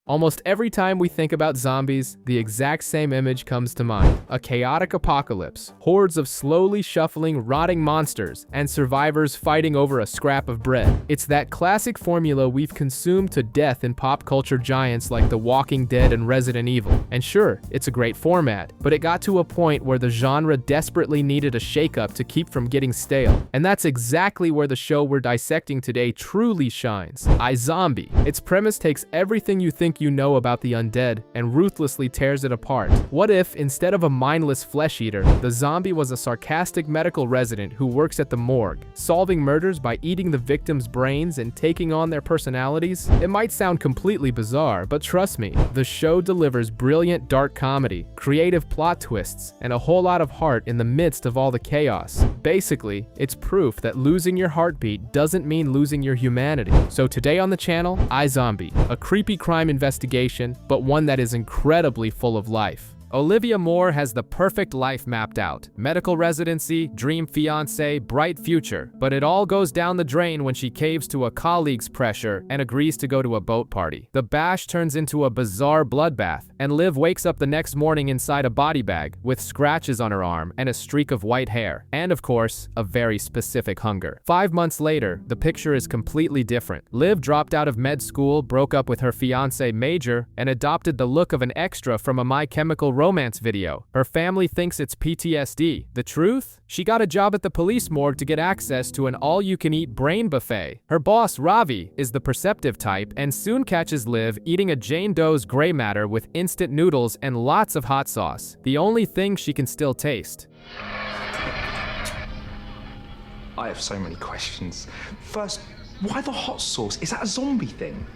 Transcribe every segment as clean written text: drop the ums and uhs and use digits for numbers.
Almost every time we think about zombies, the exact same image comes to mind. A chaotic apocalypse, hordes of slowly shuffling, rotting monsters, and survivors fighting over a scrap of bread. It's that classic formula we've consumed to death in pop culture giants like The Walking Dead and Resident Evil. And sure, it's a great format, but it got to a point where the genre desperately needed a shakeup to keep from getting stale. And that's exactly where the show we're dissecting today truly shines. iZombie. Its premise takes everything you think you know about the undead and ruthlessly tears it apart. What if, instead of a mindless flesh eater, the zombie was a sarcastic medical resident who works at the morgue, solving murders by eating the victim's brains and taking on their personalities? It might sound completely bizarre, but trust me, the show delivers brilliant dark comedy, creative plot twists, and a whole lot of heart in the midst of all the chaos. Basically, it's proof that losing your heartbeat doesn't mean losing your humanity. So today on the channel, iZombie, a creepy crime investigation, but one that is incredibly full of life. Olivia Moore has the perfect life mapped out. Medical residency, dream fiancé, bright future. But it all goes down the drain when she caves to a colleague's pressure and agrees to go to a boat party. The bash turns into a bizarre bloodbath, and Liv wakes up the next morning inside a body bag, with scratches on her arm and a streak of white hair. And of course, a very specific hunger. 5 months later, the picture is completely different. Liv dropped out of med school, broke up with her fiancé Major, and adopted the look of an extra from a My Chemical Romance video. Her family thinks it's PTSD. The truth? She got a job at the police morgue to get access to an all-you-can-eat brain buffet. Her boss, Ravi, is the perceptive type and soon catches Liv eating a Jane Doe's gray matter with instant noodles and lots of hot sauce, the only thing she can still taste. I have so many questions. First, why the hot sauce? Is that a zombie thing?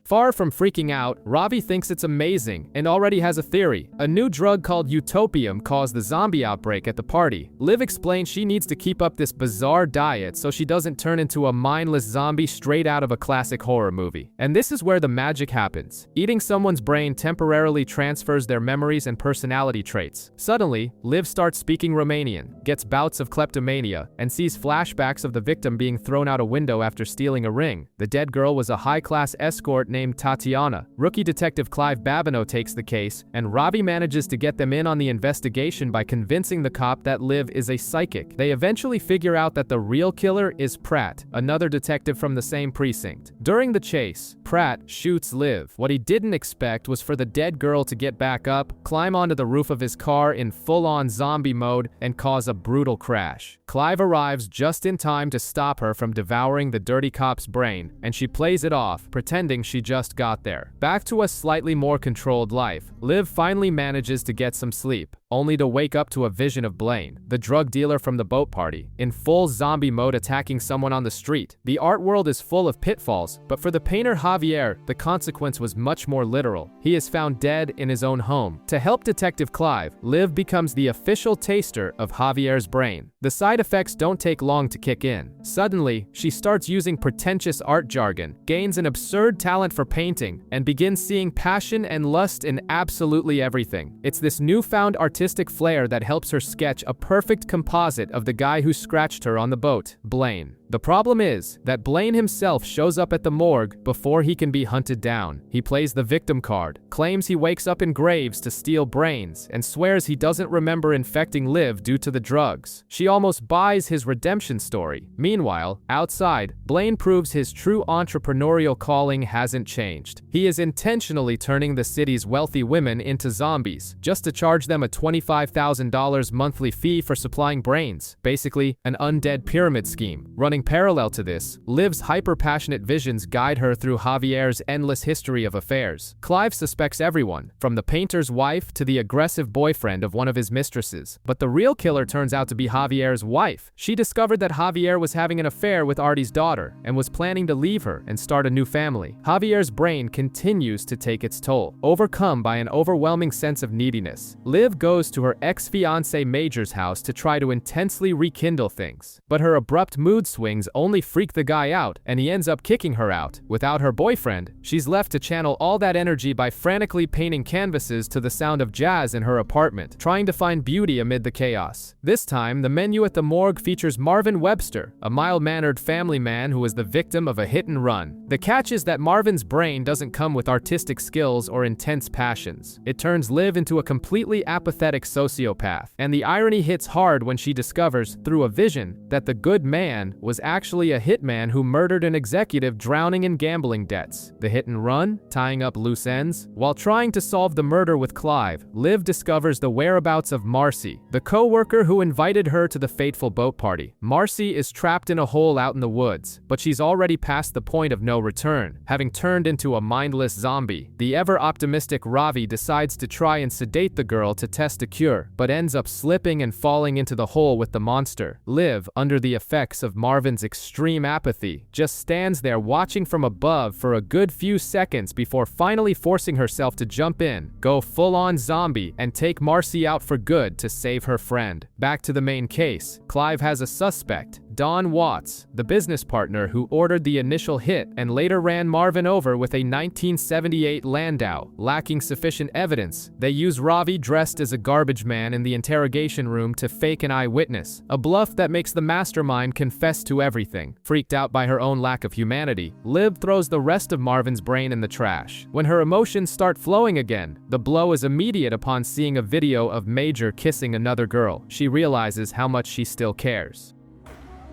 Far from freaking out, Ravi thinks it's amazing and already has a theory. A new drug called utopium caused the zombie outbreak at the party. Liv explains she needs to keep up this bizarre diet so she doesn't turn into a mindless zombie straight out of a classic horror movie. And this is where the magic happens. Eating someone's brain temporarily transfers their memories and personality traits. Suddenly, Liv starts speaking Romanian, gets bouts of kleptomania, and sees flashbacks of the victim being thrown out a window after stealing a ring. The dead girl was a high-class escort named Tatiana. Rookie detective Clive Babineau takes the case, and Ravi manages to get them in on the investigation by convincing the cop that Liv is a psychic. They eventually figure out that the real killer is Pratt, another detective from the same precinct. During the chase, Pratt shoots Liv. What he didn't expect was for the dead girl to get back up, climb onto the roof of his car in full-on zombie mode, and cause a brutal crash. Clive arrives just in time to stop her from devouring the dirty cop's brain, and she plays it off, pretending she just got there. Back to a slightly more controlled life, Liv finally manages to get some sleep, only to wake up to a vision of Blaine, the drug dealer from the boat party, in full zombie mode attacking someone on the street. The art world is full of pitfalls, but for the painter Javier, the consequence was much more literal. He is found dead in his own home. To help Detective Clive, Liv becomes the official taster of Javier's brain. The side effects don't take long to kick in. Suddenly, she starts using pretentious art jargon, gains an absurd talent for painting, and begins seeing passion and lust in absolutely everything. It's this newfound artistic flair that helps her sketch a perfect composite of the guy who scratched her on the boat, Blaine. The problem is that Blaine himself shows up at the morgue before he can be hunted down. He plays the victim card, claims he wakes up in graves to steal brains, and swears he doesn't remember infecting Liv due to the drugs. She almost buys his redemption story. Meanwhile, outside, Blaine proves his true entrepreneurial calling hasn't changed. He is intentionally turning the city's wealthy women into zombies, just to charge them a $25,000 monthly fee for supplying brains. Basically, an undead pyramid scheme. Running parallel to this, Liv's hyper-passionate visions guide her through Javier's endless history of affairs. Clive suspects everyone, from the painter's wife to the aggressive boyfriend of one of his mistresses. But the real killer turns out to be Javier's wife. She discovered that Javier was having an affair with Artie's daughter and was planning to leave her and start a new family. Javier's brain continues to take its toll. Overcome by an overwhelming sense of neediness, Liv goes to her ex-fiancé Major's house to try to intensely rekindle things. But her abrupt mood swings swings only freak the guy out, and he ends up kicking her out. Without her boyfriend, she's left to channel all that energy by frantically painting canvases to the sound of jazz in her apartment, trying to find beauty amid the chaos. This time, the menu at the morgue features Marvin Webster, a mild-mannered family man who is the victim of a hit-and-run. The catch is that Marvin's brain doesn't come with artistic skills or intense passions. It turns Liv into a completely apathetic sociopath, and the irony hits hard when she discovers, through a vision, that the good man was actually a hitman who murdered an executive drowning in gambling debts. The hit-and-run, tying up loose ends. While trying to solve the murder with Clive, Liv discovers the whereabouts of Marcy, the co-worker who invited her to the fateful boat party. Marcy is trapped in a hole out in the woods, but she's already past the point of no return, having turned into a mindless zombie. The ever-optimistic Ravi decides to try and sedate the girl to test a cure, but ends up slipping and falling into the hole with the monster. Liv, under the effects of Marvin's extreme apathy, just stands there watching from above for a good few seconds before finally forcing herself to jump in, go full-on zombie, and take Marcy out for good to save her friend. Back to the main case, Clive has a suspect, Don Watts, the business partner who ordered the initial hit and later ran Marvin over with a 1978 Landau. Lacking sufficient evidence, they use Ravi dressed as a garbage man in the interrogation room to fake an eyewitness, a bluff that makes the mastermind confess to everything. Freaked out by her own lack of humanity, Liv throws the rest of Marvin's brain in the trash. When her emotions start flowing again, the blow is immediate upon seeing a video of Major kissing another girl. She realizes how much she still cares.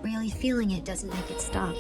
Really feeling it doesn't make it stop.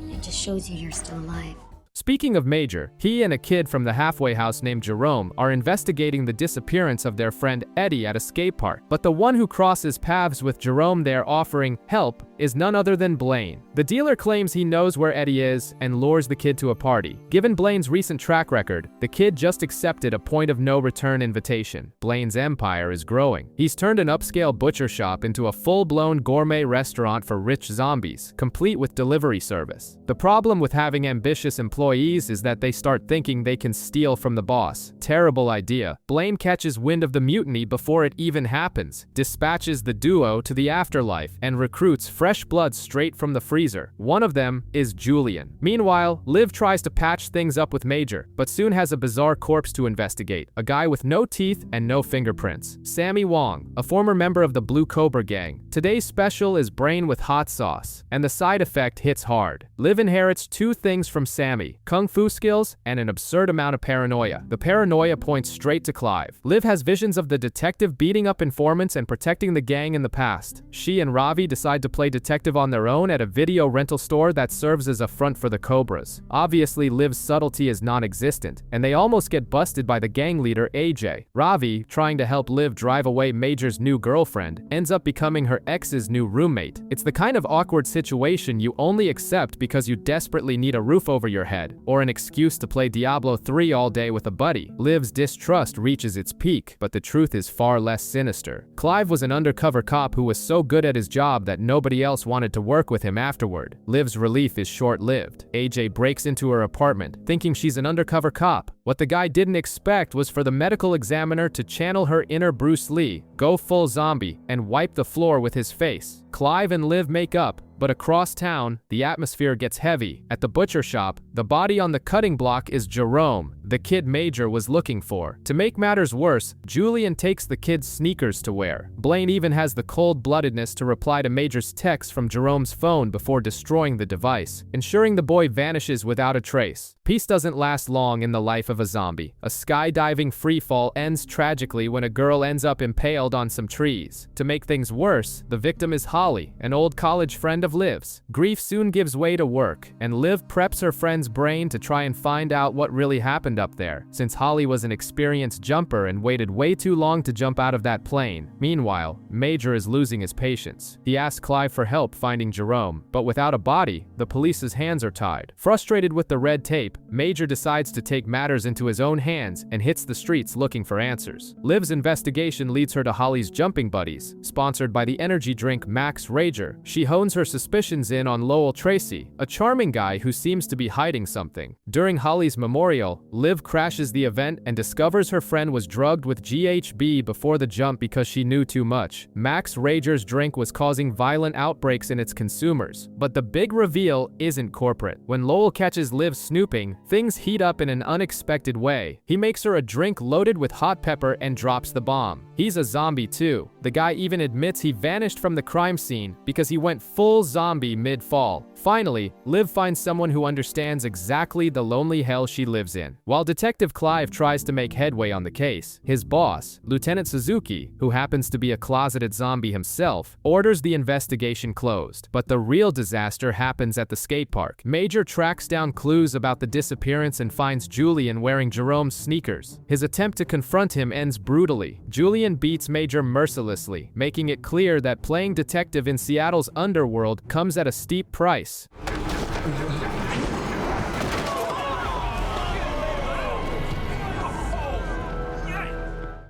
It just shows you you're still alive. Speaking of Major, he and a kid from the halfway house named Jerome are investigating the disappearance of their friend Eddie at a skate park. But the one who crosses paths with Jerome there offering help is none other than Blaine. The dealer claims he knows where Eddie is and lures the kid to a party. Given Blaine's recent track record, the kid just accepted a point-of-no-return invitation. Blaine's empire is growing. He's turned an upscale butcher shop into a full-blown gourmet restaurant for rich zombies, complete with delivery service. The problem with having ambitious employees is that they start thinking they can steal from the boss. Terrible idea. Blaine catches wind of the mutiny before it even happens, dispatches the duo to the afterlife, and recruits fresh blood straight from the freezer. One of them is Julian. Meanwhile, Liv tries to patch things up with Major, but soon has a bizarre corpse to investigate, a guy with no teeth and no fingerprints. Sammy Wong, a former member of the Blue Cobra gang. Today's special is brain with hot sauce, and the side effect hits hard. Liv inherits two things from Sammy: kung fu skills and an absurd amount of paranoia. The paranoia points straight to Clive. Liv has visions of the detective beating up informants and protecting the gang in the past. She and Ravi decide to play detective on their own at a video rental store that serves as a front for the Cobras. Obviously, Liv's subtlety is non-existent, and they almost get busted by the gang leader AJ. Ravi, trying to help Liv drive away Major's new girlfriend, ends up becoming her ex's new roommate. It's the kind of awkward situation you only accept because you desperately need a roof over your head, or an excuse to play Diablo 3 all day with a buddy. Liv's distrust reaches its peak, but the truth is far less sinister. Clive was an undercover cop who was so good at his job that nobody else wanted to work with him afterward. Liv's relief is short-lived. AJ breaks into her apartment, thinking she's an undercover cop. What the guy didn't expect was for the medical examiner to channel her inner Bruce Lee, go full zombie, and wipe the floor with his face. Clive and Liv make up, but across town, the atmosphere gets heavy. At the butcher shop, the body on the cutting block is Jerome, the kid Major was looking for. To make matters worse, Julian takes the kid's sneakers to wear. Blaine even has the cold-bloodedness to reply to Major's text from Jerome's phone before destroying the device, ensuring the boy vanishes without a trace. Peace doesn't last long in the life of a zombie. A skydiving freefall ends tragically when a girl ends up impaled on some trees. To make things worse, the victim is Holly, an old college friend of Liv's. Grief soon gives way to work, and Liv preps her friend's brain to try and find out what really happened up there, since Holly was an experienced jumper and waited way too long to jump out of that plane. Meanwhile, Major is losing his patience. He asks Clive for help finding Jerome, but without a body, the police's hands are tied. Frustrated with the red tape, Major decides to take matters into his own hands and hits the streets looking for answers. Liv's investigation leads her to Holly's jumping buddies, sponsored by the energy drink Max Rager. She hones her suspicions in on Lowell Tracy, a charming guy who seems to be hiding something. During Holly's memorial, Liv crashes the event and discovers her friend was drugged with GHB before the jump because she knew too much. Max Rager's drink was causing violent outbreaks in its consumers. But the big reveal isn't corporate. When Lowell catches Liv snooping, things heat up in an unexpected way. He makes her a drink loaded with hot pepper and drops the bomb. He's a zombie too. The guy even admits he vanished from the crime scene because he went full zombie mid-fall. Finally, Liv finds someone who understands exactly the lonely hell she lives in. While Detective Clive tries to make headway on the case, his boss, Lieutenant Suzuki, who happens to be a closeted zombie himself, orders the investigation closed. But the real disaster happens at the skate park. Major tracks down clues about the disappearance and finds Julian wearing Jerome's sneakers. His attempt to confront him ends brutally. Julian beats Major mercilessly, making it clear that playing detective in Seattle's underworld comes at a steep price.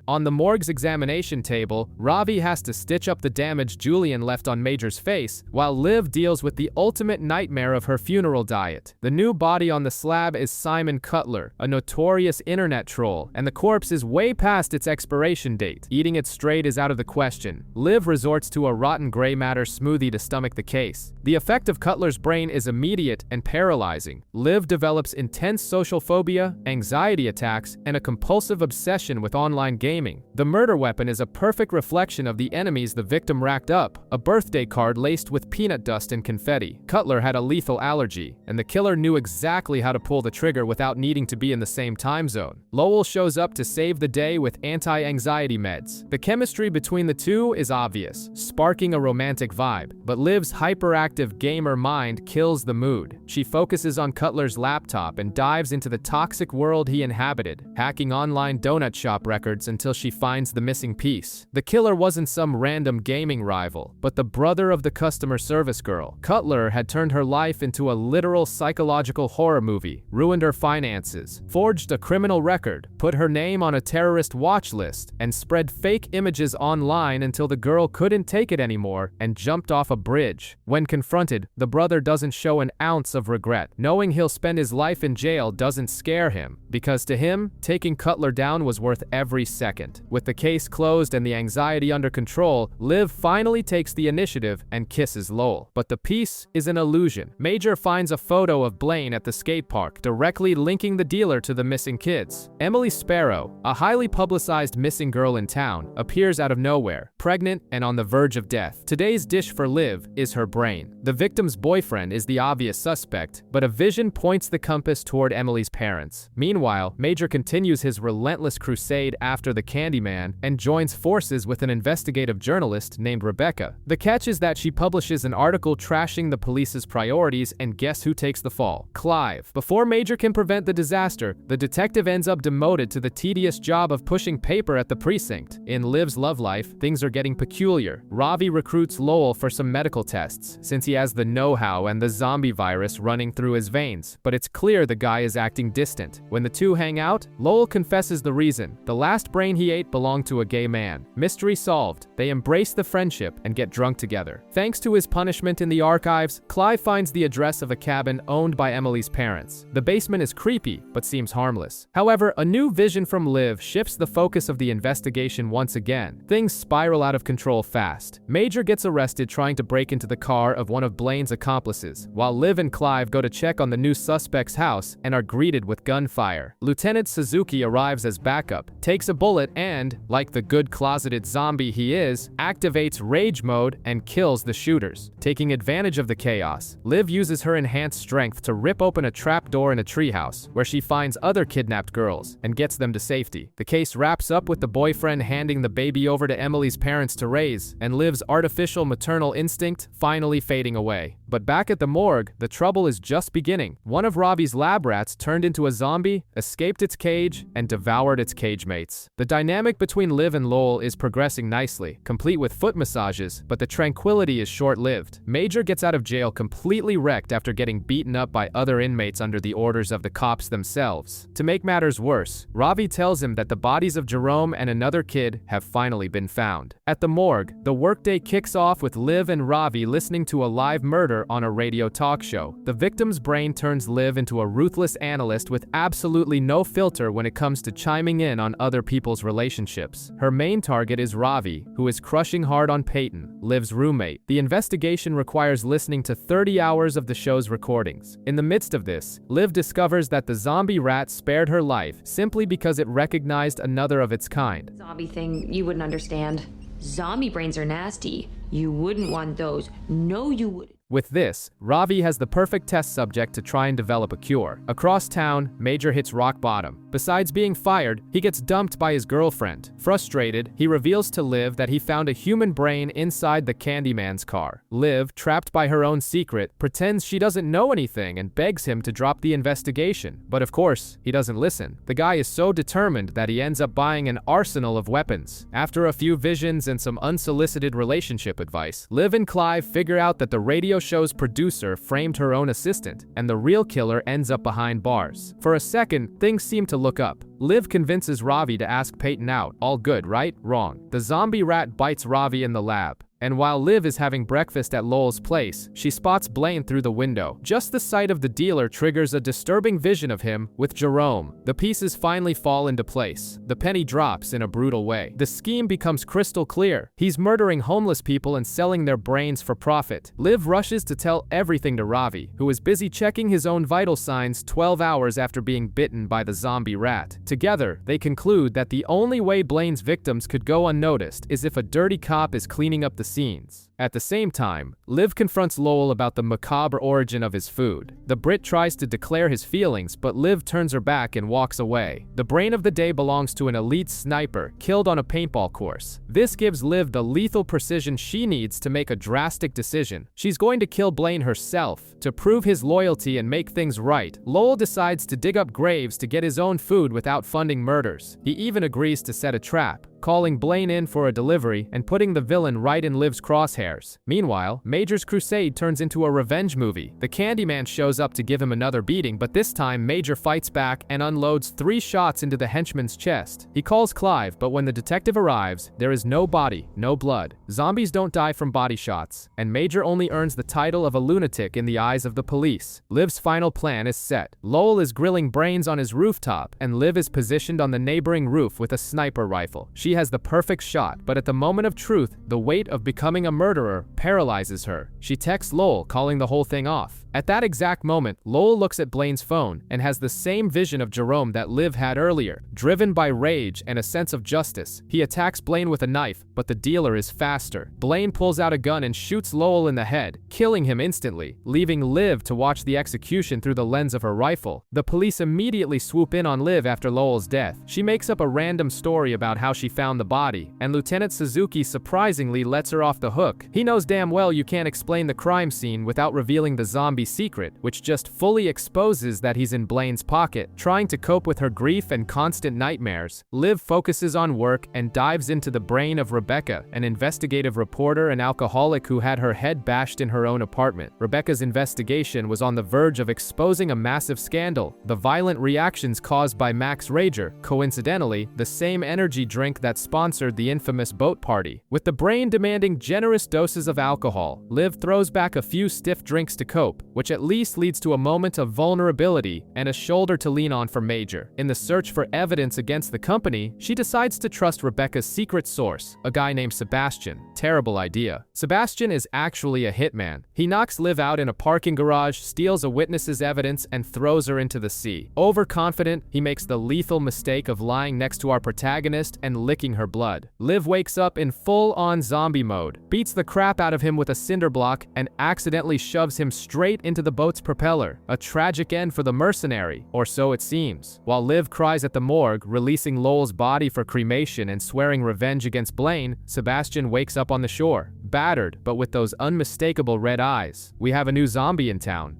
On the morgue's examination table, Ravi has to stitch up the damage Julian left on Major's face, while Liv deals with the ultimate nightmare of her funeral diet. The new body on the slab is Simon Cutler, a notorious internet troll, and the corpse is way past its expiration date. Eating it straight is out of the question. Liv resorts to a rotten gray matter smoothie to stomach the case. The effect of Cutler's brain is immediate and paralyzing. Liv develops intense social phobia, anxiety attacks, and a compulsive obsession with online gaming. The murder weapon is a perfect reflection of the enemies the victim racked up, a birthday card laced with peanut dust and confetti. Cutler had a lethal allergy, and the killer knew exactly how to pull the trigger without needing to be in the same time zone. Lowell shows up to save the day with anti-anxiety meds. The chemistry between the two is obvious, sparking a romantic vibe, but Liv's hyperactive gamer mind kills the mood. She focuses on Cutler's laptop and dives into the toxic world he inhabited, hacking online donut shop records until she finds the missing piece. The killer wasn't some random gaming rival, but the brother of the customer service girl. Cutler had turned her life into a literal psychological horror movie, ruined her finances, forged a criminal record, put her name on a terrorist watch list, and spread fake images online until the girl couldn't take it anymore and jumped off a bridge. When confronted, the brother doesn't show an ounce of regret. Knowing he'll spend his life in jail doesn't scare him, because to him, taking Cutler down was worth every second. With the case closed and the anxiety under control, Liv finally takes the initiative and kisses Lowell. But the piece is an illusion. Major finds a photo of Blaine at the skate park, directly linking the dealer to the missing kids. Emily Sparrow, a highly publicized missing girl in town, appears out of nowhere, pregnant and on the verge of death. Today's dish for Liv is her brain. The victim's boyfriend is the obvious suspect, but a vision points the compass toward Emily's parents. Meanwhile, Major continues his relentless crusade after the Candyman and joins forces with an investigative journalist named Rebecca. The catch is that she publishes an article trashing the police's priorities, and guess who takes the fall? Clive. Before Major can prevent the disaster, the detective ends up demoted to the tedious job of pushing paper at the precinct. In Liv's love life, things are getting peculiar. Ravi recruits Lowell for some medical tests, since he has the know-how and the zombie virus running through his veins, but it's clear the guy is acting distant. When the two hang out, Lowell confesses the reason. The last brain he ate belonged to a gay man. Mystery solved. They embrace the friendship and get drunk together. Thanks to his punishment in the archives, Clive finds the address of a cabin owned by Emily's parents. The basement is creepy, but seems harmless. However, a new vision from Liv shifts the focus of the investigation once again. Things spiral out of control fast. Major gets arrested trying to break into the car of one of Blaine's accomplices, while Liv and Clive go to check on the new suspect's house and are greeted with gunfire. Lieutenant Suzuki arrives as backup, takes a bullet and, like the good closeted zombie he is, activates rage mode and kills the shooters. Taking advantage of the chaos, Liv uses her enhanced strength to rip open a trapdoor in a treehouse, where she finds other kidnapped girls and gets them to safety. The case wraps up with the boyfriend handing the baby over to Emily's parents to raise, and Liv's artificial maternal instinct finally fading away. But back at the morgue, the trouble is just beginning. One of Ravi's lab rats turned into a zombie zombie, escaped its cage, and devoured its cage mates. The dynamic between Liv and Lowell is progressing nicely, complete with foot massages, but the tranquility is short-lived. Major gets out of jail completely wrecked after getting beaten up by other inmates under the orders of the cops themselves. To make matters worse, Ravi tells him that the bodies of Jerome and another kid have finally been found. At the morgue, the workday kicks off with Liv and Ravi listening to a live murder on a radio talk show. The victim's brain turns Liv into a ruthless analyst with absolutely no filter when it comes to chiming in on other people's relationships. Her main target is Ravi, who is crushing hard on Peyton, Liv's roommate. The investigation requires listening to 30 hours of the show's recordings. In the midst of this, Liv discovers that the zombie rat spared her life simply because it recognized another of its kind. Zombie thing, you wouldn't understand. Zombie brains are nasty. You wouldn't want those. No, you wouldn't. With this, Ravi has the perfect test subject to try and develop a cure. Across town, Major hits rock bottom. Besides being fired, he gets dumped by his girlfriend. Frustrated, he reveals to Liv that he found a human brain inside the Candyman's car. Liv, trapped by her own secret, pretends she doesn't know anything and begs him to drop the investigation. But of course, he doesn't listen. The guy is so determined that he ends up buying an arsenal of weapons. After a few visions and some unsolicited relationship advice, Liv and Clive figure out that the radio show's producer framed her own assistant, and the real killer ends up behind bars. For a second, things seem to look up. Liv convinces Ravi to ask Peyton out. All good, right? Wrong. The zombie rat bites Ravi in the lab. And while Liv is having breakfast at Lowell's place, she spots Blaine through the window. Just the sight of the dealer triggers a disturbing vision of him with Jerome. The pieces finally fall into place. The penny drops in a brutal way. The scheme becomes crystal clear. He's murdering homeless people and selling their brains for profit. Liv rushes to tell everything to Ravi, who is busy checking his own vital signs 12 hours after being bitten by the zombie rat. Together, they conclude that the only way Blaine's victims could go unnoticed is if a dirty cop is cleaning up the scenes. At the same time, Liv confronts Lowell about the macabre origin of his food. The Brit tries to declare his feelings, but Liv turns her back and walks away. The brain of the day belongs to an elite sniper killed on a paintball course. This gives Liv the lethal precision she needs to make a drastic decision. She's going to kill Blaine herself. To prove his loyalty and make things right, Lowell decides to dig up graves to get his own food without funding murders. He even agrees to set a trap, calling Blaine in for a delivery and putting the villain right in Liv's crosshairs. Meanwhile, Major's crusade turns into a revenge movie. The Candyman shows up to give him another beating, but this time Major fights back and unloads 3 shots into the henchman's chest. He calls Clive, but when the detective arrives, there is no body, no blood. Zombies don't die from body shots, and Major only earns the title of a lunatic in the eyes of the police. Liv's final plan is set. Lowell is grilling brains on his rooftop, and Liv is positioned on the neighboring roof with a sniper rifle. She has the perfect shot, but at the moment of truth, the weight of becoming a murderer paralyzes her. She texts Lowell, calling the whole thing off. At that exact moment, Lowell looks at Blaine's phone and has the same vision of Jerome that Liv had earlier. Driven by rage and a sense of justice, he attacks Blaine with a knife, but the dealer is faster. Blaine pulls out a gun and shoots Lowell in the head, killing him instantly, leaving Liv to watch the execution through the lens of her rifle. The police immediately swoop in on Liv after Lowell's death. She makes up a random story about how she found the body, and Lieutenant Suzuki surprisingly lets her off the hook. He knows damn well you can't explain the crime scene without revealing the zombie secret, which just fully exposes that he's in Blaine's pocket. Trying to cope with her grief and constant nightmares, Liv focuses on work and dives into the brain of Rebecca, an investigative reporter and alcoholic who had her head bashed in her own apartment. Rebecca's investigation was on the verge of exposing a massive scandal, the violent reactions caused by Max Rager, coincidentally, the same energy drink that sponsored the infamous boat party. With the brain demanding generous doses of alcohol, Liv throws back a few stiff drinks to cope, which at least leads to a moment of vulnerability and a shoulder to lean on for Major. In the search for evidence against the company, she decides to trust Rebecca's secret source, a guy named Sebastian. Terrible idea. Sebastian is actually a hitman. He knocks Liv out in a parking garage, steals a witness's evidence, and throws her into the sea. Overconfident, he makes the lethal mistake of lying next to our protagonist and licking her blood. Liv wakes up in full-on zombie mode, beats the crap out of him with a cinder block, and accidentally shoves him straight into the boat's propeller. A tragic end for the mercenary, or so it seems. While Liv cries at the morgue, releasing Lowell's body for cremation and swearing revenge against Blaine, Sebastian wakes up on the shore, battered, but with those unmistakable red eyes. We have a new zombie in town.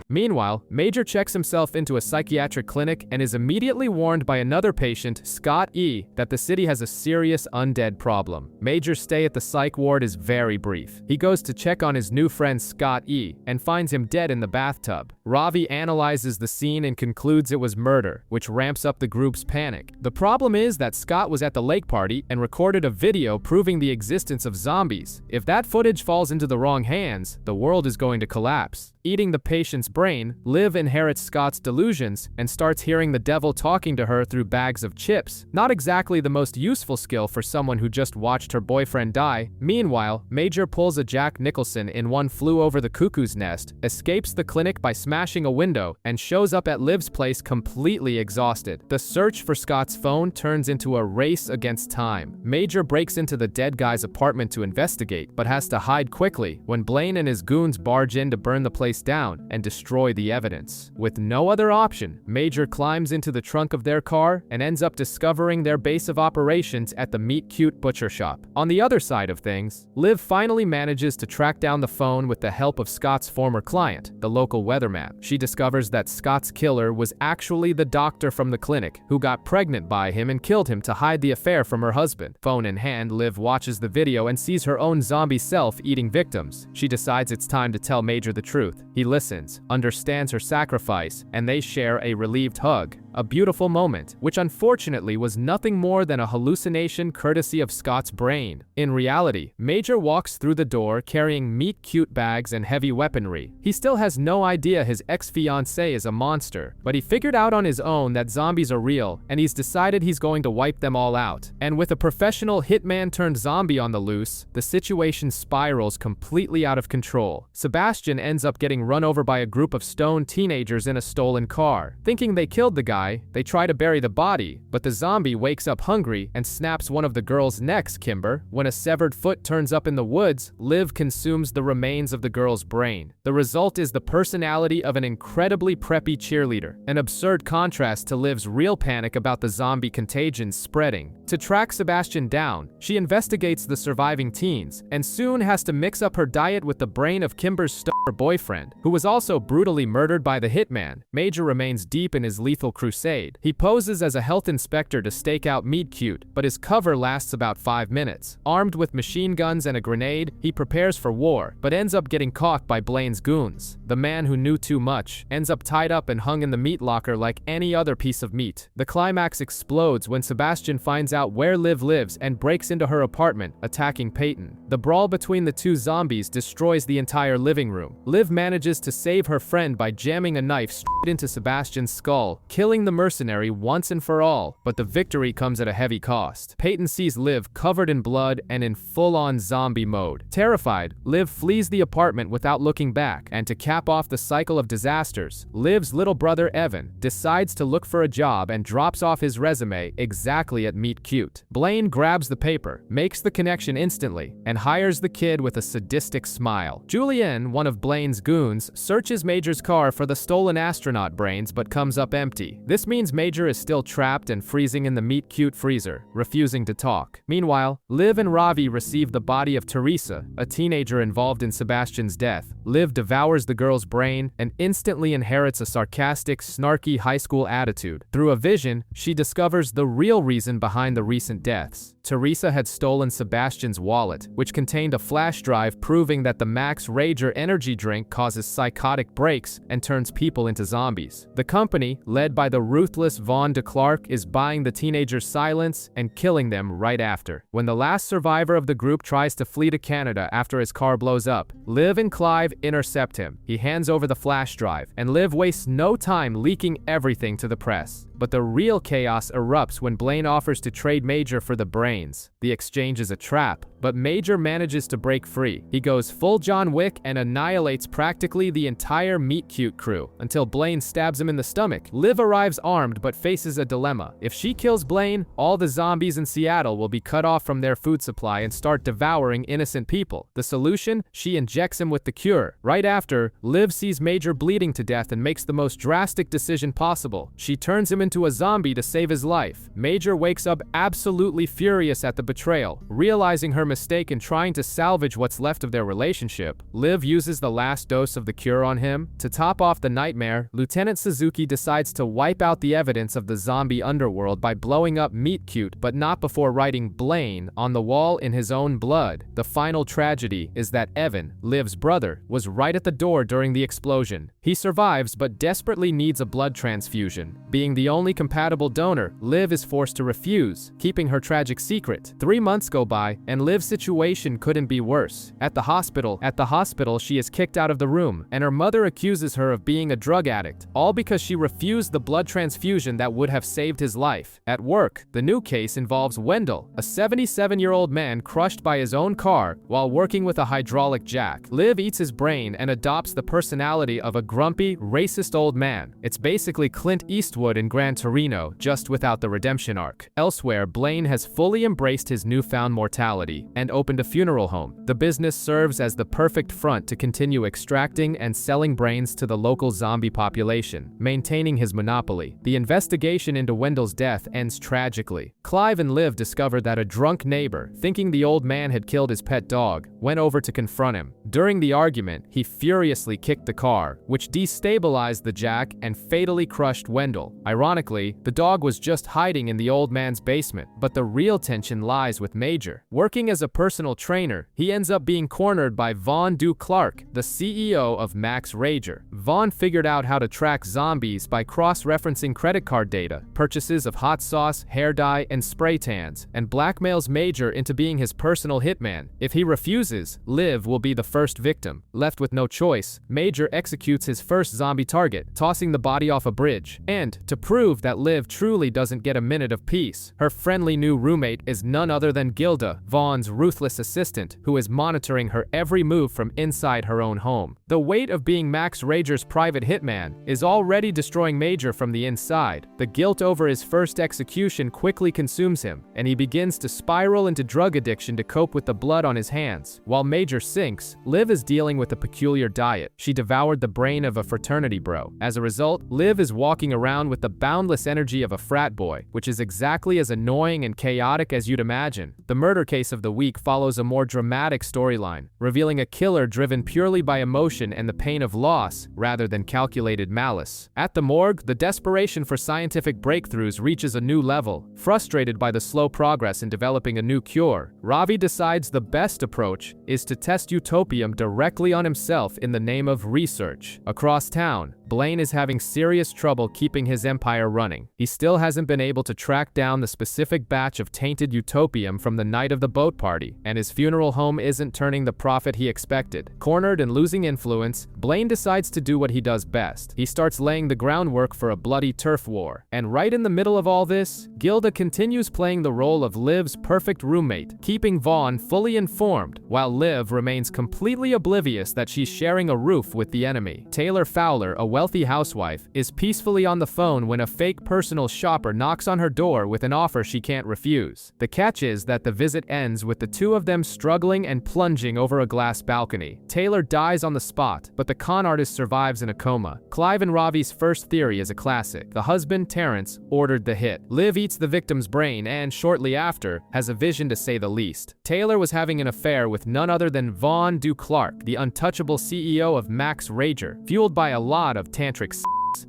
Meanwhile, Major checks himself into a psychiatric clinic and is immediately warned by another patient, Scott E., that the city has a serious undead problem. Major's stay at the psych ward is very brief. He goes to check on his new friend Scott E. and finds him dead in the bathtub. Ravi analyzes the scene and concludes it was murder, which ramps up the group's panic. The problem is that Scott was at the lake party and recorded a video proving the existence of zombies. If that footage falls into the wrong hands, the world is going to collapse. Eating the patient's brain, Liv inherits Scott's delusions and starts hearing the devil talking to her through bags of chips. Not exactly the most useful skill for someone who just watched her boyfriend die. Meanwhile, Major pulls a Jack Nicholson in One Flew Over the Cuckoo's Nest, escapes the clinic by smashing a window, and shows up at Liv's place completely exhausted. The search for Scott's phone turns into a race against time. Major breaks into the dead guy's apartment to investigate, but has to hide quickly when Blaine and his goons barge in to burn the place down and destroy the evidence. With no other option, Major climbs into the trunk of their car and ends up discovering their base of operations at the Meet Cute butcher shop. On the other side of things, Liv finally manages to track down the phone with the help of Scott's former client, the local weatherman. She discovers that Scott's killer was actually the doctor from the clinic who got pregnant by him and killed him to hide the affair from her husband. Phone in hand, Liv watches the video and sees her own zombie self eating victims. She decides it's time to tell Major the truth. He listens, understands her sacrifice, and they share a relieved hug. A beautiful moment, which unfortunately was nothing more than a hallucination courtesy of Scott's brain. In reality, Major walks through the door carrying meat cute bags and heavy weaponry. He still has no idea his ex-fiancée is a monster, but he figured out on his own that zombies are real, and he's decided he's going to wipe them all out. And with a professional hitman turned zombie on the loose, the situation spirals completely out of control. Sebastian ends up getting run over by a group of stoned teenagers in a stolen car. Thinking they killed the guy, they try to bury the body, but the zombie wakes up hungry and snaps one of the girl's necks, Kimber. When a severed foot turns up in the woods, Liv consumes the remains of the girl's brain. The result is the personality of an incredibly preppy cheerleader, an absurd contrast to Liv's real panic about the zombie contagion spreading. To track Sebastian down, she investigates the surviving teens, and soon has to mix up her diet with the brain of Kimber's star boyfriend, who was also brutally murdered by the hitman. Major remains deep in his lethal crusade. He poses as a health inspector to stake out Meet Cute, but his cover lasts about 5 minutes. Armed with machine guns and a grenade, he prepares for war, but ends up getting caught by Blaine's goons. The man who knew too much ends up tied up and hung in the meat locker like any other piece of meat. The climax explodes when Sebastian finds out where Liv lives and breaks into her apartment, attacking Peyton. The brawl between the two zombies destroys the entire living room. Liv manages to save her friend by jamming a knife straight into Sebastian's skull, killing the mercenary once and for all, but the victory comes at a heavy cost. Peyton sees Liv covered in blood and in full-on zombie mode. Terrified, Liv flees the apartment without looking back, and to cap off the cycle of disasters, Liv's little brother Evan decides to look for a job and drops off his resume exactly at Meet Cute. Blaine grabs the paper, makes the connection instantly, and hires the kid with a sadistic smile. Julienne, one of Blaine's goons, searches Major's car for the stolen astronaut brains but comes up empty. This means Major is still trapped and freezing in the Meet Cute freezer, refusing to talk. Meanwhile, Liv and Ravi receive the body of Teresa, a teenager involved in Sebastian's death. Liv devours the girl's brain and instantly inherits a sarcastic, snarky high school attitude. Through a vision, she discovers the real reason behind the recent deaths. Teresa had stolen Sebastian's wallet, which contained a flash drive proving that the Max Rager energy drink causes psychotic breaks and turns people into zombies. The company, led by the ruthless Vaughn de Clark, is buying the teenagers' silence and killing them right after. When the last survivor of the group tries to flee to Canada after his car blows up, Liv and Clive intercept him. He hands over the flash drive, and Liv wastes no time leaking everything to the press. But the real chaos erupts when Blaine offers to trade Major for the brains. The exchange is a trap, but Major manages to break free. He goes full John Wick and annihilates practically the entire Meet Cute crew, until Blaine stabs him in the stomach. Liv arrives armed but faces a dilemma. If she kills Blaine, all the zombies in Seattle will be cut off from their food supply and start devouring innocent people. The solution? She injects him with the cure. Right after, Liv sees Major bleeding to death and makes the most drastic decision possible. She turns him into into a zombie to save his life. Major wakes up absolutely furious at the betrayal, realizing her mistake and trying to salvage what's left of their relationship. Liv uses the last dose of the cure on him. To top off the nightmare, Lieutenant Suzuki decides to wipe out the evidence of the zombie underworld by blowing up Meet Cute, but not before writing Blaine on the wall in his own blood. The final tragedy is that Evan, Liv's brother, was right at the door during the explosion. He survives but desperately needs a blood transfusion. Being the only compatible donor, Liv is forced to refuse, keeping her tragic secret. 3 months go by, and Liv's situation couldn't be worse. At the hospital, she is kicked out of the room, and her mother accuses her of being a drug addict, all because she refused the blood transfusion that would have saved his life. At work, the new case involves Wendell, a 77-year-old man crushed by his own car while working with a hydraulic jack. Liv eats his brain and adopts the personality of a grumpy, racist old man. It's basically Clint Eastwood in Gran Torino, just without the redemption arc. Elsewhere, Blaine has fully embraced his newfound mortality and opened a funeral home. The business serves as the perfect front to continue extracting and selling brains to the local zombie population, maintaining his monopoly. The investigation into Wendell's death ends tragically. Clive and Liv discover that a drunk neighbor, thinking the old man had killed his pet dog, went over to confront him. During the argument, he furiously kicked the car, which destabilized the jack and fatally crushed Wendell. Ironically, the dog was just hiding in the old man's basement, but the real tension lies with Major. Working as a personal trainer, he ends up being cornered by Vaughn Du Clark, the CEO of Max Rager. Vaughn figured out how to track zombies by cross-referencing credit card data, purchases of hot sauce, hair dye, and spray tans, and blackmails Major into being his personal hitman. If he refuses, Liv will be the first victim. Left with no choice, Major executes his first zombie target, tossing the body off a bridge. And, to prove that Liv truly doesn't get a minute of peace, her friendly new roommate is none other than Gilda, Vaughn's ruthless assistant, who is monitoring her every move from inside her own home. The weight of being Max Rager's private hitman is already destroying Major from the inside. The guilt over his first execution quickly consumes him, and he begins to spiral into drug addiction to cope with the blood on his hands. While Major sinks, Liv is dealing with a peculiar diet. She devoured the brain of a fraternity bro. As a result, Liv is walking around with the boundless energy of a frat boy, which is exactly as annoying and chaotic as you'd imagine. The murder case of the week follows a more dramatic storyline, revealing a killer driven purely by emotion and the pain of loss, rather than calculated malice. At the morgue, the desperation for scientific breakthroughs reaches a new level. Frustrated by the slow progress in developing a new cure, Ravi decides the best approach is to test utopium directly on himself in the name of research. Across town, Blaine is having serious trouble keeping his empire running. He still hasn't been able to track down the specific batch of tainted utopium from the night of the boat party, and his funeral home isn't turning the profit he expected. Cornered and losing influence, Blaine decides to do what he does best. He starts laying the groundwork for a bloody turf war. And right in the middle of all this, Gilda continues playing the role of Liv's perfect roommate, keeping Vaughn fully informed, while Liv remains completely oblivious that she's sharing a roof with the enemy. Taylor Fowler, a wealthy housewife, is peacefully on the phone when a fake personal shopper knocks on her door with an offer she can't refuse. The catch is that the visit ends with the two of them struggling and plunging over a glass balcony. Taylor dies on the spot, but the con artist survives in a coma. Clive and Ravi's first theory is a classic. The husband, Terrence, ordered the hit. Liv eats the victim's brain and, shortly after, has a vision to say the least. Taylor was having an affair with none other than Vaughn Du Clark, the untouchable CEO of Max Rager, fueled by a lot of tantric s***.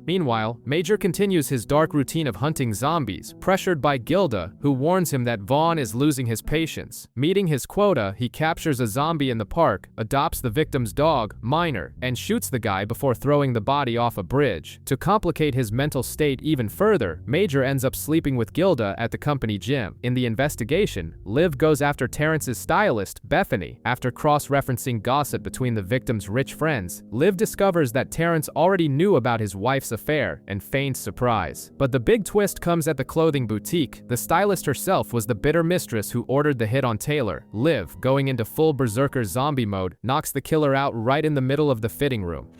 Meanwhile, Major continues his dark routine of hunting zombies, pressured by Gilda, who warns him that Vaughn is losing his patience. Meeting his quota, he captures a zombie in the park, adopts the victim's dog, Minor, and shoots the guy before throwing the body off a bridge. To complicate his mental state even further, Major ends up sleeping with Gilda at the company gym. In the investigation, Liv goes after Terrence's stylist, Bethany. After cross-referencing gossip between the victim's rich friends, Liv discovers that Terrence already knew about his wife's affair and feigns surprise. But the big twist comes at the clothing boutique. The stylist herself was the bitter mistress who ordered the hit on Taylor. Liv, going into full berserker zombie mode, knocks the killer out right in the middle of the fitting room.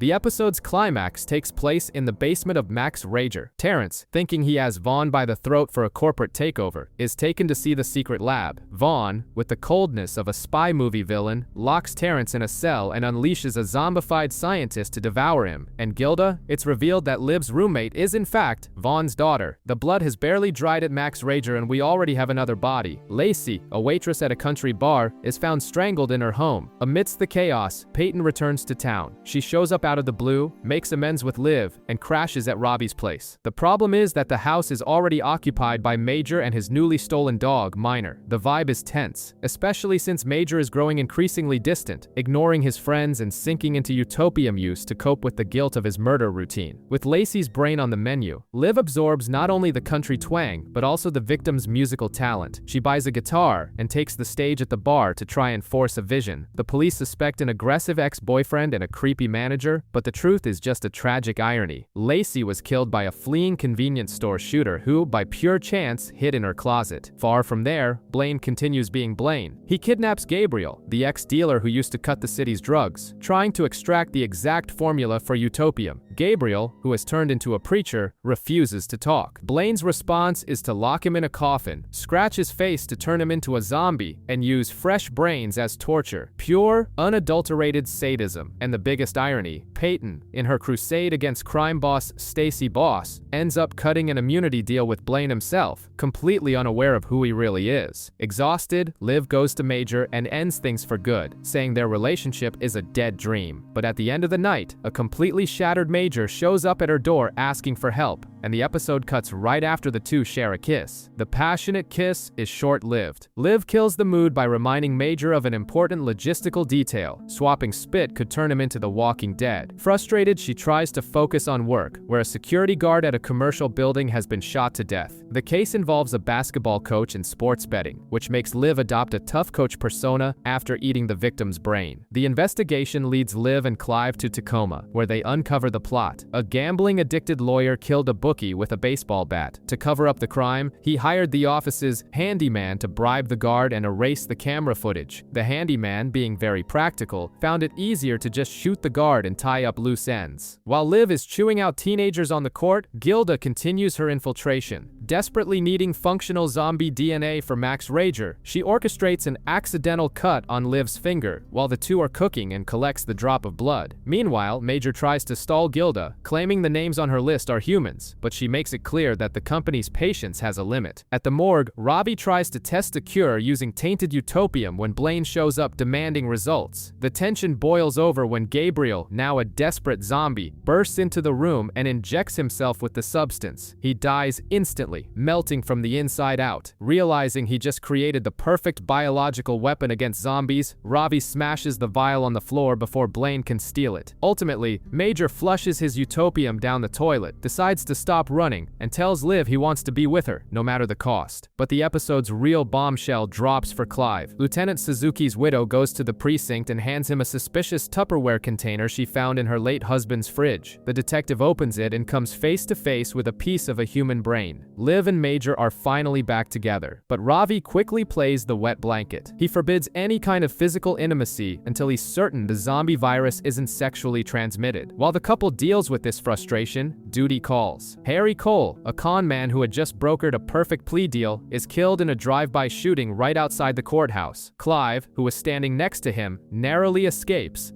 The episode's climax takes place in the basement of Max Rager. Terrence, thinking he has Vaughn by the throat for a corporate takeover, is taken to see the secret lab. Vaughn, with the coldness of a spy movie villain, locks Terrence in a cell and unleashes a zombified scientist to devour him. And Gilda, it's revealed that Liv's roommate is in fact Vaughn's daughter. The blood has barely dried at Max Rager and we already have another body. Lacey, a waitress at a country bar, is found strangled in her home. Amidst the chaos, Peyton returns to town. She shows up out of the blue, makes amends with Liv, and crashes at Robbie's place. The problem is that the house is already occupied by Major and his newly stolen dog, Minor. The vibe is tense, especially since Major is growing increasingly distant, ignoring his friends and sinking into utopium use to cope with the guilt of his murder routine. With Lacey's brain on the menu, Liv absorbs not only the country twang, but also the victim's musical talent. She buys a guitar and takes the stage at the bar to try and force a vision. The police suspect an aggressive ex-boyfriend and a creepy manager, but the truth is just a tragic irony. Lacey was killed by a fleeing convenience store shooter who, by pure chance, hid in her closet. Far from there, Blaine continues being Blaine. He kidnaps Gabriel, the ex-dealer who used to cut the city's drugs, trying to extract the exact formula for utopium. Gabriel, who has turned into a preacher, refuses to talk. Blaine's response is to lock him in a coffin, scratch his face to turn him into a zombie, and use fresh brains as torture. Pure, unadulterated sadism. And the biggest irony, Peyton, in her crusade against crime boss Stacy Boss, ends up cutting an immunity deal with Blaine himself, completely unaware of who he really is. Exhausted, Liv goes to Major and ends things for good, saying their relationship is a dead dream. But at the end of the night, a completely shattered Major shows up at her door asking for help, and the episode cuts right after the two share a kiss. The passionate kiss is short-lived. Liv kills the mood by reminding Major of an important logistical detail. Swapping spit could turn him into the Walking Dead. Frustrated, she tries to focus on work, where a security guard at a commercial building has been shot to death. The case involves a basketball coach and sports betting, which makes Liv adopt a tough coach persona after eating the victim's brain. The investigation leads Liv and Clive to Tacoma, where they uncover the plot. A gambling-addicted lawyer killed a bookie with a baseball bat. To cover up the crime, he hired the office's handyman to bribe the guard and erase the camera footage. The handyman, being very practical, found it easier to just shoot the guard and tie up loose ends. While Liv is chewing out teenagers on the court, Gilda continues her infiltration. Desperately needing functional zombie DNA for Max Rager, she orchestrates an accidental cut on Liv's finger while the two are cooking and collects the drop of blood. Meanwhile, Major tries to stall Gilda, claiming the names on her list are humans, but she makes it clear that the company's patience has a limit. At the morgue, Robbie tries to test a cure using tainted utopium when Blaine shows up demanding results. The tension boils over when Gabriel, now a desperate zombie, bursts into the room and injects himself with the substance. He dies instantly, melting from the inside out. Realizing he just created the perfect biological weapon against zombies, Robbie smashes the vial on the floor before Blaine can steal it. Ultimately, Major flushes his utopium down the toilet, decides to stop running, and tells Liv he wants to be with her, no matter the cost. But the episode's real bombshell drops for Clive. Lieutenant Suzuki's widow goes to the precinct and hands him a suspicious Tupperware container she found in her late husband's fridge. The detective opens it and comes face to face with a piece of a human brain. Liv and Major are finally back together, but Ravi quickly plays the wet blanket. He forbids any kind of physical intimacy until he's certain the zombie virus isn't sexually transmitted. While the couple deals with this frustration, duty calls. Harry Cole, a con man who had just brokered a perfect plea deal, is killed in a drive-by shooting right outside the courthouse. Clive, who was standing next to him, narrowly escapes.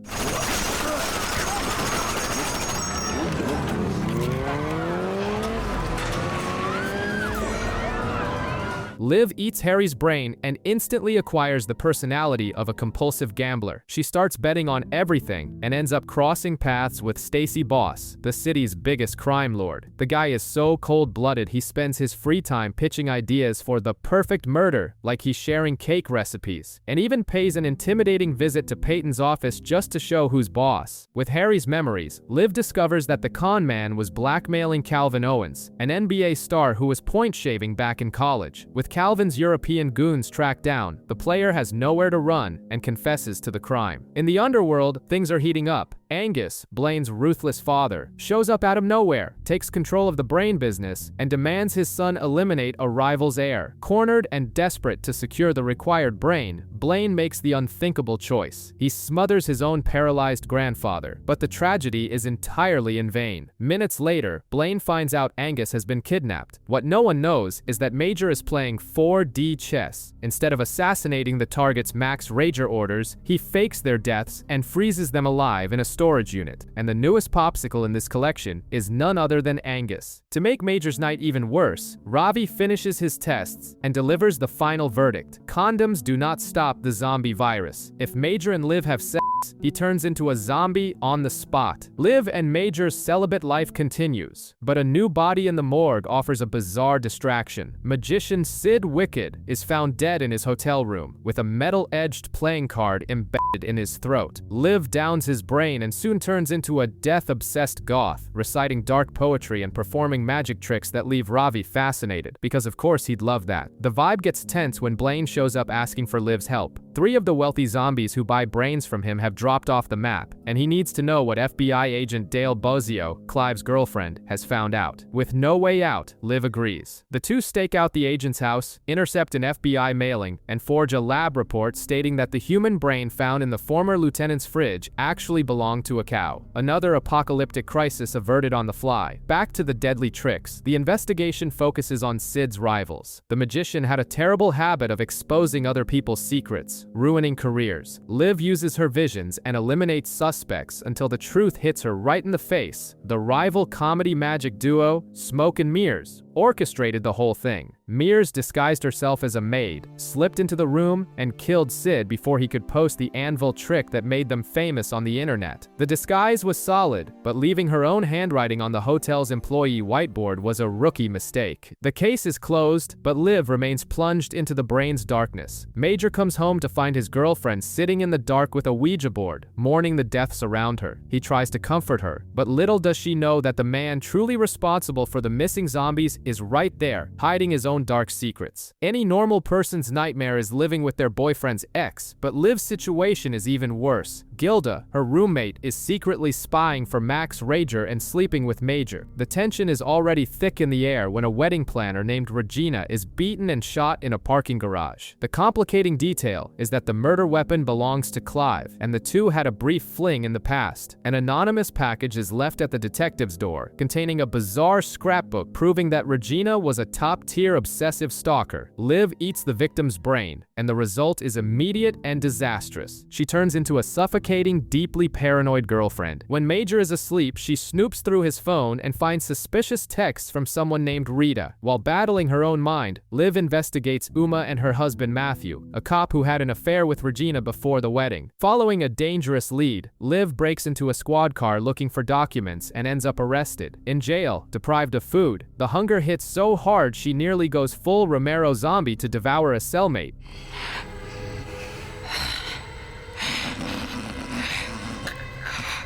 Liv eats Harry's brain and instantly acquires the personality of a compulsive gambler. She starts betting on everything and ends up crossing paths with Stacy Boss, the city's biggest crime lord. The guy is so cold-blooded he spends his free time pitching ideas for the perfect murder, like he's sharing cake recipes, and even pays an intimidating visit to Peyton's office just to show who's boss. With Harry's memories, Liv discovers that the con man was blackmailing Calvin Owens, an NBA star who was point-shaving back in college. With Calvin's European goons tracked down, the player has nowhere to run and confesses to the crime. In the underworld, things are heating up. Angus, Blaine's ruthless father, shows up out of nowhere, takes control of the brain business, and demands his son eliminate a rival's heir. Cornered and desperate to secure the required brain, Blaine makes the unthinkable choice. He smothers his own paralyzed grandfather, but the tragedy is entirely in vain. Minutes later, Blaine finds out Angus has been kidnapped. What no one knows is that Major is playing 4D chess. Instead of assassinating the target's Max Rager orders, he fakes their deaths and freezes them alive in a storage unit. And the newest popsicle in this collection is none other than Angus. To make Major's night even worse, Ravi finishes his tests and delivers the final verdict. Condoms do not stop the zombie virus. If Major and Liv have sex, he turns into a zombie on the spot. Liv and Major's celibate life continues, but a new body in the morgue offers a bizarre distraction. Magician Sid Wicked is found dead in his hotel room, with a metal-edged playing card embedded in his throat. Liv downs his brain and soon turns into a death-obsessed goth, reciting dark poetry and performing magic tricks that leave Ravi fascinated, because of course he'd love that. The vibe gets tense when Blaine shows up asking for Liv's help. 3 of the wealthy zombies who buy brains from him have dropped off the map, and he needs to know what FBI agent Dale Bozio, Clive's girlfriend, has found out. With no way out, Liv agrees. The two stake out the agent's house, intercept an FBI mailing, and forge a lab report stating that the human brain found in the former lieutenant's fridge actually belonged to a cow. Another apocalyptic crisis averted on the fly. Back to the deadly tricks, the investigation focuses on Sid's rivals. The magician had a terrible habit of exposing other people's secrets, ruining careers. Liv uses her visions and eliminates suspects until the truth hits her right in the face. The rival comedy magic duo, Smoke and Mirrors, orchestrated the whole thing. Mears disguised herself as a maid, slipped into the room, and killed Sid before he could post the anvil trick that made them famous on the internet. The disguise was solid, but leaving her own handwriting on the hotel's employee whiteboard was a rookie mistake. The case is closed, but Liv remains plunged into the brain's darkness. Major comes home to find his girlfriend sitting in the dark with a Ouija board, mourning the deaths around her. He tries to comfort her, but little does she know that the man truly responsible for the missing zombies is right there, hiding his own dark secrets. Any normal person's nightmare is living with their boyfriend's ex, but Liv's situation is even worse. Gilda, her roommate, is secretly spying for Max Rager and sleeping with Major. The tension is already thick in the air when a wedding planner named Regina is beaten and shot in a parking garage. The complicating detail is that the murder weapon belongs to Clive, and the two had a brief fling in the past. An anonymous package is left at the detective's door, containing a bizarre scrapbook proving that Regina was a top-tier obsessive stalker. Liv eats the victim's brain, and the result is immediate and disastrous. She turns into a suffocating, deeply paranoid girlfriend. When Major is asleep, she snoops through his phone and finds suspicious texts from someone named Rita. While battling her own mind, Liv investigates Uma and her husband Matthew, a cop who had an affair with Regina before the wedding. Following a dangerous lead, Liv breaks into a squad car looking for documents and ends up arrested. In jail, deprived of food, the hunger hits so hard she nearly goes full Romero zombie to devour a cellmate.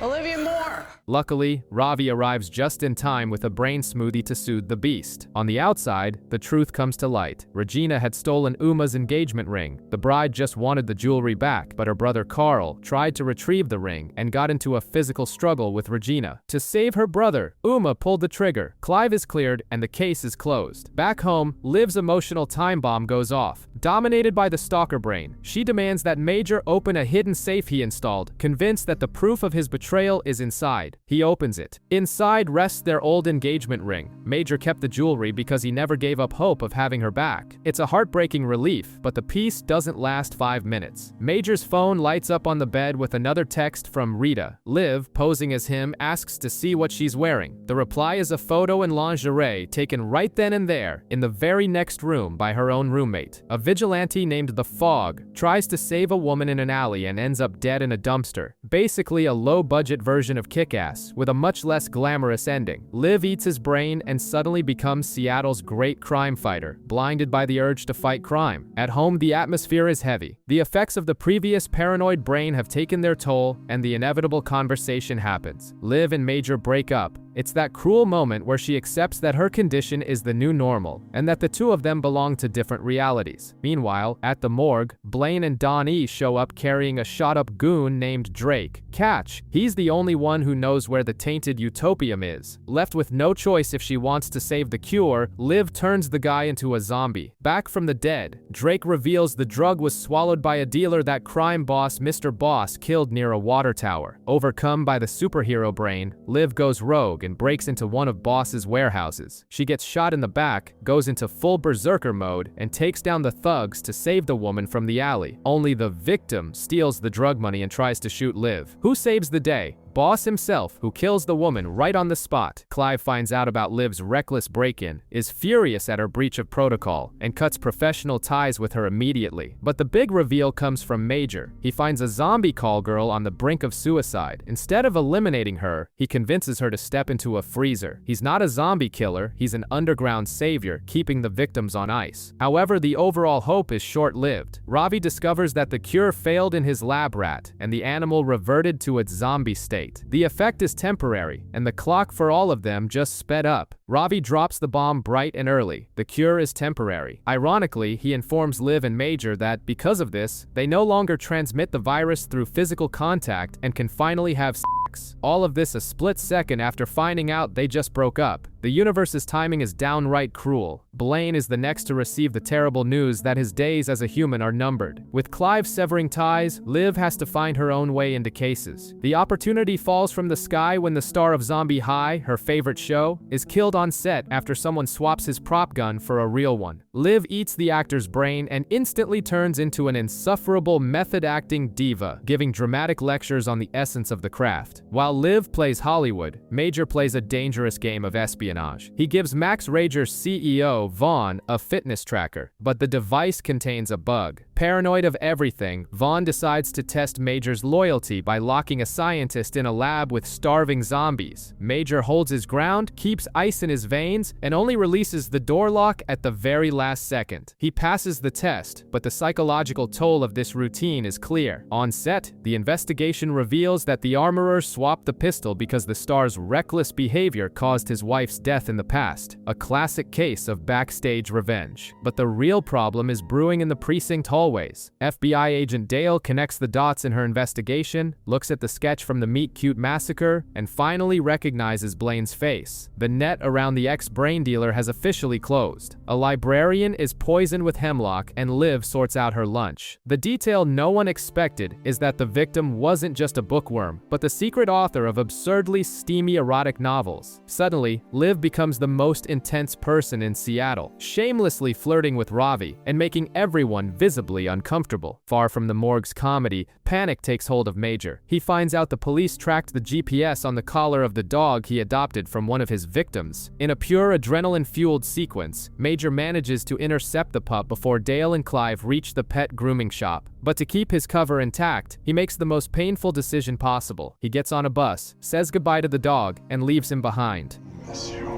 Olivia Moore! Luckily, Ravi arrives just in time with a brain smoothie to soothe the beast. On the outside, the truth comes to light. Regina had stolen Uma's engagement ring. The bride just wanted the jewelry back, but her brother Carl tried to retrieve the ring and got into a physical struggle with Regina. To save her brother, Uma pulled the trigger. Clive is cleared and the case is closed. Back home, Liv's emotional time bomb goes off. Dominated by the stalker brain, she demands that Major open a hidden safe he installed, convinced that the proof of his betrayal is inside. He opens it. Inside rests their old engagement ring. Major kept the jewelry because he never gave up hope of having her back. It's a heartbreaking relief, but the piece doesn't last 5 minutes. Major's phone lights up on the bed with another text from Rita. Liv, posing as him, asks to see what she's wearing. The reply is a photo in lingerie taken right then and there, in the very next room by her own roommate. A vigilante named The Fog tries to save a woman in an alley and ends up dead in a dumpster. Basically a low-budget version of Kick-Ass, with a much less glamorous ending. Liv eats his brain and suddenly becomes Seattle's great crime fighter, blinded by the urge to fight crime. At home, the atmosphere is heavy. The effects of the previous paranoid brain have taken their toll, and the inevitable conversation happens. Liv and Major break up. It's that cruel moment where she accepts that her condition is the new normal, and that the two of them belong to different realities. Meanwhile, at the morgue, Blaine and Donnie show up carrying a shot-up goon named Drake. Catch, he's the only one who knows where the tainted utopium is. Left with no choice if she wants to save the cure, Liv turns the guy into a zombie. Back from the dead, Drake reveals the drug was swallowed by a dealer that crime boss Mr. Boss killed near a water tower. Overcome by the superhero brain, Liv goes rogue and breaks into one of Boss's warehouses. She gets shot in the back, goes into full berserker mode, and takes down the thugs to save the woman from the alley. Only the victim steals the drug money and tries to shoot Liv. Who saves the day? Boss himself, who kills the woman right on the spot. Clive finds out about Liv's reckless break-in, is furious at her breach of protocol, and cuts professional ties with her immediately. But the big reveal comes from Major. He finds a zombie call girl on the brink of suicide. Instead of eliminating her, he convinces her to step into a freezer. He's not a zombie killer, he's an underground savior, keeping the victims on ice. However, the overall hope is short-lived. Ravi discovers that the cure failed in his lab rat, and the animal reverted to its zombie state. The effect is temporary, and the clock for all of them just sped up. Ravi drops the bomb bright and early. The cure is temporary. Ironically, he informs Liv and Major that, because of this, they no longer transmit the virus through physical contact and can finally have sex. All of this a split second after finding out they just broke up. The universe's timing is downright cruel. Blaine is the next to receive the terrible news that his days as a human are numbered. With Clive severing ties, Liv has to find her own way into cases. The opportunity falls from the sky when the star of Zombie High, her favorite show, is killed on set after someone swaps his prop gun for a real one. Liv eats the actor's brain and instantly turns into an insufferable method-acting diva, giving dramatic lectures on the essence of the craft. While Liv plays Hollywood, Major plays a dangerous game of espionage. He gives Max Rager's CEO, Vaughn, a fitness tracker, but the device contains a bug. Paranoid of everything, Vaughn decides to test Major's loyalty by locking a scientist in a lab with starving zombies. Major holds his ground, keeps ice in his veins, and only releases the door lock at the very last second. He passes the test, but the psychological toll of this routine is clear. On set, the investigation reveals that the armorer swapped the pistol because the star's reckless behavior caused his wife's death in the past, a classic case of backstage revenge. But the real problem is brewing in the precinct hallways. FBI agent Dale connects the dots in her investigation, looks at the sketch from the Meet Cute massacre, and finally recognizes Blaine's face. The net around the ex-brain dealer has officially closed. A librarian is poisoned with hemlock, and Liv sorts out her lunch. The detail no one expected is that the victim wasn't just a bookworm, but the secret author of absurdly steamy erotic novels. Suddenly, Liv becomes the most intense person in Seattle, shamelessly flirting with Ravi and making everyone visibly uncomfortable. Far from the morgue's comedy, panic takes hold of Major. He finds out the police tracked the GPS on the collar of the dog he adopted from one of his victims. In a pure adrenaline-fueled sequence, Major manages to intercept the pup before Dale and Clive reach the pet grooming shop. But to keep his cover intact, he makes the most painful decision possible. He gets on a bus, says goodbye to the dog, and leaves him behind. Miss you.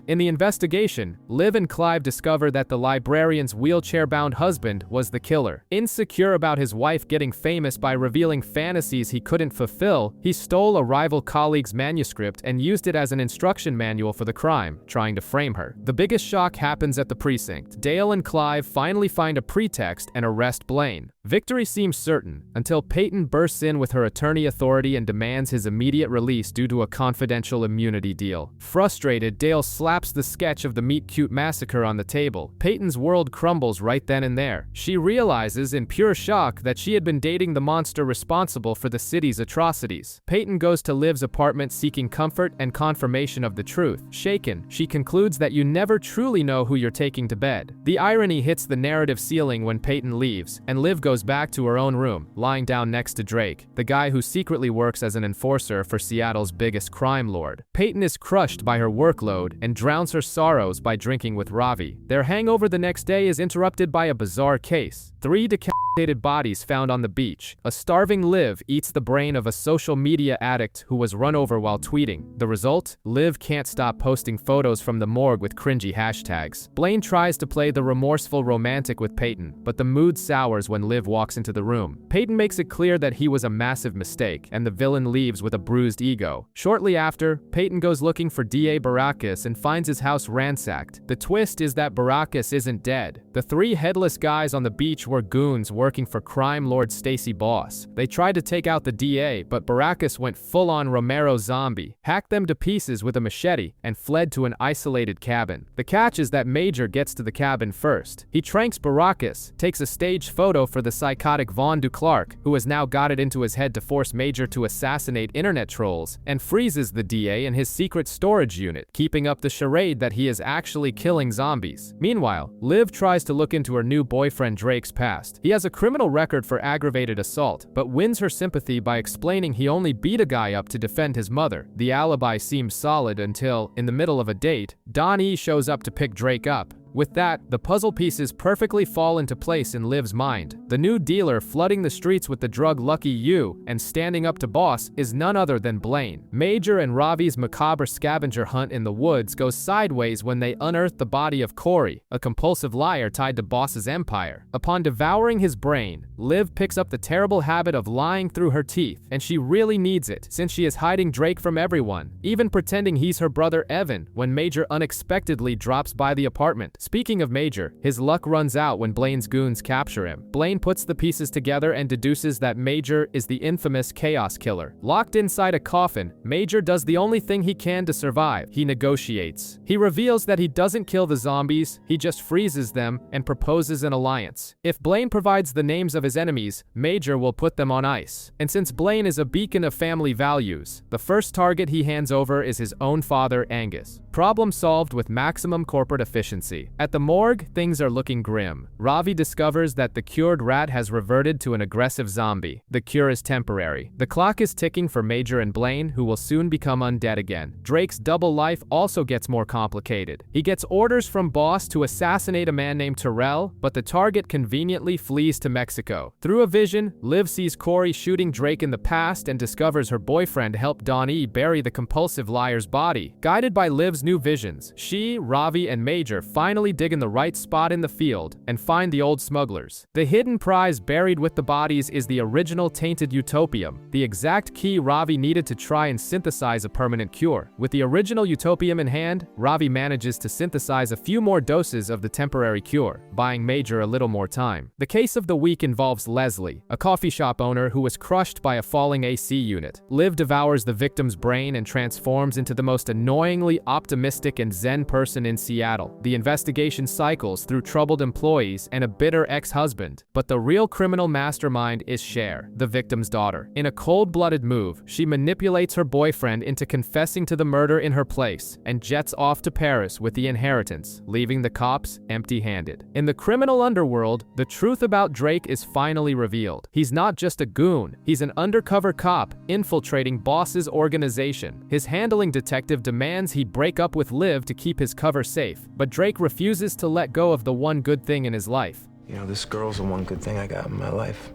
In the investigation, Liv and Clive discover that the librarian's wheelchair-bound husband was the killer. Insecure about his wife getting famous by revealing fantasies he couldn't fulfill, he stole a rival colleague's manuscript and used it as an instruction manual for the crime, trying to frame her. The biggest shock happens at the precinct. Dale and Clive finally find a pretext and arrest Blaine. Victory seems certain, until Peyton bursts in with her attorney authority and demands his immediate release due to a confidential immunity deal. Frustrated, Dale slaps the sketch of the Meet Cute massacre on the table. Peyton's world crumbles right then and there. She realizes in pure shock that she had been dating the monster responsible for the city's atrocities. Peyton goes to Liv's apartment seeking comfort and confirmation of the truth. Shaken, she concludes that you never truly know who you're taking to bed. The irony hits the narrative ceiling when Peyton leaves, and Liv goes back to her own room, lying down next to Drake, the guy who secretly works as an enforcer for Seattle's biggest crime lord. Peyton is crushed by her workload and drowns her sorrows by drinking with Ravi. Their hangover the next day is interrupted by a bizarre case. 3 decapitated bodies found on the beach. A starving Liv eats the brain of a social media addict who was run over while tweeting. The result? Liv can't stop posting photos from the morgue with cringy hashtags. Blaine tries to play the remorseful romantic with Peyton, but the mood sours when Liv walks into the room. Peyton makes it clear that he was a massive mistake, and the villain leaves with a bruised ego. Shortly after, Peyton goes looking for DA Baracus and finds his house ransacked. The twist is that Baracus isn't dead. The three headless guys on the beach were goons working for crime lord Stacy Boss. They tried to take out the DA, but Baracus went full-on Romero zombie, hacked them to pieces with a machete, and fled to an isolated cabin. The catch is that Major gets to the cabin first. He tranks Baracus, takes a staged photo for the psychotic Vaughn Duclark, who has now got it into his head to force Major to assassinate internet trolls, and freezes the DA in his secret storage unit, keeping up the charade that he is actually killing zombies. Meanwhile, Liv tries to look into her new boyfriend Drake's past. He has a criminal record for aggravated assault, but wins her sympathy by explaining he only beat a guy up to defend his mother. The alibi seems solid until, in the middle of a date, Don E shows up to pick Drake up. With that, the puzzle pieces perfectly fall into place in Liv's mind. The new dealer flooding the streets with the drug Lucky You and standing up to Boss is none other than Blaine. Major and Ravi's macabre scavenger hunt in the woods goes sideways when they unearth the body of Corey, a compulsive liar tied to Boss's empire. Upon devouring his brain, Liv picks up the terrible habit of lying through her teeth, and she really needs it since she is hiding Drake from everyone, even pretending he's her brother Evan when Major unexpectedly drops by the apartment. Speaking of Major, his luck runs out when Blaine's goons capture him. Blaine puts the pieces together and deduces that Major is the infamous Chaos Killer. Locked inside a coffin, Major does the only thing he can to survive. He negotiates. He reveals that he doesn't kill the zombies, he just freezes them and proposes an alliance. If Blaine provides the names of his enemies, Major will put them on ice. And since Blaine is a beacon of family values, the first target he hands over is his own father, Angus. Problem solved with maximum corporate efficiency. At the morgue, things are looking grim. Ravi discovers that the cured rat has reverted to an aggressive zombie. The cure is temporary. The clock is ticking for Major and Blaine, who will soon become undead again. Drake's double life also gets more complicated. He gets orders from Boss to assassinate a man named Terrell, but the target conveniently flees to Mexico. Through a vision, Liv sees Corey shooting Drake in the past and discovers her boyfriend helped Don E bury the compulsive liar's body. Guided by Liv's new visions, she, Ravi, and Major finally dig in the right spot in the field and find the old smugglers. The hidden prize buried with the bodies is the original tainted utopium, the exact key Ravi needed to try and synthesize a permanent cure. With the original utopium in hand, Ravi manages to synthesize a few more doses of the temporary cure, buying Major a little more time. The case of the week involves Leslie, a coffee shop owner who was crushed by a falling AC unit. Liv devours the victim's brain and transforms into the most annoyingly optimistic and zen person in Seattle. The investigation cycles through troubled employees and a bitter ex-husband, but the real criminal mastermind is Cher, the victim's daughter. In a cold-blooded move, she manipulates her boyfriend into confessing to the murder in her place and jets off to Paris with the inheritance, leaving the cops empty-handed. In the criminal underworld, the truth about Drake is finally revealed. He's not just a goon, he's an undercover cop infiltrating Boss's organization. His handling detective demands he break up with Liv to keep his cover safe, but Drake refuses to let go of the one good thing in his life. You know, this girl's the one good thing I got in my life.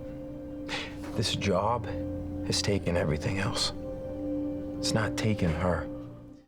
This job has taken everything else. It's not taking her.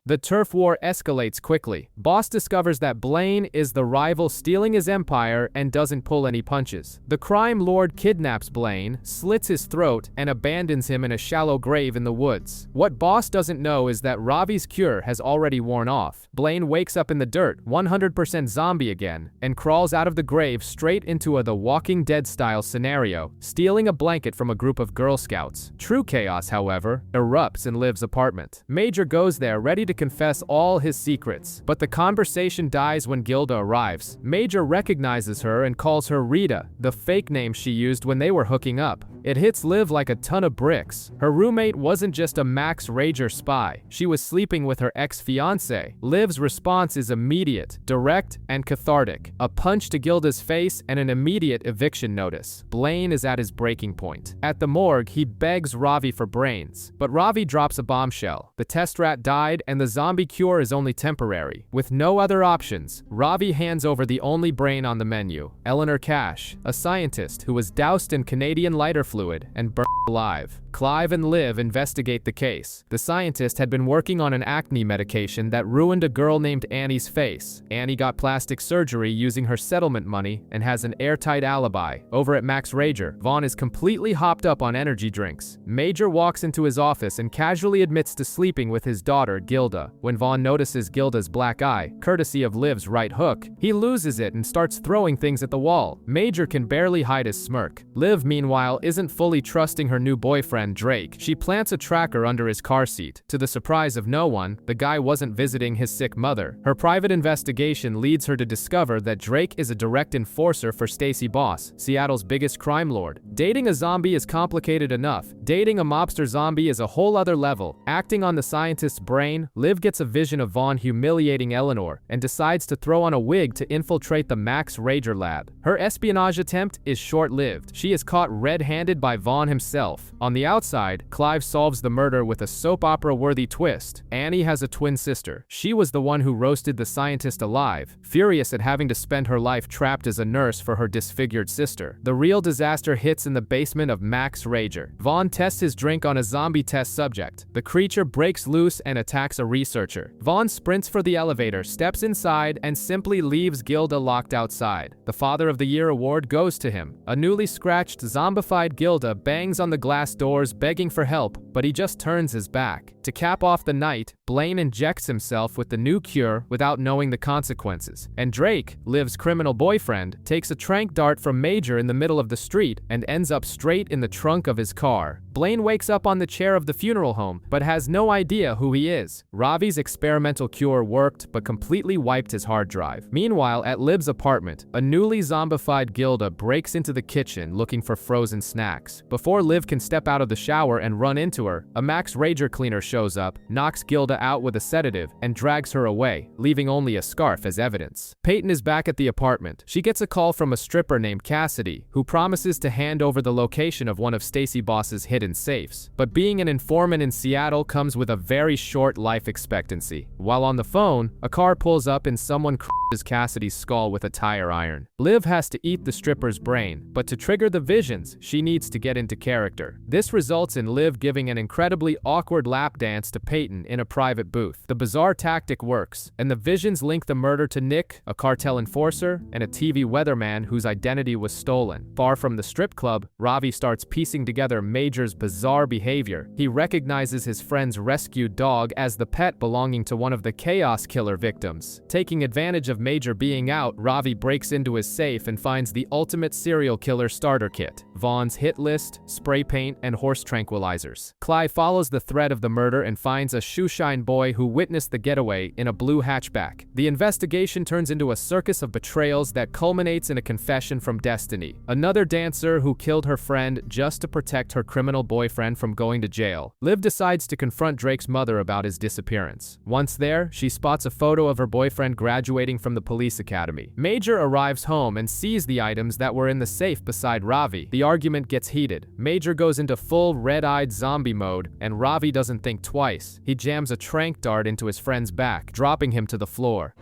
The turf war escalates quickly. Boss discovers that Blaine is the rival stealing his empire and doesn't pull any punches. The crime lord kidnaps Blaine, slits his throat, and abandons him in a shallow grave in the woods. What Boss doesn't know is that Ravi's cure has already worn off. Blaine wakes up in the dirt, 100% zombie again, and crawls out of the grave straight into a The Walking Dead style scenario, stealing a blanket from a group of Girl Scouts. True chaos, however, erupts in Liv's apartment. Major goes there ready to confess all his secrets, but the conversation dies when Gilda arrives. Major recognizes her and calls her Rita, the fake name she used when they were hooking up. It hits Liv like a ton of bricks. Her roommate wasn't just a Max Rager spy. She was sleeping with her ex-fiancé. Liv's response is immediate, direct, and cathartic. A punch to Gilda's face and an immediate eviction notice. Blaine is at his breaking point. At the morgue, he begs Ravi for brains. But Ravi drops a bombshell. The test rat died and the zombie cure is only temporary. With no other options, Ravi hands over the only brain on the menu, Eleanor Cash, a scientist who was doused in Canadian lighter fluid and burned alive. Clive and Liv investigate the case. The scientist had been working on an acne medication that ruined a girl named Annie's face. Annie got plastic surgery using her settlement money and has an airtight alibi. Over at Max Rager, Vaughn is completely hopped up on energy drinks. Major walks into his office and casually admits to sleeping with his daughter, Gilda. When Vaughn notices Gilda's black eye, courtesy of Liv's right hook, he loses it and starts throwing things at the wall. Major can barely hide his smirk. Liv, meanwhile, isn't fully trusting her new boyfriend, Drake. She plants a tracker under his car seat. To the surprise of no one, the guy wasn't visiting his sick mother. Her private investigation leads her to discover that Drake is a direct enforcer for Stacy Boss, Seattle's biggest crime lord. Dating a zombie is complicated enough. Dating a mobster zombie is a whole other level. Acting on the scientist's brain, Liv gets a vision of Vaughn humiliating Eleanor and decides to throw on a wig to infiltrate the Max Rager lab. Her espionage attempt is short-lived. She is caught red-handed by Vaughn himself. On the outside, Clive solves the murder with a soap opera-worthy twist. Annie has a twin sister. She was the one who roasted the scientist alive, furious at having to spend her life trapped as a nurse for her disfigured sister. The real disaster hits in the basement of Max Rager. Vaughn tests his drink on a zombie test subject. The creature breaks loose and attacks a researcher. Vaughn sprints for the elevator, steps inside, and simply leaves Gilda locked outside. The Father of the Year award goes to him. A newly scratched, zombified Gilda bangs on the glass doors begging for help, but he just turns his back. To cap off the night, Blaine injects himself with the new cure without knowing the consequences. And Drake, Liv's criminal boyfriend, takes a tranq dart from Major in the middle of the street and ends up straight in the trunk of his car. Blaine wakes up on the chair of the funeral home, but has no idea who he is. Ravi's experimental cure worked, but completely wiped his hard drive. Meanwhile, at Liv's apartment, a newly zombified Gilda breaks into the kitchen looking for frozen snacks. Before Liv can step out of the shower and run into her, a Max Rager cleaner shows up, knocks Gilda out with a sedative, and drags her away, leaving only a scarf as evidence. Peyton is back at the apartment. She gets a call from a stripper named Cassidy, who promises to hand over the location of one of Stacy Boss's hidden safes. But being an informant in Seattle comes with a very short life expectancy. While on the phone, a car pulls up and someone crushes Cassidy's skull with a tire iron. Liv has to eat the stripper's brain, but to trigger the visions, she needs to get into character. This results in Liv giving an incredibly awkward lap dance to Peyton in a private booth. The bizarre tactic works, and the visions link the murder to Nick, a cartel enforcer, and a TV weatherman whose identity was stolen. Far from the strip club, Ravi starts piecing together Major's bizarre behavior. He recognizes his friend's rescued dog as the pet belonging to one of the Chaos Killer victims. Taking advantage of Major being out, Ravi breaks into his safe and finds the ultimate serial killer starter kit: Vaughn's hit list, spray paint, and horse tranquilizers. Clive follows the thread of the murder and finds a shoeshine boy who witnessed the getaway in a blue hatchback. The investigation turns into a circus of betrayals that culminates in a confession from Destiny, another dancer who killed her friend just to protect her criminal boyfriend from going to jail. Liv decides to confront Drake's mother about his disappearance. Once there, she spots a photo of her boyfriend graduating from the police academy. Major arrives home and sees the items that were in the safe beside Ravi. The argument gets heated. Major goes into full red-eyed zombie mode, and Ravi doesn't think twice. He jams a tranq dart into his friend's back, dropping him to the floor.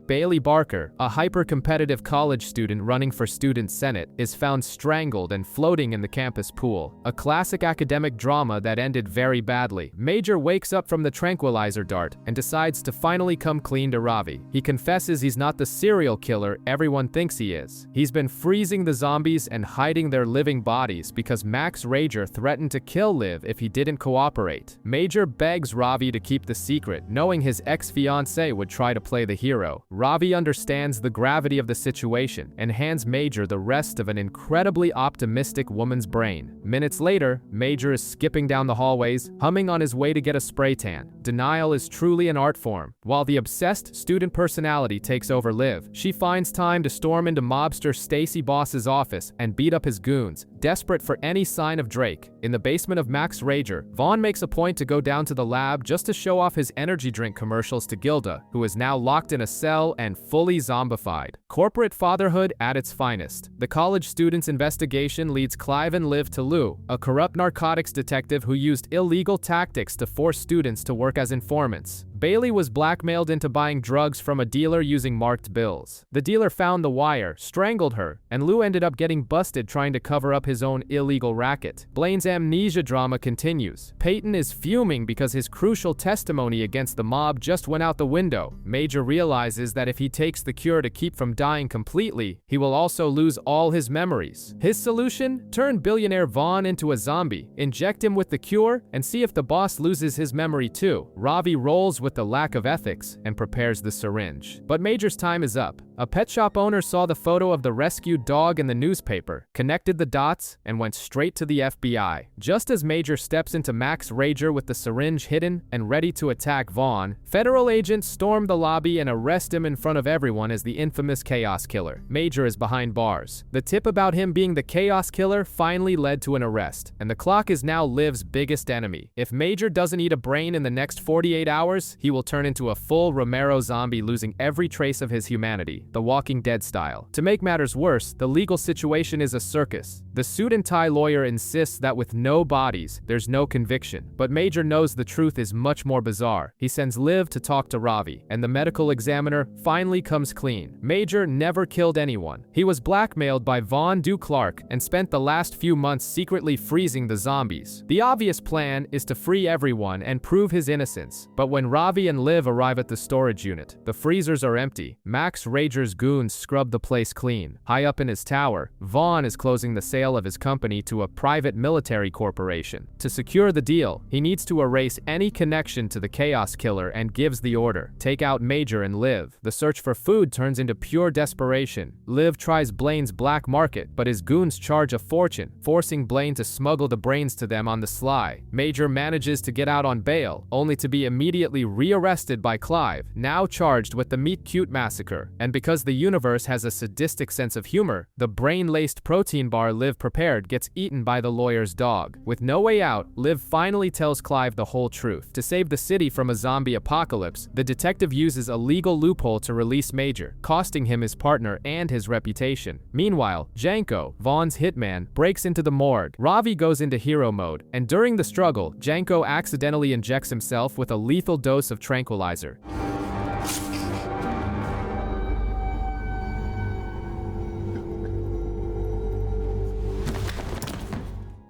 Bailey Barker, a hyper-competitive college student running for student senate, is found strangled and floating in the campus pool. A classic academic drama that ended very badly. Major wakes up from the tranquilizer dart and decides to finally come clean to Ravi. He confesses he's not the serial killer everyone thinks he is. He's been freezing the zombies and hiding their living bodies because Max Rager threatened to kill Liv if he didn't cooperate. Major begs Ravi to keep the secret, knowing his ex-fiancée would try to play the hero. Ravi understands the gravity of the situation and hands Major the rest of an incredibly optimistic woman's brain. Minutes later, Major is skipping down the hallways, humming on his way to get a spray tan. Denial is truly an art form. While the obsessed student personality takes over Liv, she finds time to storm into mobster Stacy Boss's office and beat up his goons, desperate for any sign of Drake. In the basement of Max Rager, Vaughn makes a point to go down to the lab just to show off his energy drink commercials to Gilda, who is now locked in a cell and fully zombified. Corporate fatherhood at its finest. The college student's investigation leads Clive and Liv to Lou, a corrupt narcotics detective who used illegal tactics to force students to work as informants. Bailey was blackmailed into buying drugs from a dealer using marked bills. The dealer found the wire, strangled her, and Lou ended up getting busted trying to cover up his own illegal racket. Blaine's amnesia drama continues. Peyton is fuming because his crucial testimony against the mob just went out the window. Major realizes that if he takes the cure to keep from dying completely, he will also lose all his memories. His solution? Turn billionaire Vaughn into a zombie, inject him with the cure, and see if the boss loses his memory too. Ravi rolls with the lack of ethics and prepares the syringe. But Major's time is up. A pet shop owner saw the photo of the rescued dog in the newspaper, connected the dots, and went straight to the FBI. Just as Major steps into Max Rager with the syringe hidden and ready to attack Vaughn, federal agents storm the lobby and arrest him in front of everyone as the infamous Chaos Killer. Major is behind bars. The tip about him being the Chaos Killer finally led to an arrest, and the clock is now Liv's biggest enemy. If Major doesn't eat a brain in the next 48 hours, he will turn into a full Romero zombie, losing every trace of his humanity, The Walking Dead style. To make matters worse, the legal situation is a circus. The suit and tie lawyer insists that with no bodies, there's no conviction. But Major knows the truth is much more bizarre. He sends Liv to talk to Ravi, and the medical examiner finally comes clean. Major never killed anyone. He was blackmailed by Vaughn Clark and spent the last few months secretly freezing the zombies. The obvious plan is to free everyone and prove his innocence. But when Ravi and Liv arrive at the storage unit, the freezers are empty. Max Rager's goons scrub the place clean. High up in his tower, Vaughn is closing the sale of his company to a private military corporation. To secure the deal, he needs to erase any connection to the Chaos Killer and gives the order: take out Major and Liv. The search for food turns into pure desperation. Liv tries Blaine's black market, but his goons charge a fortune, forcing Blaine to smuggle the brains to them on the sly. Major manages to get out on bail, only to be immediately rearrested by Clive, now charged with the Meet Cute massacre. And because the universe has a sadistic sense of humor, the brain-laced protein bar Liv prepared gets eaten by the lawyer's dog. With no way out, Liv finally tells Clive the whole truth. To save the city from a zombie apocalypse, the detective uses a legal loophole to release Major, costing him his partner and his reputation. Meanwhile, Janko, Vaughn's hitman, breaks into the morgue. Ravi goes into hero mode, and during the struggle, Janko accidentally injects himself with a lethal dose of tranquilizer.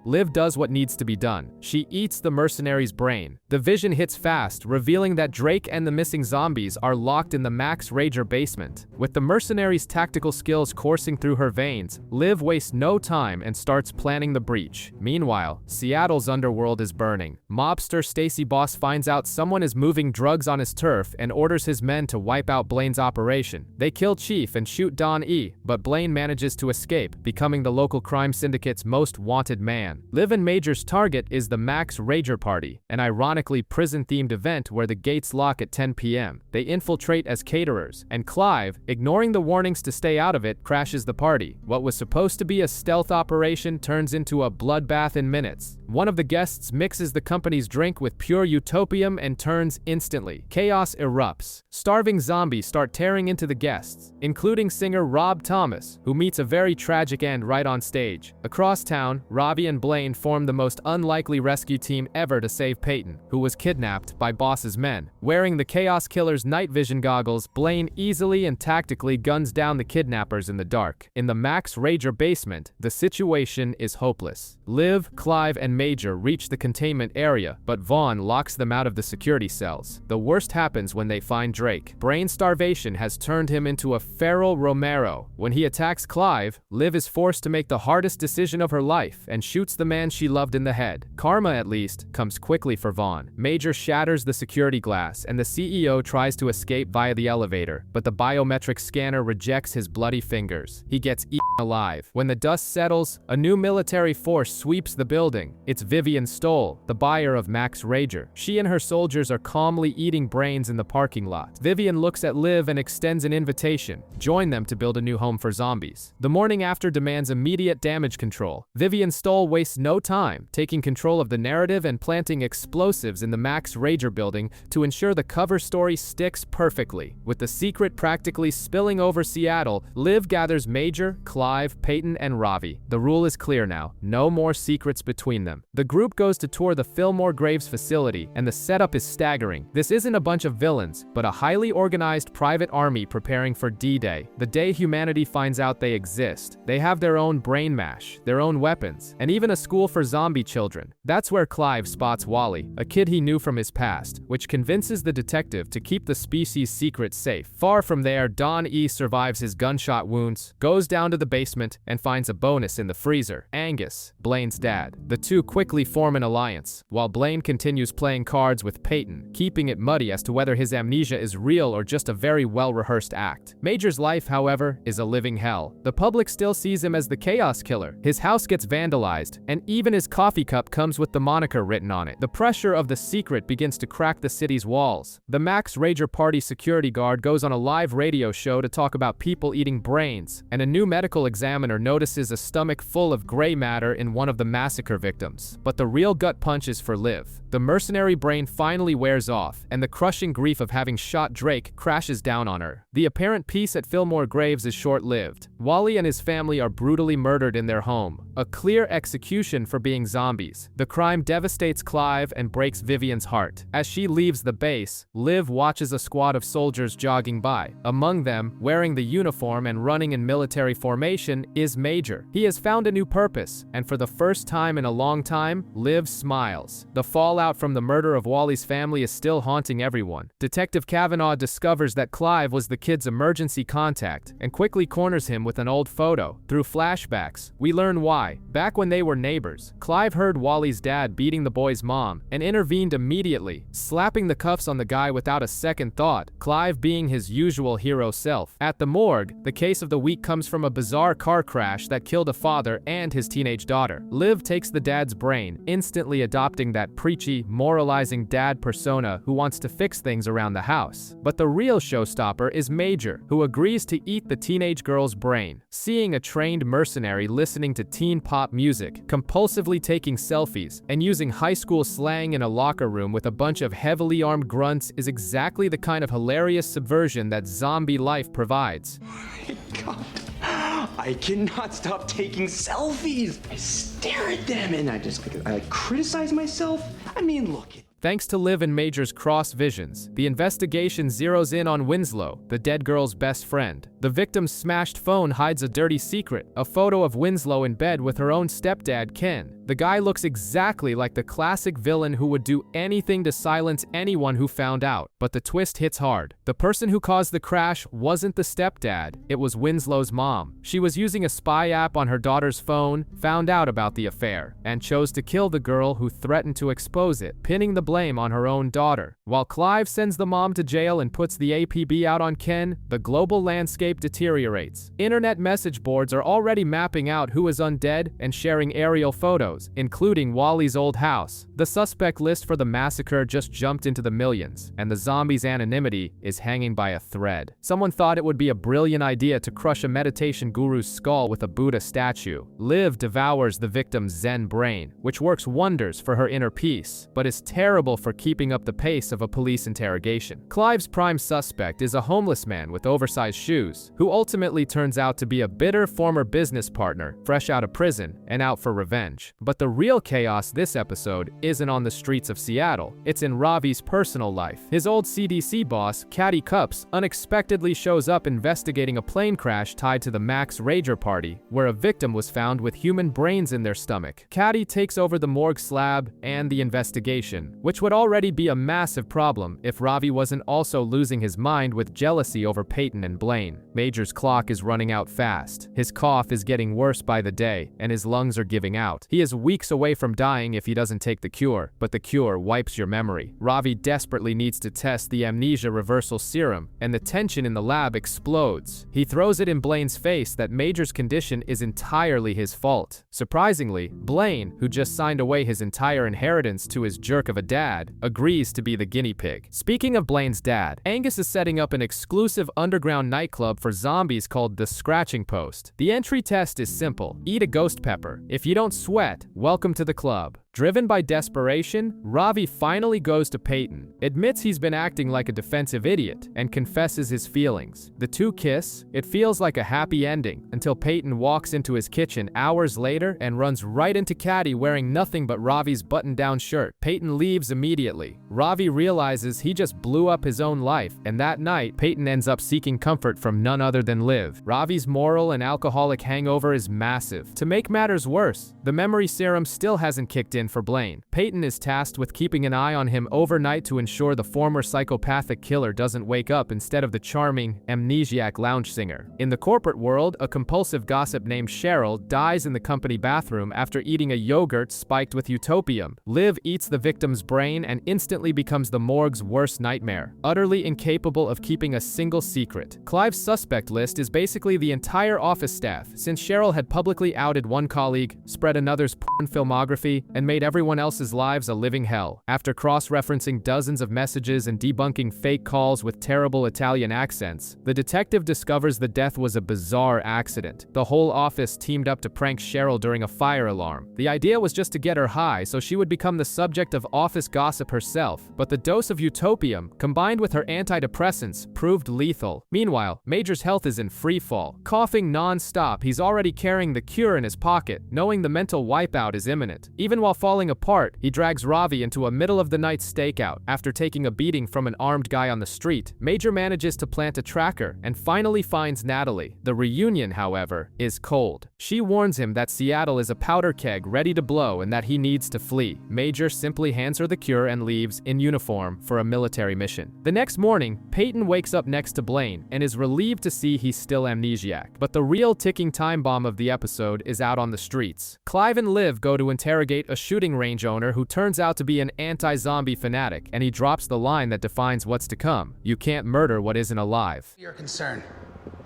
Liv does what needs to be done. She eats the mercenary's brain. The vision hits fast, revealing that Drake and the missing zombies are locked in the Max Rager basement. With the mercenary's tactical skills coursing through her veins, Liv wastes no time and starts planning the breach. Meanwhile, Seattle's underworld is burning. Mobster Stacy Boss finds out someone is moving drugs on his turf and orders his men to wipe out Blaine's operation. They kill Chief and shoot Don E., but Blaine manages to escape, becoming the local crime syndicate's most wanted man. Liv and Major's target is the Max Rager Party, an ironically prison-themed event where the gates lock at 10 p.m. They infiltrate as caterers, and Clive, ignoring the warnings to stay out of it, crashes the party. What was supposed to be a stealth operation turns into a bloodbath in minutes. One of the guests mixes the company's drink with pure utopium and turns instantly. Chaos erupts. Starving zombies start tearing into the guests, including singer Rob Thomas, who meets a very tragic end right on stage. Across town, Ravi and Blaine form the most unlikely rescue team ever to save Peyton, who was kidnapped by Boss's men. Wearing the Chaos Killer's night vision goggles, Blaine easily and tactically guns down the kidnappers in the dark. In the Max Rager basement, the situation is hopeless. Liv, Clive, and Major reach the containment area, but Vaughn locks them out of the security cells. The worst happens when they find Drake. Brain starvation has turned him into a feral Romero. When he attacks Clive, Liv is forced to make the hardest decision of her life and shoots the man she loved in the head. Karma, at least, comes quickly for Vaughn. Major shatters the security glass, and the CEO tries to escape via the elevator, but the biometric scanner rejects his bloody fingers. He gets eaten alive. When the dust settles, a new military force sweeps the building. It's Vivian Stoll, the buyer of Max Rager. She and her soldiers are calmly eating brains in the parking lot. Vivian looks at Liv and extends an invitation. Join them to build a new home for zombies. The morning after demands immediate damage control. Vivian Stoll wastes no time, taking control of the narrative and planting explosives in the Max Rager building to ensure the cover story sticks perfectly. With the secret practically spilling over Seattle, Liv gathers Major, Clive, Peyton, and Ravi. The rule is clear now. No more secrets between them. The group goes to tour the Fillmore Graves facility, and the setup is staggering. This isn't a bunch of villains, but a highly organized private army preparing for D-Day, the day humanity finds out they exist. They have their own brain mash, their own weapons, and even a school for zombie children. That's where Clive spots Wally, a kid he knew from his past, which convinces the detective to keep the species' secret safe. Far from there, Don E survives his gunshot wounds, goes down to the basement, and finds a bonus in the freezer. Angus, Blaine's dad. The two quickly form an alliance, while Blaine continues playing cards with Peyton, keeping it muddy as to whether his amnesia is real or just a very well-rehearsed act. Major's life, however, is a living hell. The public still sees him as the Chaos Killer. His house gets vandalized, and even his coffee cup comes with the moniker written on it. The pressure of the secret begins to crack the city's walls. The Max Rager party security guard goes on a live radio show to talk about people eating brains, and a new medical examiner notices a stomach full of gray matter in one of the massacre victims. But the real gut punch is for Liv. The mercenary brain finally wears off, and the crushing grief of having shot Drake crashes down on her. The apparent peace at Fillmore Graves is short-lived. Wally and his family are brutally murdered in their home, a clear execution for being zombies. The crime devastates Clive and breaks Vivian's heart. As she leaves the base, Liv watches a squad of soldiers jogging by. Among them, wearing the uniform and running in military formation, is Major. He has found a new purpose, and for the first time in a long time, Liv smiles. The fallout from the murder of Wally's family is still haunting everyone. Detective Kavanaugh discovers that Clive was the kid's emergency contact and quickly corners him with an old photo. Through flashbacks, we learn why. Back when they were neighbors, Clive heard Wally's dad beating the boy's mom and intervened immediately, slapping the cuffs on the guy without a second thought, Clive being his usual hero self. At the morgue, the case of the week comes from a bizarre car crash that killed a father and his teenage daughter. Liv takes the dad's brain, instantly adopting that preachy, moralizing dad persona who wants to fix things around the house. But the real showstopper is Major, who agrees to eat the teenage girl's brain. Seeing a trained mercenary listening to teen pop music, compulsively taking selfies, and using high school slang in a locker room with a bunch of heavily armed grunts is exactly the kind of hilarious subversion that zombie life provides. My God. I cannot stop taking selfies. I stare at them and I criticize myself. I mean, look. Thanks to Liv and Major's cross visions, the investigation zeroes in on Winslow, the dead girl's best friend. The victim's smashed phone hides a dirty secret, a photo of Winslow in bed with her own stepdad, Ken. The guy looks exactly like the classic villain who would do anything to silence anyone who found out. But the twist hits hard. The person who caused the crash wasn't the stepdad, it was Winslow's mom. She was using a spy app on her daughter's phone, found out about the affair, and chose to kill the girl who threatened to expose it, pinning the blame on her own daughter. While Clive sends the mom to jail and puts the APB out on Ken, the global landscape deteriorates. Internet message boards are already mapping out who is undead and sharing aerial photos, including Wally's old house. The suspect list for the massacre just jumped into the millions, and the zombie's anonymity is hanging by a thread. Someone thought it would be a brilliant idea to crush a meditation guru's skull with a Buddha statue. Liv devours the victim's Zen brain, which works wonders for her inner peace, but is terrible for keeping up the pace of of a police interrogation. Clive's prime suspect is a homeless man with oversized shoes, who ultimately turns out to be a bitter former business partner, fresh out of prison and out for revenge. But the real chaos this episode isn't on the streets of Seattle, it's in Ravi's personal life. His old CDC boss, Caddy Cups, unexpectedly shows up investigating a plane crash tied to the Max Rager party, where a victim was found with human brains in their stomach. Caddy takes over the morgue slab and the investigation, which would already be a massive problem if Ravi wasn't also losing his mind with jealousy over Peyton and Blaine. Major's clock is running out fast. His cough is getting worse by the day, and his lungs are giving out. He is weeks away from dying if he doesn't take the cure, but the cure wipes your memory. Ravi desperately needs to test the amnesia reversal serum, and the tension in the lab explodes. He throws it in Blaine's face that Major's condition is entirely his fault. Surprisingly, Blaine, who just signed away his entire inheritance to his jerk of a dad, agrees to be the guinea pig. Speaking of Blaine's dad, Angus is setting up an exclusive underground nightclub for zombies called the Scratching Post. The entry test is simple: eat a ghost pepper. If you don't sweat, welcome to the club. Driven by desperation, Ravi finally goes to Peyton, admits he's been acting like a defensive idiot, and confesses his feelings. The two kiss. It feels like a happy ending, until Peyton walks into his kitchen hours later and runs right into Caddy wearing nothing but Ravi's button-down shirt. Peyton leaves immediately. Ravi realizes he just blew up his own life, and that night, Peyton ends up seeking comfort from none other than Liv. Ravi's moral and alcoholic hangover is massive. To make matters worse, the memory serum still hasn't kicked in for Blaine. Peyton is tasked with keeping an eye on him overnight to ensure the former psychopathic killer doesn't wake up instead of the charming, amnesiac lounge singer. In the corporate world, a compulsive gossip named Cheryl dies in the company bathroom after eating a yogurt spiked with utopium. Liv eats the victim's brain and instantly becomes the morgue's worst nightmare, utterly incapable of keeping a single secret. Clive's suspect list is basically the entire office staff, since Cheryl had publicly outed one colleague, spread another's porn filmography, and made everyone else's lives a living hell. After cross-referencing dozens of messages and debunking fake calls with terrible Italian accents, the detective discovers the death was a bizarre accident. The whole office teamed up to prank Cheryl during a fire alarm. The idea was just to get her high so she would become the subject of office gossip herself, but the dose of utopium, combined with her antidepressants, proved lethal. Meanwhile, Major's health is in free fall. Coughing non-stop, he's already carrying the cure in his pocket, knowing the mental wipeout is imminent. Even while falling apart, he drags Ravi into a middle-of-the-night stakeout. After taking a beating from an armed guy on the street, Major manages to plant a tracker and finally finds Natalie. The reunion, however, is cold. She warns him that Seattle is a powder keg ready to blow and that he needs to flee. Major simply hands her the cure and leaves, in uniform, for a military mission. The next morning, Peyton wakes up next to Blaine and is relieved to see he's still amnesiac. But the real ticking time bomb of the episode is out on the streets. Clive and Liv go to interrogate a shooting range owner who turns out to be an anti-zombie fanatic, and he drops the line that defines what's to come: you can't murder what isn't alive. Your concern.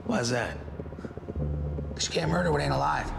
Why's that? Because you can't murder what ain't alive.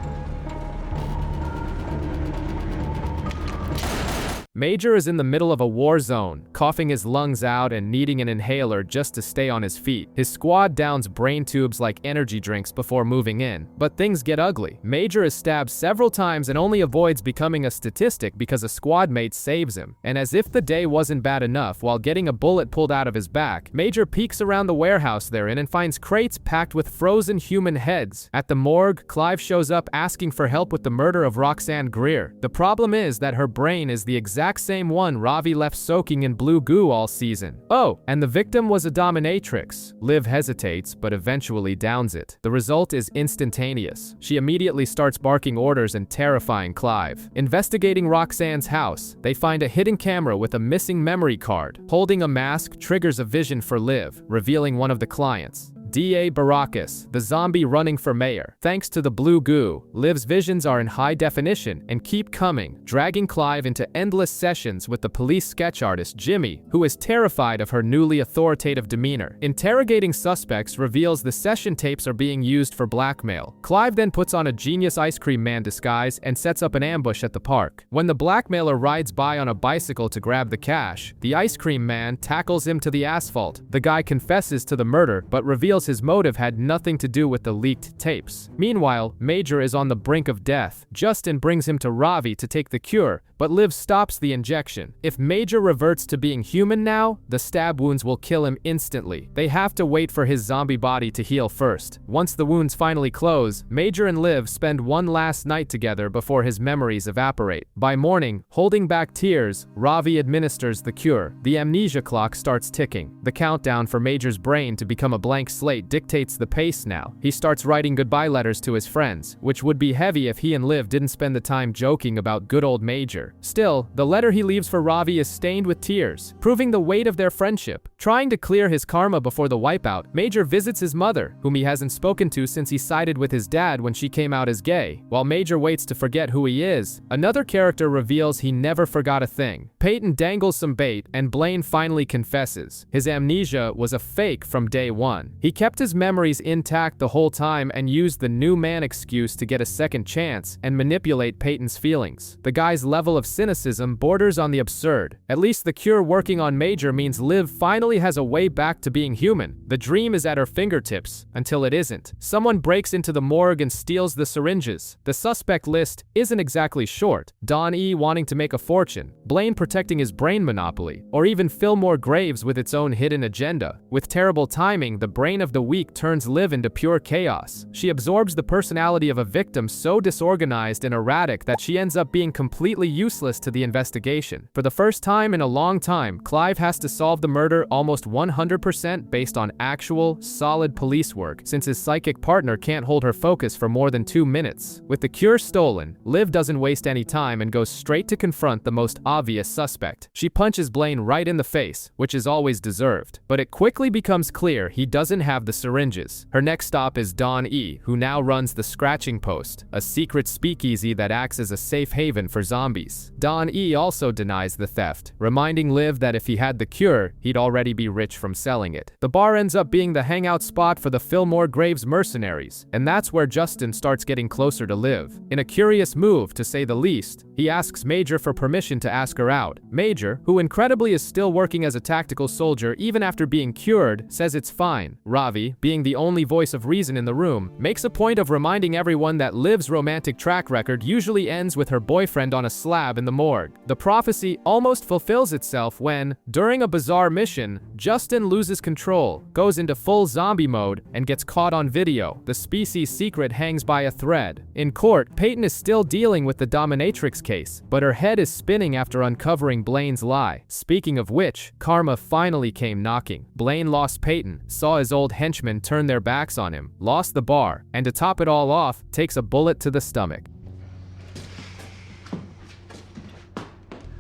Major is in the middle of a war zone, coughing his lungs out and needing an inhaler just to stay on his feet. His squad downs brain tubes like energy drinks before moving in, but things get ugly. Major is stabbed several times and only avoids becoming a statistic because a squad mate saves him. And as if the day wasn't bad enough, while getting a bullet pulled out of his back, Major peeks around the warehouse they're in and finds crates packed with frozen human heads. At the morgue, Clive shows up asking for help with the murder of Roxanne Greer. The problem is that her brain is the exact same one Ravi left soaking in blue goo all season. Oh, and the victim was a dominatrix. Liv hesitates, but eventually downs it. The result is instantaneous. She immediately starts barking orders and terrifying Clive. Investigating Roxanne's house, they find a hidden camera with a missing memory card. Holding a mask triggers a vision for Liv, revealing one of the clients. D.A. Baracus, the zombie running for mayor. Thanks to the blue goo, Liv's visions are in high definition and keep coming, dragging Clive into endless sessions with the police sketch artist Jimmy, who is terrified of her newly authoritative demeanor. Interrogating suspects reveals the session tapes are being used for blackmail. Clive then puts on a genius ice cream man disguise and sets up an ambush at the park. When the blackmailer rides by on a bicycle to grab the cash, the ice cream man tackles him to the asphalt. The guy confesses to the murder, but reveals reveals his motive had nothing to do with the leaked tapes. Meanwhile, Major is on the brink of death. Justin brings him to Ravi to take the cure, but Liv stops the injection. If Major reverts to being human now, the stab wounds will kill him instantly. They have to wait for his zombie body to heal first. Once the wounds finally close, Major and Liv spend one last night together before his memories evaporate. By morning, holding back tears, Ravi administers the cure. The amnesia clock starts ticking. The countdown for Major's brain to become a blank slate dictates the pace now. He starts writing goodbye letters to his friends, which would be heavy if he and Liv didn't spend the time joking about good old Major. Still, the letter he leaves for Ravi is stained with tears, proving the weight of their friendship. Trying to clear his karma before the wipeout, Major visits his mother, whom he hasn't spoken to since he sided with his dad when she came out as gay. While Major waits to forget who he is, another character reveals he never forgot a thing. Peyton dangles some bait, and Blaine finally confesses. His amnesia was a fake from day one. He kept his memories intact the whole time and used the new man excuse to get a second chance and manipulate Peyton's feelings. The guy's level of cynicism borders on the absurd. At least the cure working on Major means Liv finally has a way back to being human. The dream is at her fingertips, until it isn't. Someone breaks into the morgue and steals the syringes. The suspect list isn't exactly short. Don E. wanting to make a fortune, Blaine protecting his brain monopoly, or even Fillmore Graves with its own hidden agenda. With terrible timing, the brain of the weak turns Liv into pure chaos. She absorbs the personality of a victim so disorganized and erratic that she ends up being completely useless to the investigation. For the first time in a long time, Clive has to solve the murder almost 100% based on actual, solid police work, since his psychic partner can't hold her focus for more than 2 minutes. With the cure stolen, Liv doesn't waste any time and goes straight to confront the most obvious suspect. She punches Blaine right in the face, which is always deserved. But it quickly becomes clear he doesn't have the syringes. Her next stop is Don E., who now runs the Scratching Post, a secret speakeasy that acts as a safe haven for zombies. Don E. also denies the theft, reminding Liv that if he had the cure, he'd already be rich from selling it. The bar ends up being the hangout spot for the Fillmore Graves mercenaries, and that's where Justin starts getting closer to Liv. In a curious move, to say the least, he asks Major for permission to ask her out. Major, who incredibly is still working as a tactical soldier even after being cured, says it's fine. Ravi, being the only voice of reason in the room, makes a point of reminding everyone that Liv's romantic track record usually ends with her boyfriend on a slab in the morgue. The prophecy almost fulfills itself when, during a bizarre mission, Justin loses control, goes into full zombie mode, and gets caught on video. The species' secret hangs by a thread. In court, Peyton is still dealing with the dominatrix case, but her head is spinning after uncovering Blaine's lie. Speaking of which, karma finally came knocking. Blaine lost Peyton, saw his old henchmen turn their backs on him, lost the bar, and to top it all off, takes a bullet to the stomach.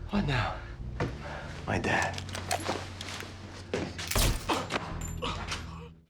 What now? My dad.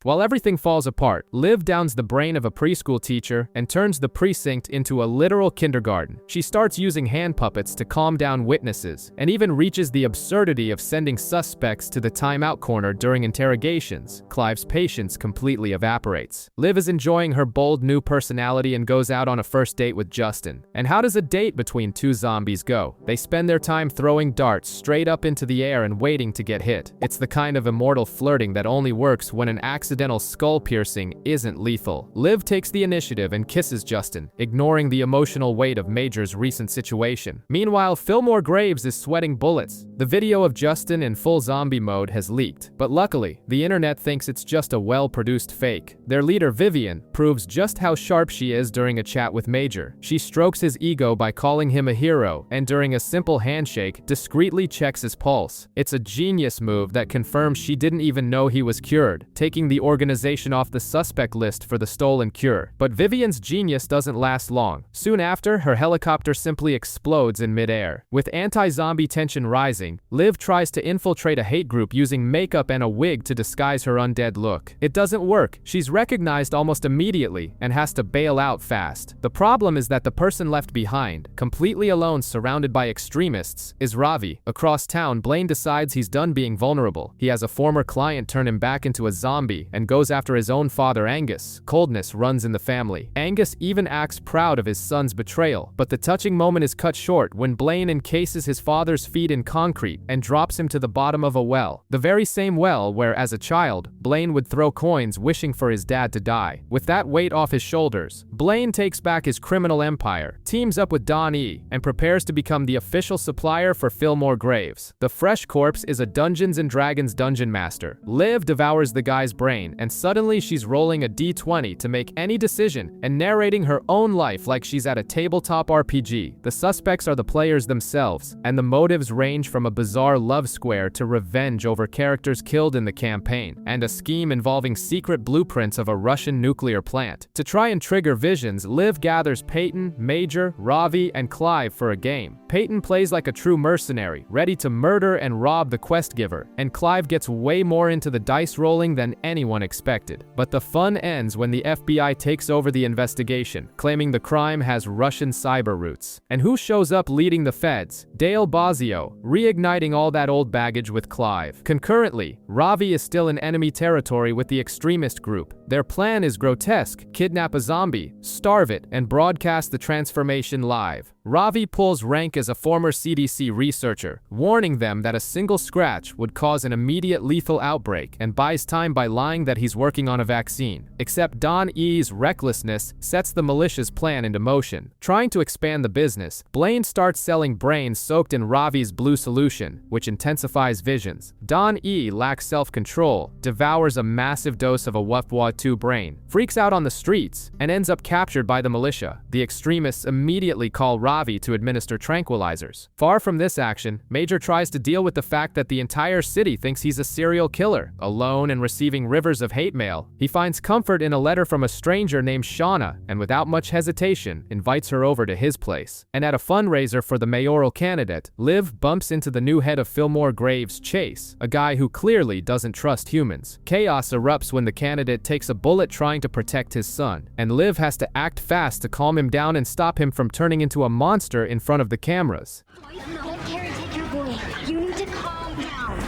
While everything falls apart, Liv downs the brain of a preschool teacher and turns the precinct into a literal kindergarten. She starts using hand puppets to calm down witnesses, and even reaches the absurdity of sending suspects to the timeout corner during interrogations. Clive's patience completely evaporates. Liv is enjoying her bold new personality and goes out on a first date with Justin. And how does a date between two zombies go? They spend their time throwing darts straight up into the air and waiting to get hit. It's the kind of immortal flirting that only works when an accidental skull piercing isn't lethal. Liv takes the initiative and kisses Justin, ignoring the emotional weight of Major's recent situation. Meanwhile, Fillmore Graves is sweating bullets. The video of Justin in full zombie mode has leaked, but luckily, the internet thinks it's just a well-produced fake. Their leader, Vivian, proves just how sharp she is during a chat with Major. She strokes his ego by calling him a hero, and during a simple handshake, discreetly checks his pulse. It's a genius move that confirms she didn't even know he was cured, taking the organization off the suspect list for the stolen cure. But Vivian's genius doesn't last long. Soon after, her helicopter simply explodes in midair. With anti-zombie tension rising, Liv tries to infiltrate a hate group using makeup and a wig to disguise her undead look. It doesn't work. She's recognized almost immediately and has to bail out fast. The problem is that the person left behind, completely alone surrounded by extremists, is Ravi. Across town, Blaine decides he's done being vulnerable. He has a former client turn him back into a zombie, and goes after his own father Angus. Coldness runs in the family. Angus even acts proud of his son's betrayal, but the touching moment is cut short when Blaine encases his father's feet in concrete and drops him to the bottom of a well. The very same well where, as a child, Blaine would throw coins wishing for his dad to die. With that weight off his shoulders, Blaine takes back his criminal empire, teams up with Don E, and prepares to become the official supplier for Fillmore Graves. The fresh corpse is a Dungeons & Dragons dungeon master. Liv devours the guy's brain, and suddenly she's rolling a d20 to make any decision and narrating her own life like she's at a tabletop RPG. The suspects are the players themselves, and the motives range from a bizarre love square to revenge over characters killed in the campaign, and a scheme involving secret blueprints of a Russian nuclear plant. To try and trigger visions, Liv gathers Peyton, Major, Ravi, and Clive for a game. Peyton plays like a true mercenary, ready to murder and rob the quest giver, and Clive gets way more into the dice rolling than anyone expected. But the fun ends when the FBI takes over the investigation, claiming the crime has Russian cyber roots. And who shows up leading the feds? Dale Bozzio, reigniting all that old baggage with Clive. Concurrently, Ravi is still in enemy territory with the extremist group. Their plan is grotesque: kidnap a zombie, starve it, and broadcast the transformation live. Ravi pulls rank as a former CDC researcher, warning them that a single scratch would cause an immediate lethal outbreak, and buys time by lying that he's working on a vaccine. Except Don E's recklessness sets the militia's plan into motion. Trying to expand the business, Blaine starts selling brains soaked in Ravi's blue solution, which intensifies visions. Don E lacks self-control, devours a massive dose of a WFWA2 brain, freaks out on the streets, and ends up captured by the militia. The extremists immediately call Ravi to administer tranquilizers. Far from this action, Major tries to deal with the fact that the entire city thinks he's a serial killer. Alone and receiving rivers of hate mail, he finds comfort in a letter from a stranger named Shauna, and without much hesitation, invites her over to his place. And at a fundraiser for the mayoral candidate, Liv bumps into the new head of Fillmore Graves, Chase, a guy who clearly doesn't trust humans. Chaos erupts when the candidate takes a bullet trying to protect his son, and Liv has to act fast to calm him down and stop him from turning into a monster in front of the cameras. Let Carrie take your boy. You need to calm down.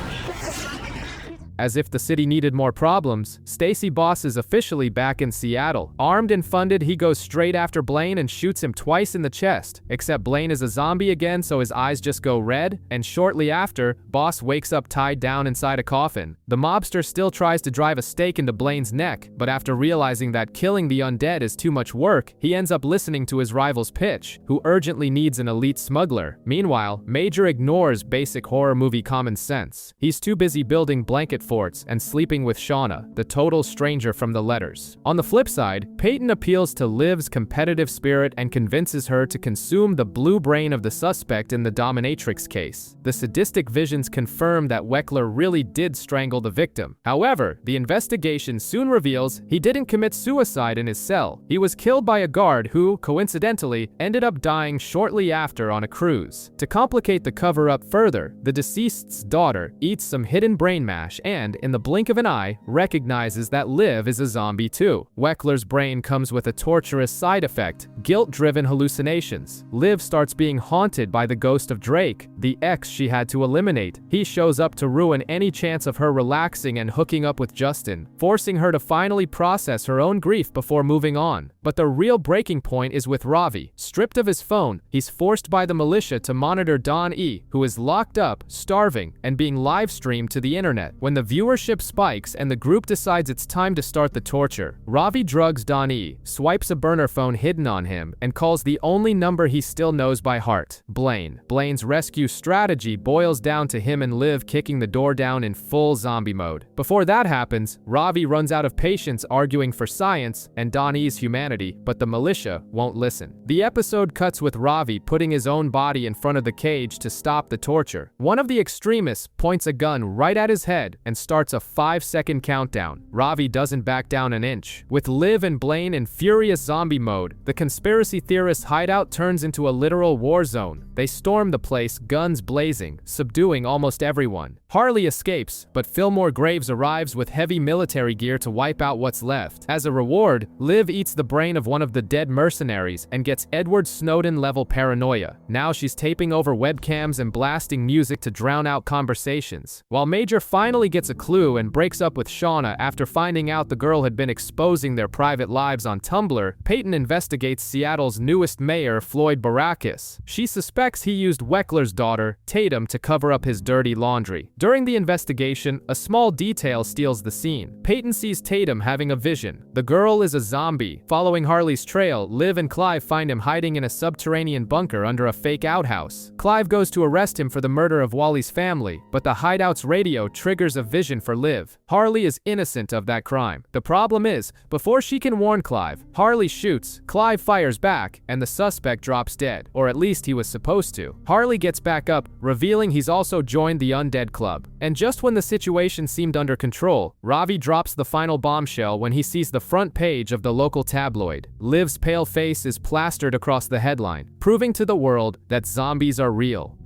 As if the city needed more problems, Stacy Boss is officially back in Seattle. Armed and funded, he goes straight after Blaine and shoots him twice in the chest. Except Blaine is a zombie again, so his eyes just go red, and shortly after, Boss wakes up tied down inside a coffin. The mobster still tries to drive a stake into Blaine's neck, but after realizing that killing the undead is too much work, he ends up listening to his rival's pitch, who urgently needs an elite smuggler. Meanwhile, Major ignores basic horror movie common sense. He's too busy building blanket forts and sleeping with Shauna, the total stranger from the letters. On the flip side, Peyton appeals to Liv's competitive spirit and convinces her to consume the blue brain of the suspect in the dominatrix case. The sadistic visions confirm that Weckler really did strangle the victim. However, the investigation soon reveals he didn't commit suicide in his cell. He was killed by a guard who, coincidentally, ended up dying shortly after on a cruise. To complicate the cover-up further, the deceased's daughter eats some hidden brain mash and, in the blink of an eye, recognizes that Liv is a zombie too. Weckler's brain comes with a torturous side effect: guilt-driven hallucinations. Liv starts being haunted by the ghost of Drake, the ex she had to eliminate. He shows up to ruin any chance of her relaxing and hooking up with Justin, forcing her to finally process her own grief before moving on. But the real breaking point is with Ravi. Stripped of his phone, he's forced by the militia to monitor Don E, who is locked up, starving, and being live-streamed to the internet. When the viewership spikes and the group decides it's time to start the torture, Ravi drugs Don E, swipes a burner phone hidden on him, and calls the only number he still knows by heart: Blaine. Blaine's rescue strategy boils down to him and Liv kicking the door down in full zombie mode. Before that happens, Ravi runs out of patience arguing for science and Don E's humanity, but the militia won't listen. The episode cuts with Ravi putting his own body in front of the cage to stop the torture. One of the extremists points a gun right at his head and starts a 5-second countdown. Ravi doesn't back down an inch. With Liv and Blaine in furious zombie mode, the conspiracy theorists' hideout turns into a literal war zone. They storm the place, guns blazing, subduing almost everyone. Harley escapes, but Fillmore Graves arrives with heavy military gear to wipe out what's left. As a reward, Liv eats the brain brain of one of the dead mercenaries and gets Edward Snowden-level paranoia. Now she's taping over webcams and blasting music to drown out conversations. While Major finally gets a clue and breaks up with Shauna after finding out the girl had been exposing their private lives on Tumblr, Peyton investigates Seattle's newest mayor, Floyd Baracus. She suspects he used Weckler's daughter, Tatum, to cover up his dirty laundry. During the investigation, a small detail steals the scene. Peyton sees Tatum having a vision. The girl is a zombie. Following Harley's trail, Liv and Clive find him hiding in a subterranean bunker under a fake outhouse. Clive goes to arrest him for the murder of Wally's family, but the hideout's radio triggers a vision for Liv. Harley is innocent of that crime. The problem is, before she can warn Clive, Harley shoots, Clive fires back, and the suspect drops dead. Or at least he was supposed to. Harley gets back up, revealing he's also joined the Undead Club. And just when the situation seemed under control, Ravi drops the final bombshell when he sees the front page of the local tabloid. Liv's pale face is plastered across the headline, proving to the world that zombies are real.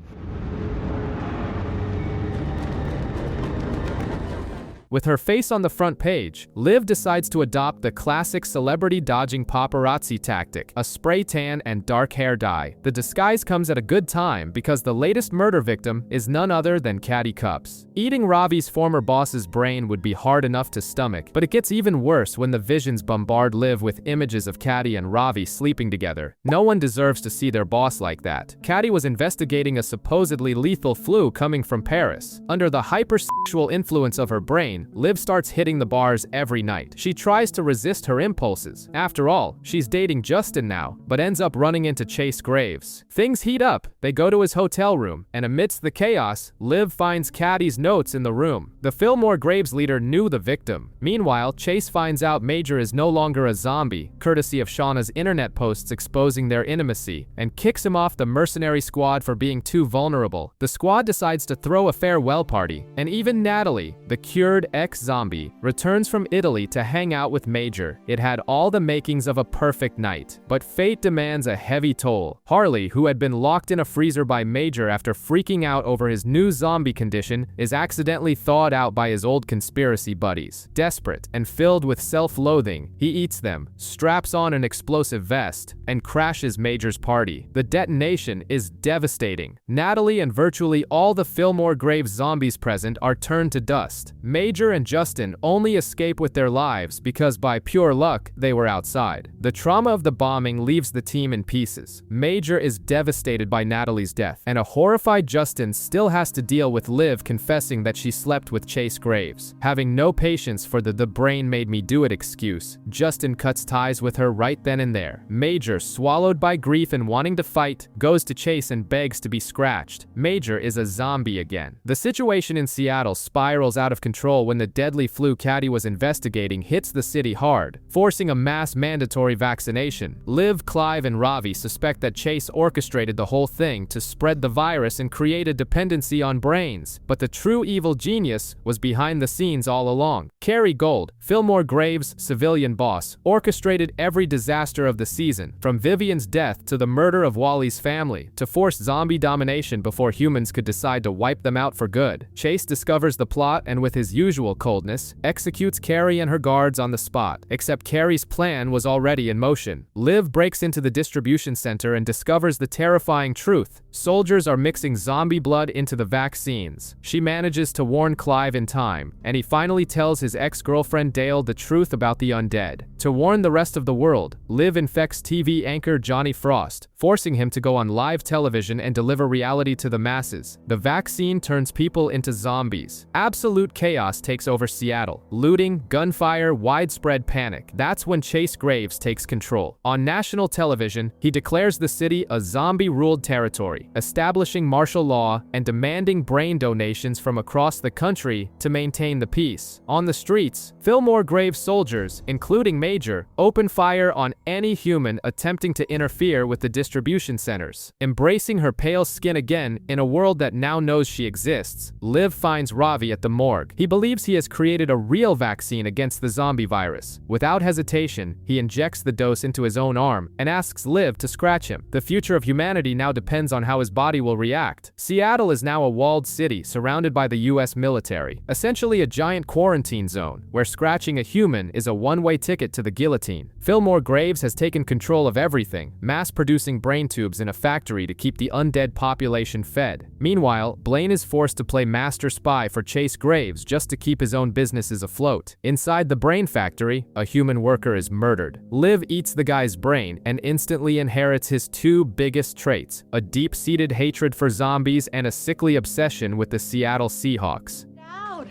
With her face on the front page, Liv decides to adopt the classic celebrity-dodging paparazzi tactic, a spray tan and dark hair dye. The disguise comes at a good time because the latest murder victim is none other than Caddy Cups. Eating Ravi's former boss's brain would be hard enough to stomach, but it gets even worse when the visions bombard Liv with images of Caddy and Ravi sleeping together. No one deserves to see their boss like that. Caddy was investigating a supposedly lethal flu coming from Paris. Under the hypersexual influence of her brain, Liv starts hitting the bars every night. She tries to resist her impulses. After all, she's dating Justin now, but ends up running into Chase Graves. Things heat up. They go to his hotel room, and amidst the chaos, Liv finds Caddy's notes in the room. The Fillmore Graves leader knew the victim. Meanwhile, Chase finds out Major is no longer a zombie, courtesy of Shauna's internet posts exposing their intimacy, and kicks him off the mercenary squad for being too vulnerable. The squad decides to throw a farewell party, and even Natalie, the cured ex-zombie, returns from Italy to hang out with Major. It had all the makings of a perfect night, but fate demands a heavy toll. Harley, who had been locked in a freezer by Major after freaking out over his new zombie condition, is accidentally thawed out by his old conspiracy buddies. Desperate and filled with self-loathing, he eats them, straps on an explosive vest, and crashes Major's party. The detonation is devastating. Natalie and virtually all the Fillmore Graves zombies present are turned to dust. Major and Justin only escape with their lives because by pure luck, they were outside. The trauma of the bombing leaves the team in pieces. Major is devastated by Natalie's death, and a horrified Justin still has to deal with Liv confessing that she slept with Chase Graves. Having no patience for the brain made me do it excuse, Justin cuts ties with her right then and there. Major, swallowed by grief and wanting to fight, goes to Chase and begs to be scratched. Major is a zombie again. The situation in Seattle spirals out of control when the deadly flu Caddy was investigating hits the city hard, forcing a mass mandatory vaccination. Liv, Clive, and Ravi suspect that Chase orchestrated the whole thing to spread the virus and create a dependency on brains, but the true evil genius was behind the scenes all along. Carrie Gold, Fillmore Graves' civilian boss, orchestrated every disaster of the season, from Vivian's death to the murder of Wally's family, to force zombie domination before humans could decide to wipe them out for good. Chase discovers the plot and with his usual coldness, executes Carrie and her guards on the spot, except Carrie's plan was already in motion. Liv breaks into the distribution center and discovers the terrifying truth. Soldiers are mixing zombie blood into the vaccines. She manages to warn Clive in time, and he finally tells his ex-girlfriend Dale the truth about the undead. To warn the rest of the world, Liv infects TV anchor Johnny Frost, forcing him to go on live television and deliver reality to the masses. The vaccine turns people into zombies. Absolute chaos takes over Seattle. Looting, gunfire, widespread panic. That's when Chase Graves takes control. On national television, he declares the city a zombie-ruled territory, establishing martial law and demanding brain donations from across the country to maintain the peace. On the streets, Fillmore Graves soldiers, including Major, open fire on any human attempting to interfere with the distribution centers. Embracing her pale skin again in a world that now knows she exists, Liv finds Ravi at the morgue. He believes believes he has created a real vaccine against the zombie virus. Without hesitation, he injects the dose into his own arm and asks Liv to scratch him. The future of humanity now depends on how his body will react. Seattle is now a walled city surrounded by the US military, essentially a giant quarantine zone, where scratching a human is a one-way ticket to the guillotine. Fillmore Graves has taken control of everything, mass-producing brain tubes in a factory to keep the undead population fed. Meanwhile, Blaine is forced to play master spy for Chase Graves just to keep his own businesses afloat. Inside the brain factory, a human worker is murdered. Liv eats the guy's brain and instantly inherits his two biggest traits: a deep-seated hatred for zombies and a sickly obsession with the Seattle Seahawks. Out.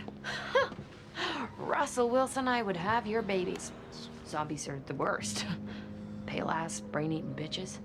Russell Wilson, I would have your babies. Zombies are the worst. Pale-ass, brain-eating bitches.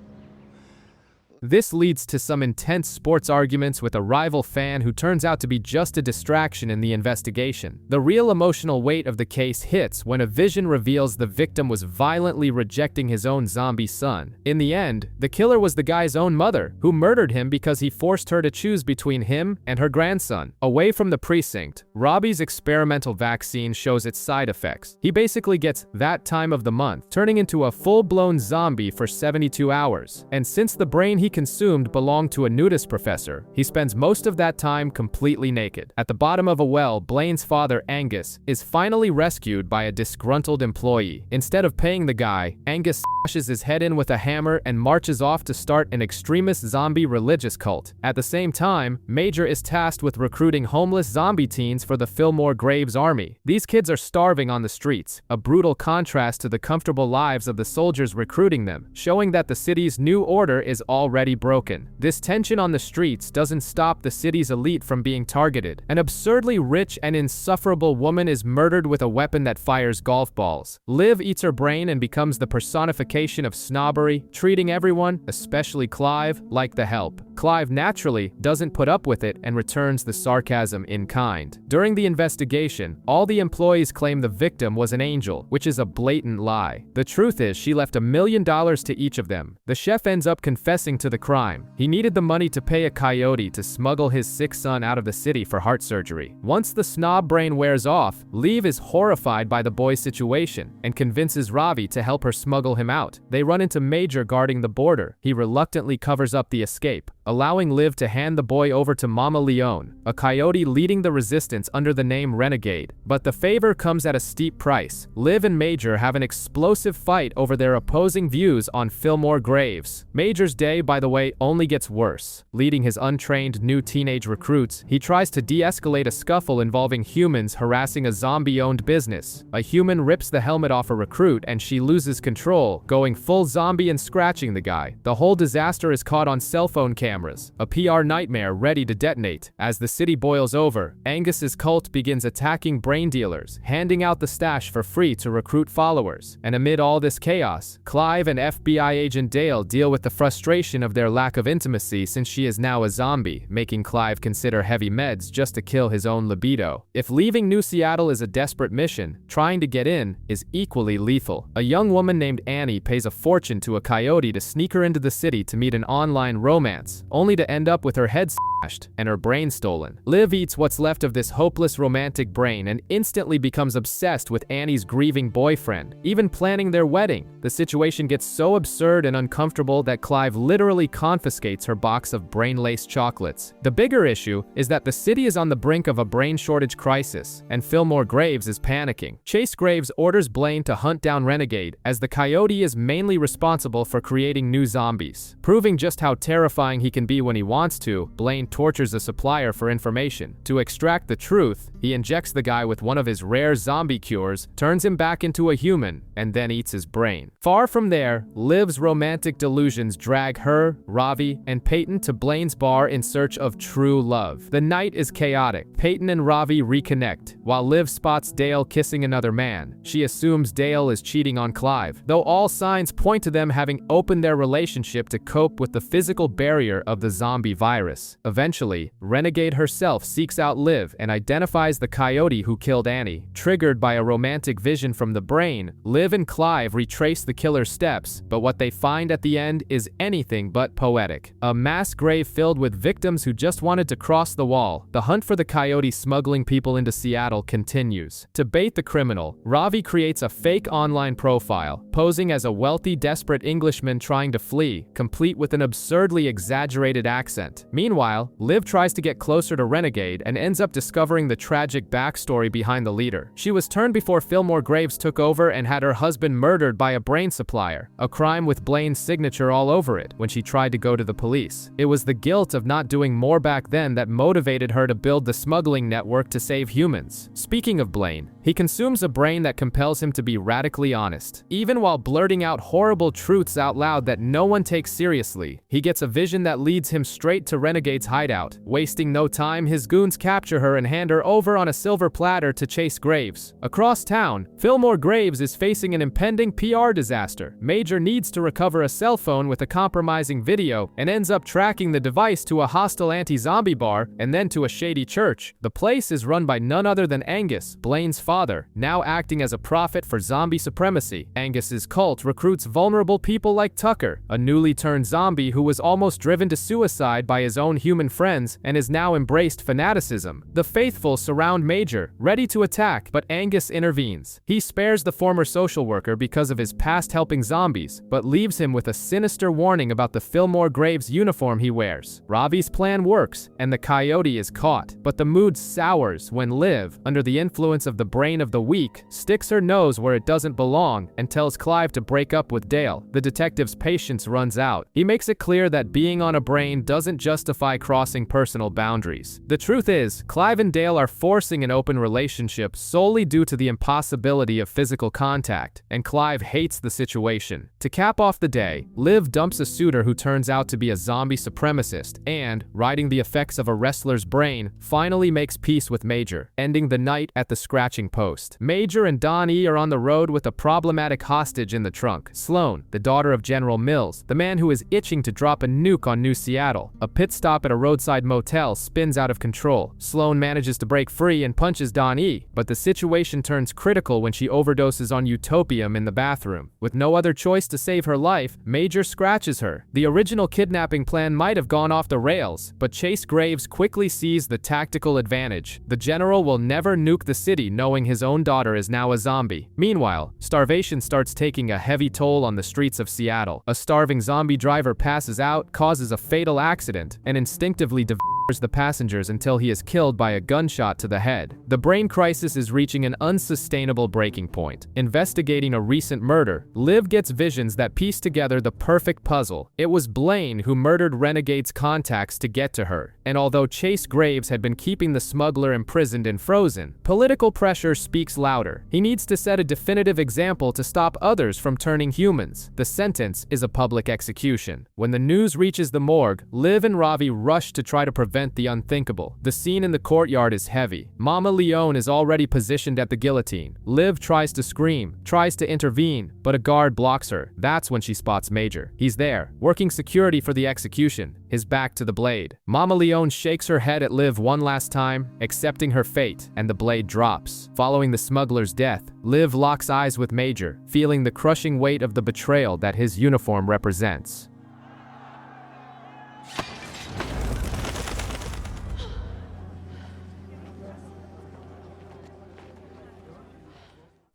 This leads to some intense sports arguments with a rival fan who turns out to be just a distraction in the investigation. The real emotional weight of the case hits when a vision reveals the victim was violently rejecting his own zombie son. In the end, the killer was the guy's own mother, who murdered him because he forced her to choose between him and her grandson. Away from the precinct, Robbie's experimental vaccine shows its side effects. He basically gets that time of the month, turning into a full-blown zombie for 72 hours. And since the brain he consumed belonged to a nudist professor, he spends most of that time completely naked. At the bottom of a well, Blaine's father, Angus, is finally rescued by a disgruntled employee. Instead of paying the guy, Angus smashes his head in with a hammer and marches off to start an extremist zombie religious cult. At the same time, Major is tasked with recruiting homeless zombie teens for the Fillmore Graves army. These kids are starving on the streets, a brutal contrast to the comfortable lives of the soldiers recruiting them, showing that the city's new order is already broken. This tension on the streets doesn't stop the city's elite from being targeted. An absurdly rich and insufferable woman is murdered with a weapon that fires golf balls. Liv eats her brain and becomes the personification of snobbery, treating everyone, especially Clive, like the help. Clive naturally doesn't put up with it and returns the sarcasm in kind. During the investigation, all the employees claim the victim was an angel, which is a blatant lie. The truth is she left $1 million to each of them. The chef ends up confessing to the crime. He needed the money to pay a coyote to smuggle his sick son out of the city for heart surgery. Once the snob brain wears off, Liv is horrified by the boy's situation and convinces Ravi to help her smuggle him out. They run into Major guarding the border. He reluctantly covers up the escape, allowing Liv to hand the boy over to Mama Leone, a coyote leading the resistance under the name Renegade. But the favor comes at a steep price. Liv and Major have an explosive fight over their opposing views on Fillmore Graves. Major's day, by the way, only gets worse. Leading his untrained new teenage recruits, he tries to de-escalate a scuffle involving humans harassing a zombie-owned business. A human rips the helmet off a recruit and she loses control, going full zombie and scratching the guy. The whole disaster is caught on cell phone cameras, a PR nightmare ready to detonate. As the city boils over, Angus's cult begins attacking brain dealers, handing out the stash for free to recruit followers. And amid all this chaos, Clive and FBI agent Dale deal with the frustration of their lack of intimacy since she is now a zombie, making Clive consider heavy meds just to kill his own libido. If leaving New Seattle is a desperate mission, trying to get in is equally lethal. A young woman named Annie pays a fortune to a coyote to sneak her into the city to meet an online romance, only to end up with her head smashed and her brain stolen. Liv eats what's left of this hopeless romantic brain and instantly becomes obsessed with Annie's grieving boyfriend, even planning their wedding. The situation gets so absurd and uncomfortable that Clive literally confiscates her box of brain-laced chocolates. The bigger issue is that the city is on the brink of a brain shortage crisis, and Fillmore Graves is panicking. Chase Graves orders Blaine to hunt down Renegade, as the coyote is mainly responsible for creating new zombies. Proving just how terrifying he can be when he wants to, Blaine tortures a supplier for information. To extract the truth, he injects the guy with one of his rare zombie cures, turns him back into a human, and then eats his brain. Far from there, Liv's romantic delusions drag her, Ravi, and Peyton to Blaine's bar in search of true love. The night is chaotic. Peyton and Ravi reconnect, while Liv spots Dale kissing another man. She assumes Dale is cheating on Clive, though all signs point to them having opened their relationship to cope with the physical barrier of of the zombie virus. Eventually, Renegade herself seeks out Liv and identifies the coyote who killed Annie. Triggered by a romantic vision from the brain, Liv and Clive retrace the killer's steps, but what they find at the end is anything but poetic. A mass grave filled with victims who just wanted to cross the wall. The hunt for the coyote smuggling people into Seattle continues. To bait the criminal, Ravi creates a fake online profile, posing as a wealthy, desperate Englishman trying to flee, complete with an absurdly exaggerated accent. Meanwhile, Liv tries to get closer to Renegade and ends up discovering the tragic backstory behind the leader. She was turned before Fillmore Graves took over and had her husband murdered by a brain supplier, a crime with Blaine's signature all over it, when she tried to go to the police. It was the guilt of not doing more back then that motivated her to build the smuggling network to save humans. Speaking of Blaine, he consumes a brain that compels him to be radically honest. Even while blurting out horrible truths out loud that no one takes seriously, he gets a vision that leads him straight to Renegade's hideout. Wasting no time, his goons capture her and hand her over on a silver platter to Chase Graves. Across town, Fillmore Graves is facing an impending PR disaster. Major needs to recover a cell phone with a compromising video and ends up tracking the device to a hostile anti-zombie bar and then to a shady church. The place is run by none other than Angus, Blaine's father, now acting as a prophet for zombie supremacy. Angus's cult recruits vulnerable people like Tucker, a newly turned zombie who was almost driven to suicide by his own human friends and has now embraced fanaticism. The faithful surround Major, ready to attack, but Angus intervenes. He spares the former social worker because of his past helping zombies, but leaves him with a sinister warning about the Fillmore Graves uniform he wears. Ravi's plan works, and the coyote is caught, but the mood sours when Liv, under the influence of the brain of the weak, sticks her nose where it doesn't belong and tells Clive to break up with Dale. The detective's patience runs out. He makes it clear that being on a brain doesn't justify crossing personal boundaries. The truth is, Clive and Dale are forcing an open relationship solely due to the impossibility of physical contact, and Clive hates the situation. To cap off the day, Liv dumps a suitor who turns out to be a zombie supremacist and, riding the effects of a wrestler's brain, finally makes peace with Major, ending the night at the scratching post. Major and Don E. are on the road with a problematic hostage in the trunk, Sloan, the daughter of General Mills, the man who is itching to drop a nuke on New Seattle. A pit stop at a roadside motel spins out of control. Sloan manages to break free and punches Don E., but the situation turns critical when she overdoses on utopium in the bathroom. With no other choice to save her life, Major scratches her. The original kidnapping plan might have gone off the rails, but Chase Graves quickly sees the tactical advantage. The general will never nuke the city knowing his own daughter is now a zombie. Meanwhile, starvation starts taking a heavy toll on the streets of Seattle. A starving zombie driver passes out, causes a fatal accident, and instinctively devours the passengers until he is killed by a gunshot to the head. The brain crisis is reaching an unsustainable breaking point. Investigating a recent murder, Liv gets visions that piece together the perfect puzzle. It was Blaine who murdered Renegade's contacts to get to her, and although Chase Graves had been keeping the smuggler imprisoned and frozen, political pressure speaks louder. He needs to set a definitive example to stop others from turning humans. The sentence is a public execution. When the news reaches the morgue, Liv and Ravi rush to try to prevent the unthinkable. The scene in the courtyard is heavy. Mama Leone is already positioned at the guillotine. Liv tries to scream, tries to intervene, but a guard blocks her. That's when she spots Major. He's there, working security for the execution, his back to the blade. Mama Leone shakes her head at Liv one last time, accepting her fate, and the blade drops. Following the smuggler's death, Liv locks eyes with Major, feeling the crushing weight of the betrayal that his uniform represents.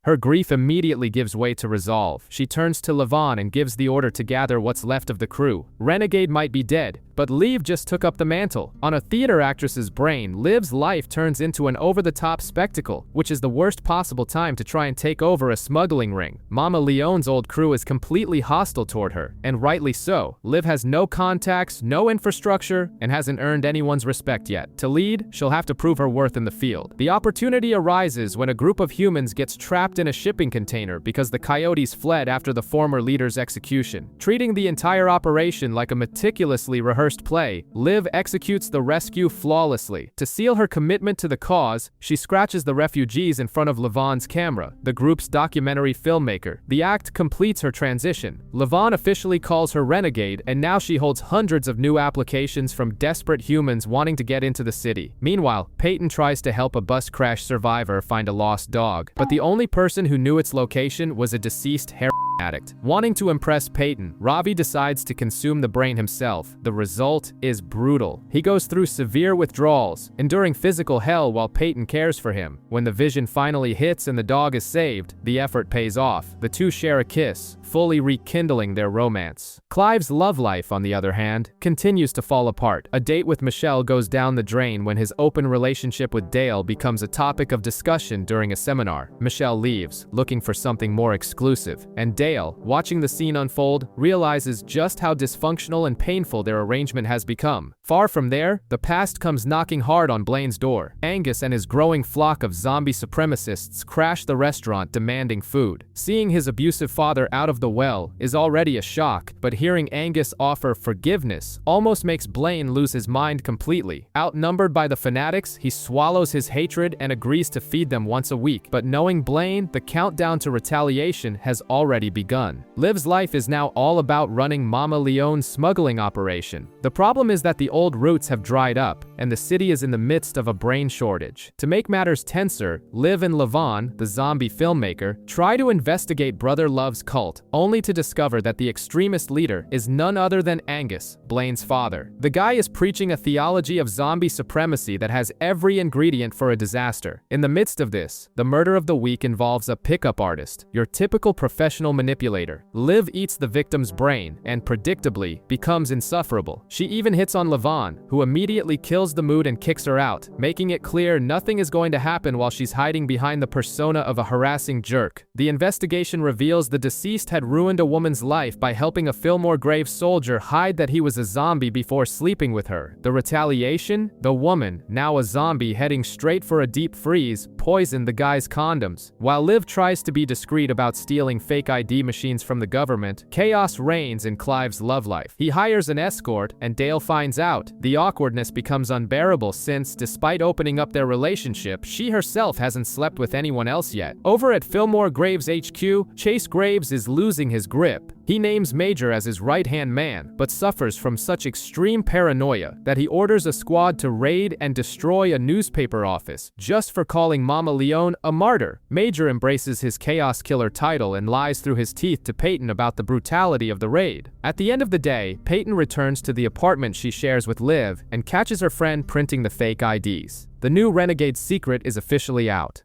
Her grief immediately gives way to resolve. She turns to Levon and gives the order to gather what's left of the crew. Renegade might be dead, but Liv just took up the mantle. On a theater actress's brain, Liv's life turns into an over-the-top spectacle, which is the worst possible time to try and take over a smuggling ring. Mama Leone's old crew is completely hostile toward her, and rightly so. Liv has no contacts, no infrastructure, and hasn't earned anyone's respect yet. To lead, she'll have to prove her worth in the field. The opportunity arises when a group of humans gets trapped in a shipping container because the coyotes fled after the former leader's execution. Treating the entire operation like a meticulously rehearsed first play, Liv executes the rescue flawlessly. To seal her commitment to the cause, she scratches the refugees in front of Levon's camera, the group's documentary filmmaker. The act completes her transition. Levon officially calls her renegade, and now she holds hundreds of new applications from desperate humans wanting to get into the city. Meanwhile, Peyton tries to help a bus crash survivor find a lost dog, but the only person who knew its location was a deceased heroin addict. Wanting to impress Peyton, Ravi decides to consume the brain himself. The result is brutal. He goes through severe withdrawals, enduring physical hell while Peyton cares for him. When the vision finally hits and the dog is saved, the effort pays off. The two share a kiss, fully rekindling their romance. Clive's love life, on the other hand, continues to fall apart. A date with Michelle goes down the drain when his open relationship with Dale becomes a topic of discussion during a seminar. Michelle leaves, looking for something more exclusive, and Dale, watching the scene unfold, realizes just how dysfunctional and painful their arrangement has become. Far from there, the past comes knocking hard on Blaine's door. Angus and his growing flock of zombie supremacists crash the restaurant demanding food. Seeing his abusive father out of the well is already a shock, but hearing Angus offer forgiveness almost makes Blaine lose his mind completely. Outnumbered by the fanatics, he swallows his hatred and agrees to feed them once a week. But knowing Blaine, the countdown to retaliation has already begun. Liv's life is now all about running Mama Leone's smuggling operation. The problem is that the old routes have dried up, and the city is in the midst of a brain shortage. To make matters tenser, Liv and Levon, the zombie filmmaker, try to investigate Brother Love's cult, only to discover that the extremist leader is none other than Angus, Blaine's father. The guy is preaching a theology of zombie supremacy that has every ingredient for a disaster. In the midst of this, the murder of the week involves a pickup artist, your typical professional manipulator. Liv eats the victim's brain and, predictably, becomes insufferable. She even hits on Levon, who immediately kills the mood and kicks her out, making it clear nothing is going to happen while she's hiding behind the persona of a harassing jerk. The investigation reveals the deceased had ruined a woman's life by helping a Fillmore Graves soldier hide that he was a zombie before sleeping with her. The retaliation? The woman, now a zombie heading straight for a deep freeze, poisoned the guy's condoms. While Liv tries to be discreet about stealing fake ID machines from the government, chaos reigns in Clive's love life. He hires an escort, and Dale finds out. The awkwardness becomes unbearable since, despite opening up their relationship, she herself hasn't slept with anyone else yet. Over at Fillmore Graves HQ, Chase Graves is losing his grip. He names Major as his right-hand man, but suffers from such extreme paranoia that he orders a squad to raid and destroy a newspaper office, just for calling Mama Leone a martyr. Major embraces his Chaos Killer title and lies through his teeth to Peyton about the brutality of the raid. At the end of the day, Peyton returns to the apartment she shares with Liv and catches her friend printing the fake IDs. The new Renegade's secret is officially out.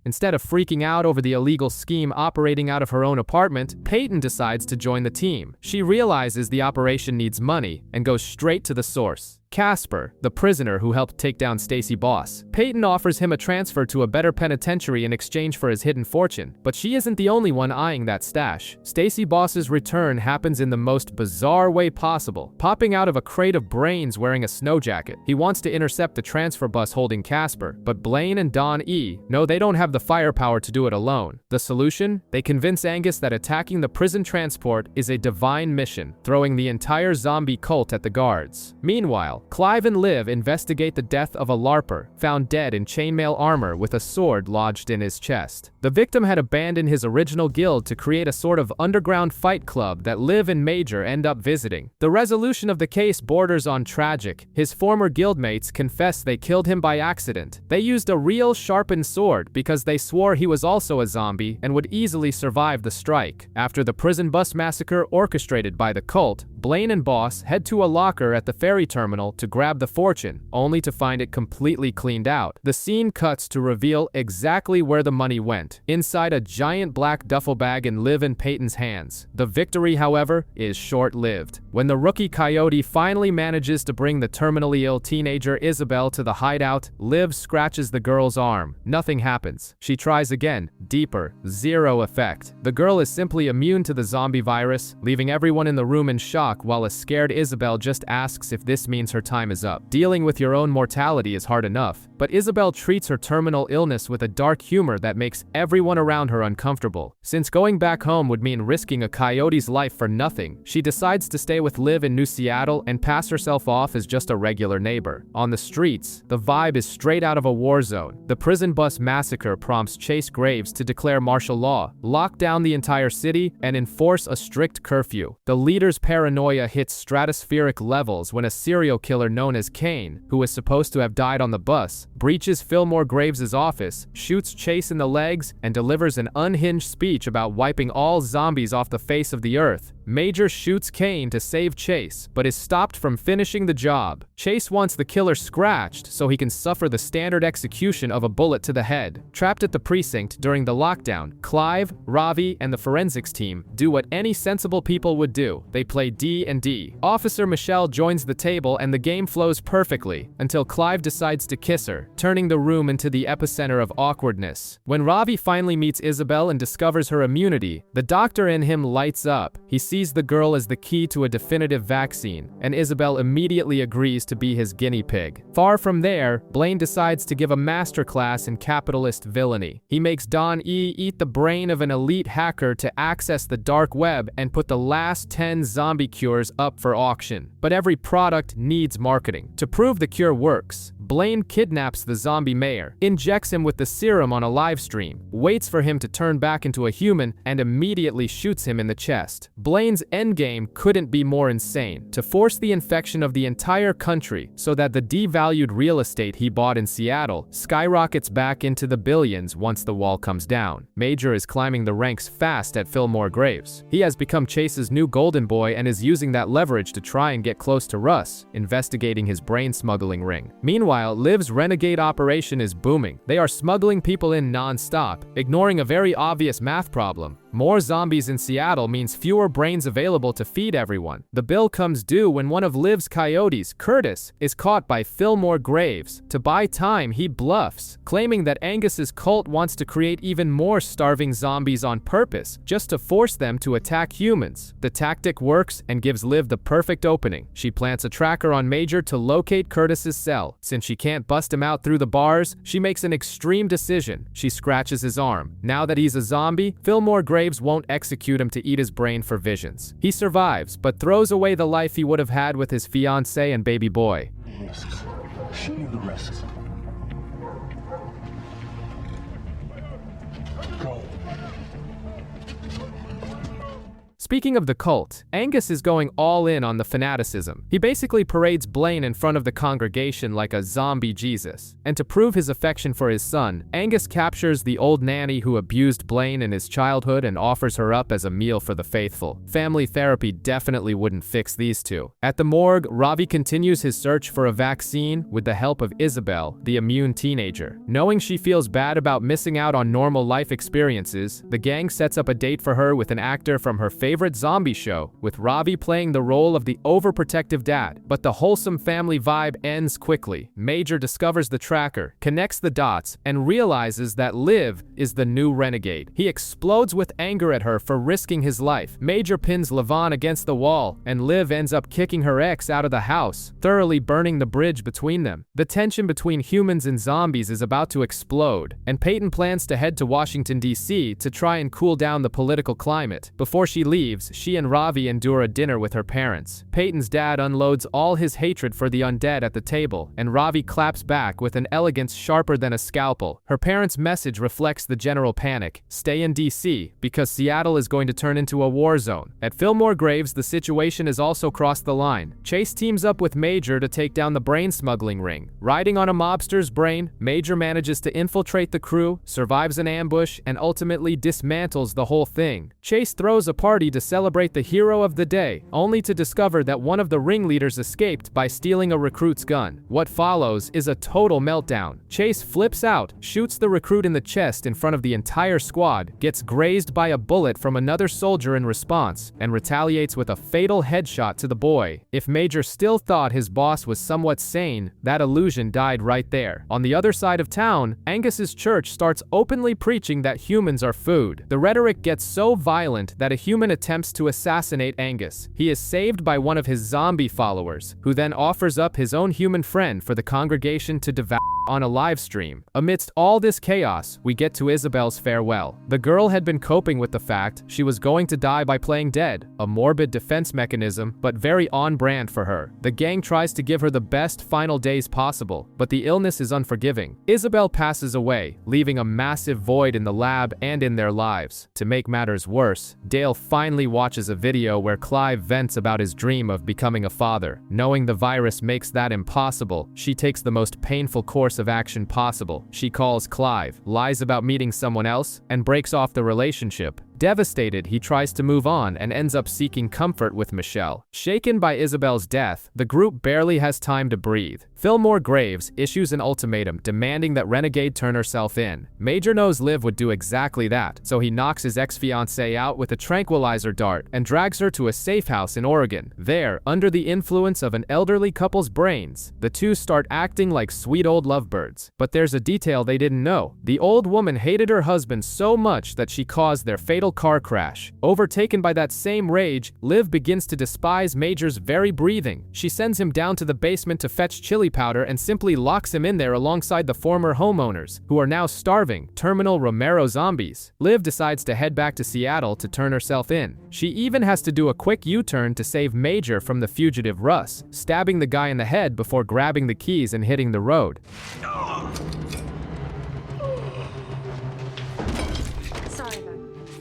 Instead of freaking out over the illegal scheme operating out of her own apartment, Peyton decides to join the team. She realizes the operation needs money and goes straight to the source. Casper, the prisoner who helped take down Stacy Boss. Peyton offers him a transfer to a better penitentiary in exchange for his hidden fortune, but she isn't the only one eyeing that stash. Stacy Boss's return happens in the most bizarre way possible, popping out of a crate of brains wearing a snow jacket. He wants to intercept the transfer bus holding Casper, but Blaine and Don E know they don't have the firepower to do it alone. The solution? They convince Angus that attacking the prison transport is a divine mission, throwing the entire zombie cult at the guards. Meanwhile, Clive and Liv investigate the death of a LARPer, found dead in chainmail armor with a sword lodged in his chest. The victim had abandoned his original guild to create a sort of underground fight club that Liv and Major end up visiting. The resolution of the case borders on tragic. His former guildmates confess they killed him by accident. They used a real sharpened sword because they swore he was also a zombie and would easily survive the strike. After the prison bus massacre orchestrated by the cult, Blaine and Boss head to a locker at the ferry terminal to grab the fortune, only to find it completely cleaned out. The scene cuts to reveal exactly where the money went, inside a giant black duffel bag in Liv and Peyton's hands. The victory, however, is short-lived. When the rookie coyote finally manages to bring the terminally ill teenager Isabel to the hideout, Liv scratches the girl's arm. Nothing happens. She tries again, deeper, zero effect. The girl is simply immune to the zombie virus, leaving everyone in the room in shock shock while a scared Isabel just asks if this means her time is up. Dealing with your own mortality is hard enough, but Isabel treats her terminal illness with a dark humor that makes everyone around her uncomfortable. Since going back home would mean risking a coyote's life for nothing, she decides to stay with Liv in New Seattle and pass herself off as just a regular neighbor. On the streets, the vibe is straight out of a war zone. The prison bus massacre prompts Chase Graves to declare martial law, lock down the entire city, and enforce a strict curfew. The leader's paranoia hits stratospheric levels when a serial killer known as Kane, who was supposed to have died on the bus, breaches Fillmore Graves' office, shoots Chase in the legs, and delivers an unhinged speech about wiping all zombies off the face of the earth. Major shoots Kane to save Chase, but is stopped from finishing the job. Chase wants the killer scratched so he can suffer the standard execution of a bullet to the head. Trapped at the precinct during the lockdown, Clive, Ravi, and the forensics team do what any sensible people would do. They play D&D. Officer Michelle joins the table and the game flows perfectly, until Clive decides to kiss her, turning the room into the epicenter of awkwardness. When Ravi finally meets Isabel and discovers her immunity, the doctor in him lights up. He sees the girl as the key to a definitive vaccine, and Isabel immediately agrees to be his guinea pig. Far from there, Blaine decides to give a masterclass in capitalist villainy. He makes Don E eat the brain of an elite hacker to access the dark web and put the last 10 zombie cures up for auction. But every product needs marketing. To prove the cure works, Blaine kidnaps the zombie mayor, injects him with the serum on a live stream, waits for him to turn back into a human, and immediately shoots him in the chest. Blaine's endgame couldn't be more insane: to force the infection of the entire country so that the devalued real estate he bought in Seattle skyrockets back into the billions once the wall comes down. Major is climbing the ranks fast at Fillmore Graves. He has become Chase's new golden boy and is using that leverage to try and get close to Russ, investigating his brain smuggling ring. Meanwhile, Liv's renegade operation is booming. They are smuggling people in non-stop, ignoring a very obvious math problem. More zombies in Seattle means fewer brains available to feed everyone. The bill comes due when one of Liv's coyotes, Curtis, is caught by Fillmore Graves. To buy time, he bluffs, claiming that Angus's cult wants to create even more starving zombies on purpose, just to force them to attack humans. The tactic works and gives Liv the perfect opening. She plants a tracker on Major to locate Curtis's cell. Since she can't bust him out through the bars, she makes an extreme decision. She scratches his arm. Now that he's a zombie, Fillmore Graves won't execute him to eat his brain for visions. He survives, but throws away the life he would have had with his fiancée and baby boy. Show you the risks. Go. Speaking of the cult, Angus is going all in on the fanaticism. He basically parades Blaine in front of the congregation like a zombie Jesus. And to prove his affection for his son, Angus captures the old nanny who abused Blaine in his childhood and offers her up as a meal for the faithful. Family therapy definitely wouldn't fix these two. At the morgue, Ravi continues his search for a vaccine with the help of Isabel, the immune teenager. Knowing she feels bad about missing out on normal life experiences, the gang sets up a date for her with an actor from her favorite zombie show, with Ravi playing the role of the overprotective dad. But the wholesome family vibe ends quickly. Major discovers the tracker, connects the dots, and realizes that Liv is the new renegade. He explodes with anger at her for risking his life. Major pins Levon against the wall, and Liv ends up kicking her ex out of the house, thoroughly burning the bridge between them. The tension between humans and zombies is about to explode, and Peyton plans to head to Washington, D.C. to try and cool down the political climate. Before she leaves, she and Ravi endure a dinner with her parents. Peyton's dad unloads all his hatred for the undead at the table, and Ravi claps back with an elegance sharper than a scalpel. Her parents' message reflects the general panic: stay in D.C., because Seattle is going to turn into a war zone. At Fillmore Graves, the situation has also crossed the line. Chase teams up with Major to take down the brain smuggling ring. Riding on a mobster's brain, Major manages to infiltrate the crew, survives an ambush, and ultimately dismantles the whole thing. Chase throws a party to celebrate the hero of the day, only to discover that one of the ringleaders escaped by stealing a recruit's gun. What follows is a total meltdown. Chase flips out, shoots the recruit in the chest in front of the entire squad, gets grazed by a bullet from another soldier in response, and retaliates with a fatal headshot to the boy. If Major still thought his boss was somewhat sane, that illusion died right there. On the other side of town, Angus's church starts openly preaching that humans are food. The rhetoric gets so violent that a human attempts to assassinate Angus. He is saved by one of his zombie followers, who then offers up his own human friend for the congregation to devour on a live stream. Amidst all this chaos, we get to Isabel's farewell. The girl had been coping with the fact she was going to die by playing dead, a morbid defense mechanism, but very on brand for her. The gang tries to give her the best final days possible, but the illness is unforgiving. Isabel passes away, leaving a massive void in the lab and in their lives. To make matters worse, Dale finally watches a video where Clive vents about his dream of becoming a father. Knowing the virus makes that impossible, she takes the most painful course of action possible. She calls Clive, lies about meeting someone else, and breaks off the relationship. Devastated, he tries to move on and ends up seeking comfort with Michelle. Shaken by Isabel's death, the group barely has time to breathe. Fillmore Graves issues an ultimatum demanding that Renegade turn herself in. Major knows Liv would do exactly that, so he knocks his ex-fiancée out with a tranquilizer dart and drags her to a safe house in Oregon. There, under the influence of an elderly couple's brains, the two start acting like sweet old lovebirds. But there's a detail they didn't know. The old woman hated her husband so much that she caused their fatal car crash. Overtaken by that same rage, Liv begins to despise Major's very breathing. She sends him down to the basement to fetch chili powder and simply locks him in there alongside the former homeowners, who are now starving, terminal Romero zombies. Liv decides to head back to Seattle to turn herself in. She even has to do a quick U-turn to save Major from the fugitive Russ, stabbing the guy in the head before grabbing the keys and hitting the road. Sorry,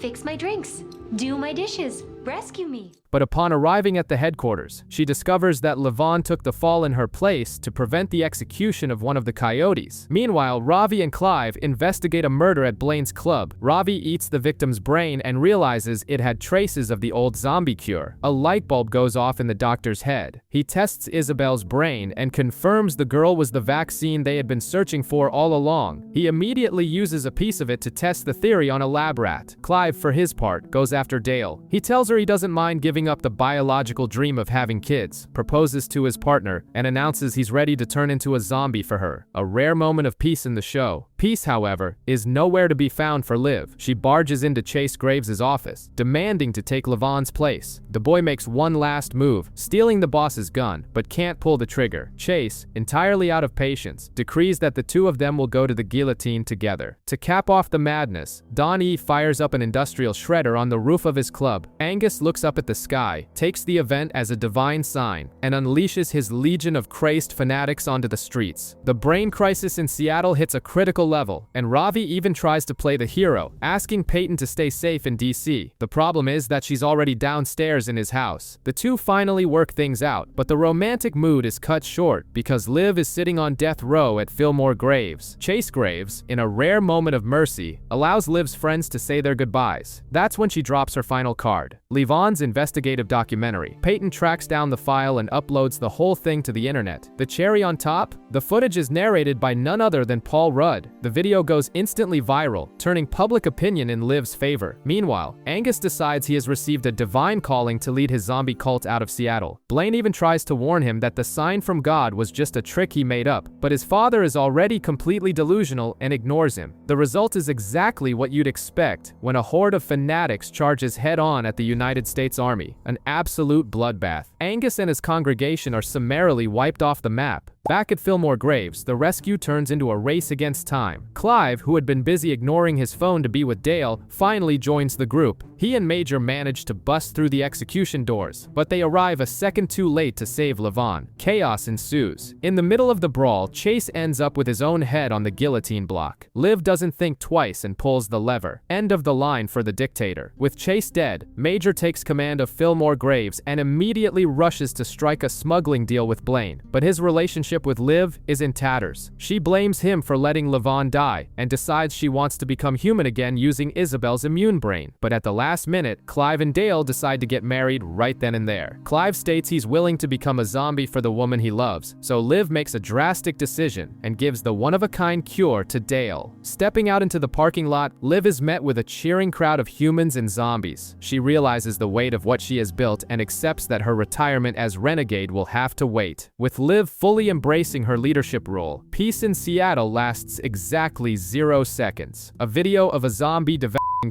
fix my drinks, do my dishes, rescue me. But upon arriving at the headquarters, she discovers that Levon took the fall in her place to prevent the execution of one of the coyotes. Meanwhile, Ravi and Clive investigate a murder at Blaine's club. Ravi eats the victim's brain and realizes it had traces of the old zombie cure. A light bulb goes off in the doctor's head. He tests Isabel's brain and confirms the girl was the vaccine they had been searching for all along. He immediately uses a piece of it to test the theory on a lab rat. Clive, for his part, goes after Dale. He tells her he doesn't mind giving up the biological dream of having kids, proposes to his partner, and announces he's ready to turn into a zombie for her. A rare moment of peace in the show. Peace, however, is nowhere to be found for Liv. She barges into Chase Graves' office, demanding to take Levon's place. The boy makes one last move, stealing the boss's gun, but can't pull the trigger. Chase, entirely out of patience, decrees that the two of them will go to the guillotine together. To cap off the madness, Don E fires up an industrial shredder on the roof of his club. Angus looks up at the sky, takes the event as a divine sign, and unleashes his legion of crazed fanatics onto the streets. The brain crisis in Seattle hits a critical level, and Ravi even tries to play the hero, asking Peyton to stay safe in DC. The problem is that she's already downstairs in his house. The two finally work things out, but the romantic mood is cut short because Liv is sitting on death row at Fillmore Graves. Chase Graves, in a rare moment of mercy, allows Liv's friends to say their goodbyes. That's when she drops her final card. Levon's investigative documentary. Peyton tracks down the file and uploads the whole thing to the internet. The cherry on top? The footage is narrated by none other than Paul Rudd. The video goes instantly viral, turning public opinion in Liv's favor. Meanwhile, Angus decides he has received a divine calling to lead his zombie cult out of Seattle. Blaine even tries to warn him that the sign from God was just a trick he made up, but his father is already completely delusional and ignores him. The result is exactly what you'd expect when a horde of fanatics charges head-on at the United States Army. An absolute bloodbath. Angus and his congregation are summarily wiped off the map. Back at Fillmore Graves, the rescue turns into a race against time. Clive, who had been busy ignoring his phone to be with Dale, finally joins the group. He and Major manage to bust through the execution doors, but they arrive a second too late to save Levon. Chaos ensues. In the middle of the brawl, Chase ends up with his own head on the guillotine block. Liv doesn't think twice and pulls the lever. End of the line for the dictator. With Chase dead, Major takes command of Fillmore Graves and immediately rushes to strike a smuggling deal with Blaine, but his relationship with Liv is in tatters. She blames him for letting Levon die and decides she wants to become human again using Isabel's immune brain. But at the last minute, Clive and Dale decide to get married right then and there. Clive states he's willing to become a zombie for the woman he loves, so Liv makes a drastic decision and gives the one-of-a-kind cure to Dale. Stepping out into the parking lot, Liv is met with a cheering crowd of humans and zombies. She realizes the weight of what she has built and accepts that her retirement as Renegade will have to wait. With Liv fully embracing her leadership role, peace in Seattle lasts exactly 0 seconds. A video of a zombie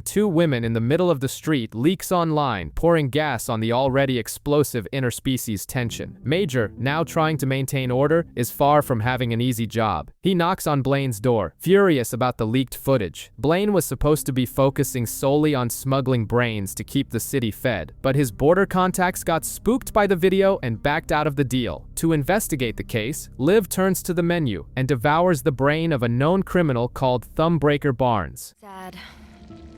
two women in the middle of the street leaks online, pouring gas on the already explosive interspecies tension. Major, now trying to maintain order, is far from having an easy job. He knocks on Blaine's door, furious about the leaked footage. Blaine was supposed to be focusing solely on smuggling brains to keep the city fed, but his border contacts got spooked by the video and backed out of the deal. To investigate the case, Liv turns to the menu and devours the brain of a known criminal called Thumbbreaker Barnes. Sad.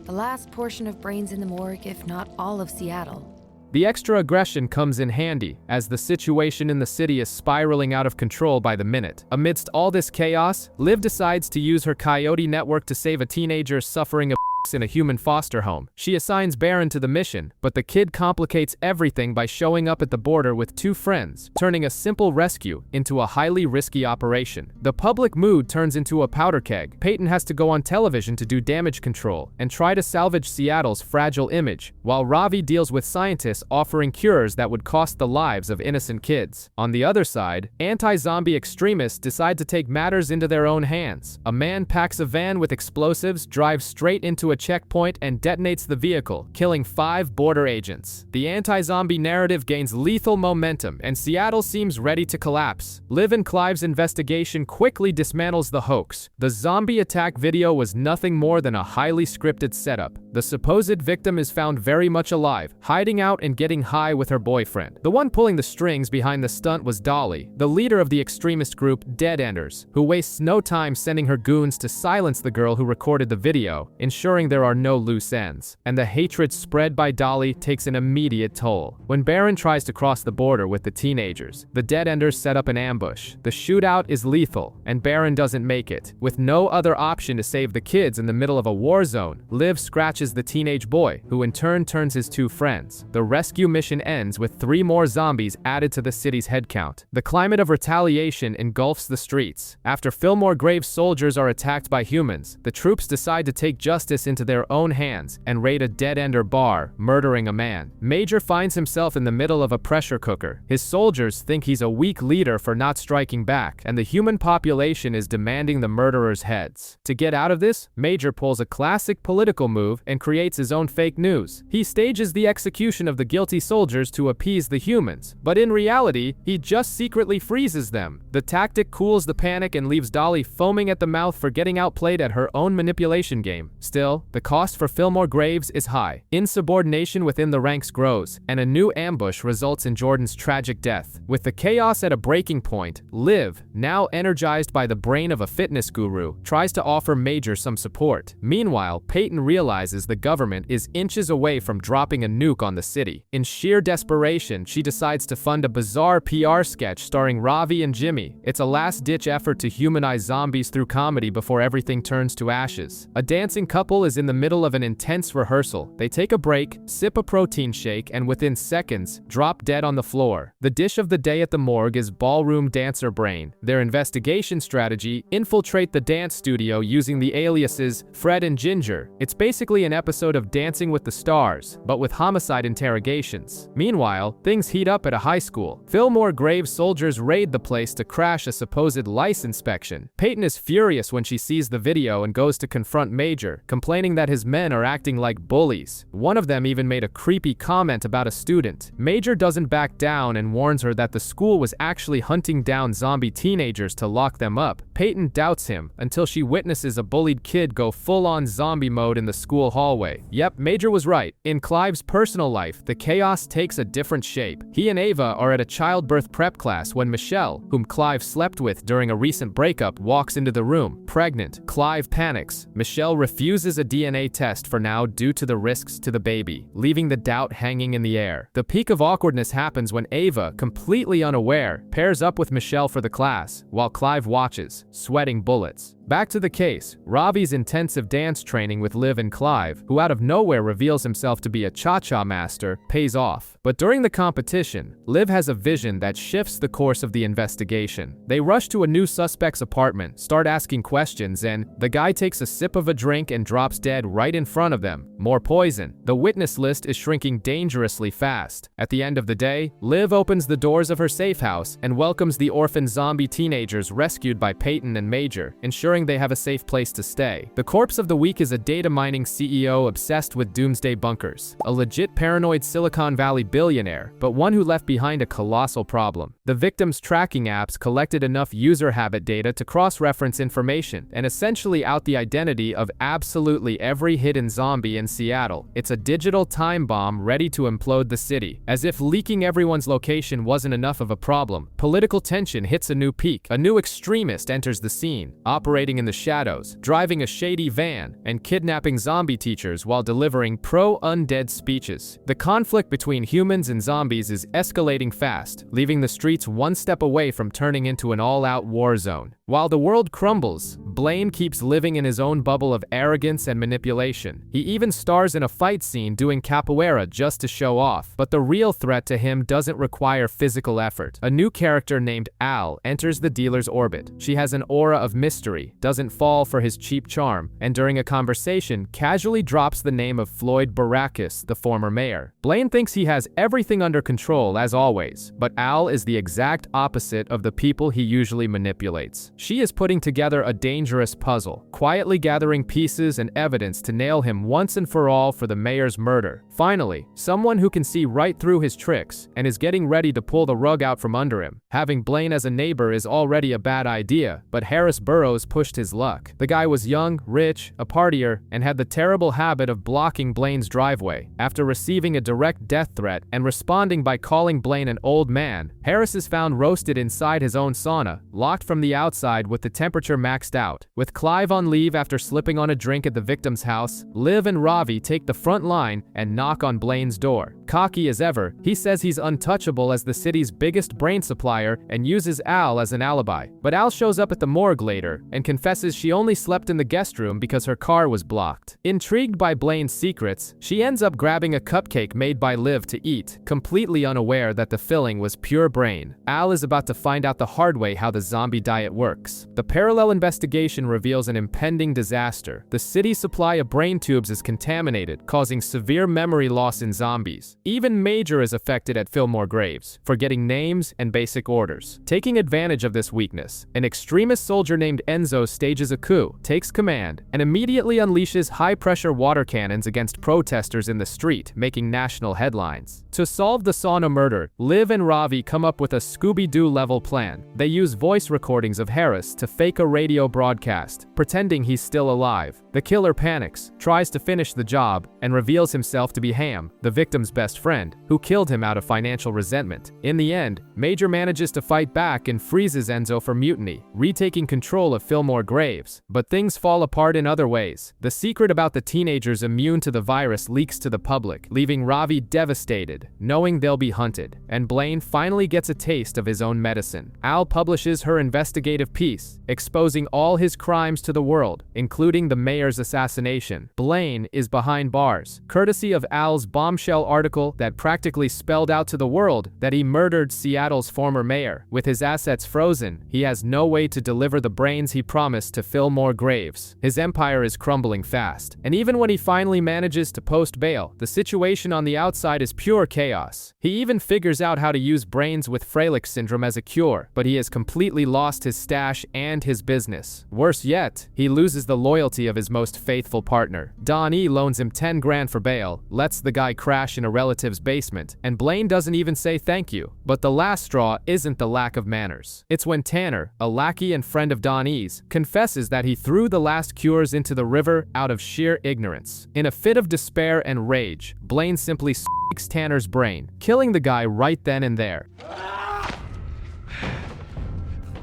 The last portion of brains in the morgue, if not all of Seattle. The extra aggression comes in handy, as the situation in the city is spiraling out of control by the minute. Amidst all this chaos, Liv decides to use her coyote network to save a teenager suffering a in a human foster home. She assigns Baron to the mission, but the kid complicates everything by showing up at the border with two friends, turning a simple rescue into a highly risky operation. The public mood turns into a powder keg. Peyton has to go on television to do damage control and try to salvage Seattle's fragile image, while Ravi deals with scientists offering cures that would cost the lives of innocent kids. On the other side, anti-zombie extremists decide to take matters into their own hands. A man packs a van with explosives, drives straight into a checkpoint and detonates the vehicle, killing 5 border agents. The anti-zombie narrative gains lethal momentum, and Seattle seems ready to collapse. Liv and Clive's investigation quickly dismantles the hoax. The zombie attack video was nothing more than a highly scripted setup. The supposed victim is found very much alive, hiding out and getting high with her boyfriend. The one pulling the strings behind the stunt was Dolly, the leader of the extremist group Dead Enders, who wastes no time sending her goons to silence the girl who recorded the video, ensuring there are no loose ends. And the hatred spread by Dolly takes an immediate toll. When Baron tries to cross the border with the teenagers, the Dead Enders set up an ambush. The shootout is lethal, and Baron doesn't make it. With no other option to save the kids in the middle of a war zone, Liv scratches the teenage boy, who in turn turns his 2 friends. The rescue mission ends with 3 more zombies added to the city's headcount. The climate of retaliation engulfs the streets. After Fillmore Graves' soldiers are attacked by humans, the troops decide to take justice into their own hands and raid a dead-ender bar, murdering a man. Major finds himself in the middle of a pressure cooker. His soldiers think he's a weak leader for not striking back, and the human population is demanding the murderers' heads. To get out of this, Major pulls a classic political move and creates his own fake news. He stages the execution of the guilty soldiers to appease the humans, but in reality, he just secretly freezes them. The tactic cools the panic and leaves Dolly foaming at the mouth for getting outplayed at her own manipulation game. Still, the cost for Fillmore Graves is high. Insubordination within the ranks grows, and a new ambush results in Jordan's tragic death. With the chaos at a breaking point, Liv, now energized by the brain of a fitness guru, tries to offer Major some support. Meanwhile, Peyton realizes the government is inches away from dropping a nuke on the city. In sheer desperation, she decides to fund a bizarre PR sketch starring Ravi and Jimmy. It's a last-ditch effort to humanize zombies through comedy before everything turns to ashes. A dancing couple is in the middle of an intense rehearsal. They take a break, sip a protein shake, and within seconds, drop dead on the floor. The dish of the day at the morgue is ballroom dancer brain. Their investigation strategy: infiltrate the dance studio using the aliases Fred and Ginger. It's basically an episode of Dancing with the Stars, but with homicide interrogations. Meanwhile, things heat up at a high school. Fillmore Graves soldiers raid the place to crash a supposed lice inspection. Peyton is furious when she sees the video and goes to confront Major, complaining that his men are acting like bullies. One of them even made a creepy comment about a student. Major doesn't back down and warns her that the school was actually hunting down zombie teenagers to lock them up. Peyton doubts him until she witnesses a bullied kid go full-on zombie mode in the school hallway. Yep, Major was right. In Clive's personal life, the chaos takes a different shape. He and Ava are at a childbirth prep class when Michelle, whom Clive slept with during a recent breakup, walks into the room, pregnant. Clive panics. Michelle refuses a DNA test for now due to the risks to the baby, leaving the doubt hanging in the air. The peak of awkwardness happens when Ava, completely unaware, pairs up with Michelle for the class, while Clive watches, sweating bullets. Back to the case, Ravi's intensive dance training with Liv and Clive, who out of nowhere reveals himself to be a cha-cha master, pays off. But during the competition, Liv has a vision that shifts the course of the investigation. They rush to a new suspect's apartment, start asking questions, and the guy takes a sip of a drink and drops drops dead right in front of them. More poison. The witness list is shrinking dangerously fast. At the end of the day, Liv opens the doors of her safe house and welcomes the orphan zombie teenagers rescued by Peyton and Major, ensuring they have a safe place to stay. The corpse of the week is a data mining CEO obsessed with doomsday bunkers. A legit paranoid Silicon Valley billionaire, but one who left behind a colossal problem. The victims' tracking apps collected enough user habit data to cross-reference information and essentially out the identity of absolutely every hidden zombie in Seattle. It's a digital time bomb ready to implode the city. As if leaking everyone's location wasn't enough of a problem, political tension hits a new peak. A new extremist enters the scene, operating in the shadows, driving a shady van, and kidnapping zombie teachers while delivering pro-undead speeches. The conflict between humans and zombies is escalating fast, leaving the streets one step away from turning into an all-out war zone. While the world crumbles, Blaine keeps living in his own bubble of arrogance and manipulation. He even stars in a fight scene doing capoeira just to show off. But the real threat to him doesn't require physical effort. A new character named Al enters the dealer's orbit. She has an aura of mystery, doesn't fall for his cheap charm, and during a conversation casually drops the name of Floyd Baracus, the former mayor. Blaine thinks he has everything under control as always, but Al is the exact opposite of the people he usually manipulates. She is putting together a dangerous puzzle, quietly gathering pieces and evidence to nail him once and for all for the mayor's murder. Finally, someone who can see right through his tricks and is getting ready to pull the rug out from under him. Having Blaine as a neighbor is already a bad idea, but Harris Burroughs pushed his luck. The guy was young, rich, a partier, and had the terrible habit of blocking Blaine's driveway. After receiving a direct death threat and responding by calling Blaine an old man, Harris is found roasted inside his own sauna, locked from the outside with the temperature maxed out. With Clive on leave after slipping on a drink at the victim's house, Liv and Ravi take the front line and knock on Blaine's door. Cocky as ever, he says he's untouchable as the city's biggest brain supplier and uses Al as an alibi. But Al shows up at the morgue later and confesses she only slept in the guest room because her car was blocked. Intrigued by Blaine's secrets, she ends up grabbing a cupcake made by Liv to eat, completely unaware that the filling was pure brain. Al is about to find out the hard way how the zombie diet works. The parallel investigation reveals an impending disaster. The city's supply of brain tubes is contaminated, causing severe memory loss in zombies. Even Major is affected at Fillmore Graves, forgetting names and basic orders. Taking advantage of this weakness, an extremist soldier named Enzo stages a coup, takes command, and immediately unleashes high-pressure water cannons against protesters in the street, making national headlines. To solve the sauna murder, Liv and Ravi come up with a Scooby-Doo level plan. They use voice recordings of Harris to fake a radio broadcast, pretending he's still alive. The killer panics, tries to finish the job, and reveals himself to be Ham, the victim's best friend, who killed him out of financial resentment. In the end, Major manages to fight back and freezes Enzo for mutiny, retaking control of Fillmore Graves. But things fall apart in other ways. The secret about the teenagers immune to the virus leaks to the public, leaving Ravi devastated, knowing they'll be hunted. And Blaine finally gets a taste of his own medicine. Al publishes her investigative piece, exposing all his crimes to the world, including the mayor's assassination. Blaine is behind bars, courtesy of Al's bombshell article that practically spelled out to the world that he murdered Seattle's former mayor. With his assets frozen, he has no way to deliver the brains he promised to Fillmore Graves. His empire is crumbling fast, and even when he finally manages to post bail, the situation on the outside is pure chaos. He even figures out how to use brains with Freilich syndrome as a cure, but he has completely lost his stash and his business. Worse yet, he loses the loyalty of his most faithful partner. Don E loans him 10 grand for bail, lets the guy crash in a relative's basement, and Blaine doesn't even say thank you. But the last straw isn't the lack of manners. It's when Tanner, a lackey and friend of Don E's, confesses that he threw the last cures into the river out of sheer ignorance. In a fit of despair and rage, Blaine simply s***s Tanner's brain, killing the guy right then and there.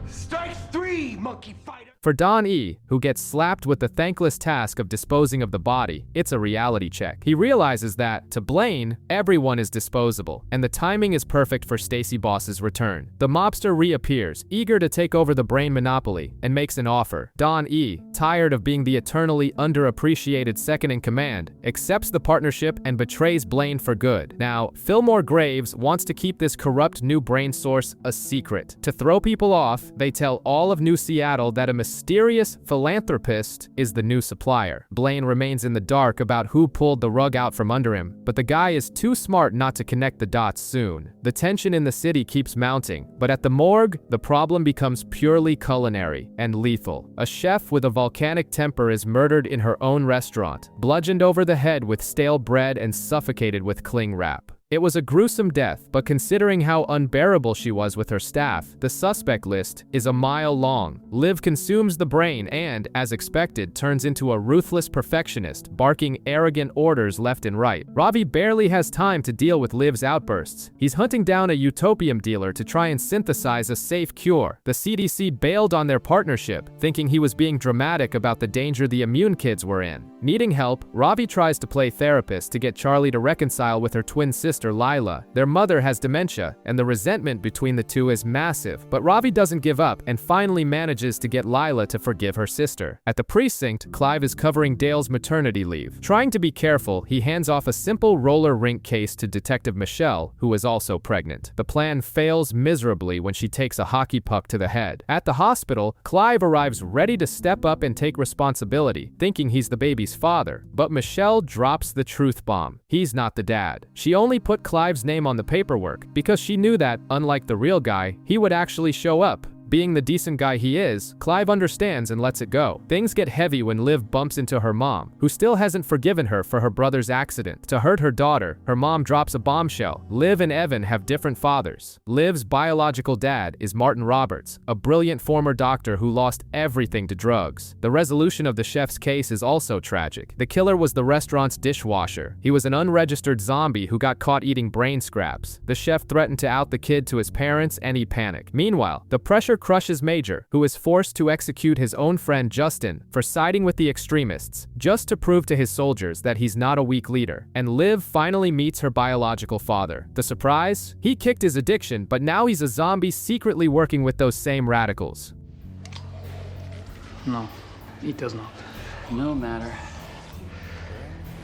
Strike three, monkey fighter! For Don E, who gets slapped with the thankless task of disposing of the body, it's a reality check. He realizes that, to Blaine, everyone is disposable, and the timing is perfect for Stacy Boss's return. The mobster reappears, eager to take over the brain monopoly, and makes an offer. Don E, tired of being the eternally underappreciated second-in-command, accepts the partnership and betrays Blaine for good. Now, Fillmore Graves wants to keep this corrupt new brain source a secret. To throw people off, they tell all of New Seattle that a mysterious philanthropist is the new supplier. Blaine remains in the dark about who pulled the rug out from under him, but the guy is too smart not to connect the dots soon. The tension in the city keeps mounting, but at the morgue, the problem becomes purely culinary and lethal. A chef with a volcanic temper is murdered in her own restaurant, bludgeoned over the head with stale bread and suffocated with cling wrap. It was a gruesome death, but considering how unbearable she was with her staff, the suspect list is a mile long. Liv consumes the brain and, as expected, turns into a ruthless perfectionist, barking arrogant orders left and right. Ravi barely has time to deal with Liv's outbursts. He's hunting down a utopium dealer to try and synthesize a safe cure. The CDC bailed on their partnership, thinking he was being dramatic about the danger the immune kids were in. Needing help, Ravi tries to play therapist to get Charlie to reconcile with her twin sister Lila. Their mother has dementia, and the resentment between the two is massive, but Ravi doesn't give up and finally manages to get Lila to forgive her sister. At the precinct, Clive is covering Dale's maternity leave. Trying to be careful, he hands off a simple roller rink case to Detective Michelle, who is also pregnant. The plan fails miserably when she takes a hockey puck to the head. At the hospital, Clive arrives ready to step up and take responsibility, thinking he's the baby's father, but Michelle drops the truth bomb. He's not the dad. She only put Clive's name on the paperwork because she knew that, unlike the real guy, he would actually show up. Being the decent guy he is, Clive understands and lets it go. Things get heavy when Liv bumps into her mom, who still hasn't forgiven her for her brother's accident. To hurt her daughter, her mom drops a bombshell. Liv and Evan have different fathers. Liv's biological dad is Martin Roberts, a brilliant former doctor who lost everything to drugs. The resolution of the chef's case is also tragic. The killer was the restaurant's dishwasher. He was an unregistered zombie who got caught eating brain scraps. The chef threatened to out the kid to his parents and he panicked. Meanwhile, the pressure crushes Major, who is forced to execute his own friend Justin for siding with the extremists, just to prove to his soldiers that he's not a weak leader. And Liv finally meets her biological father. The surprise? He kicked his addiction, but now he's a zombie secretly working with those same radicals. No, it does not. No matter.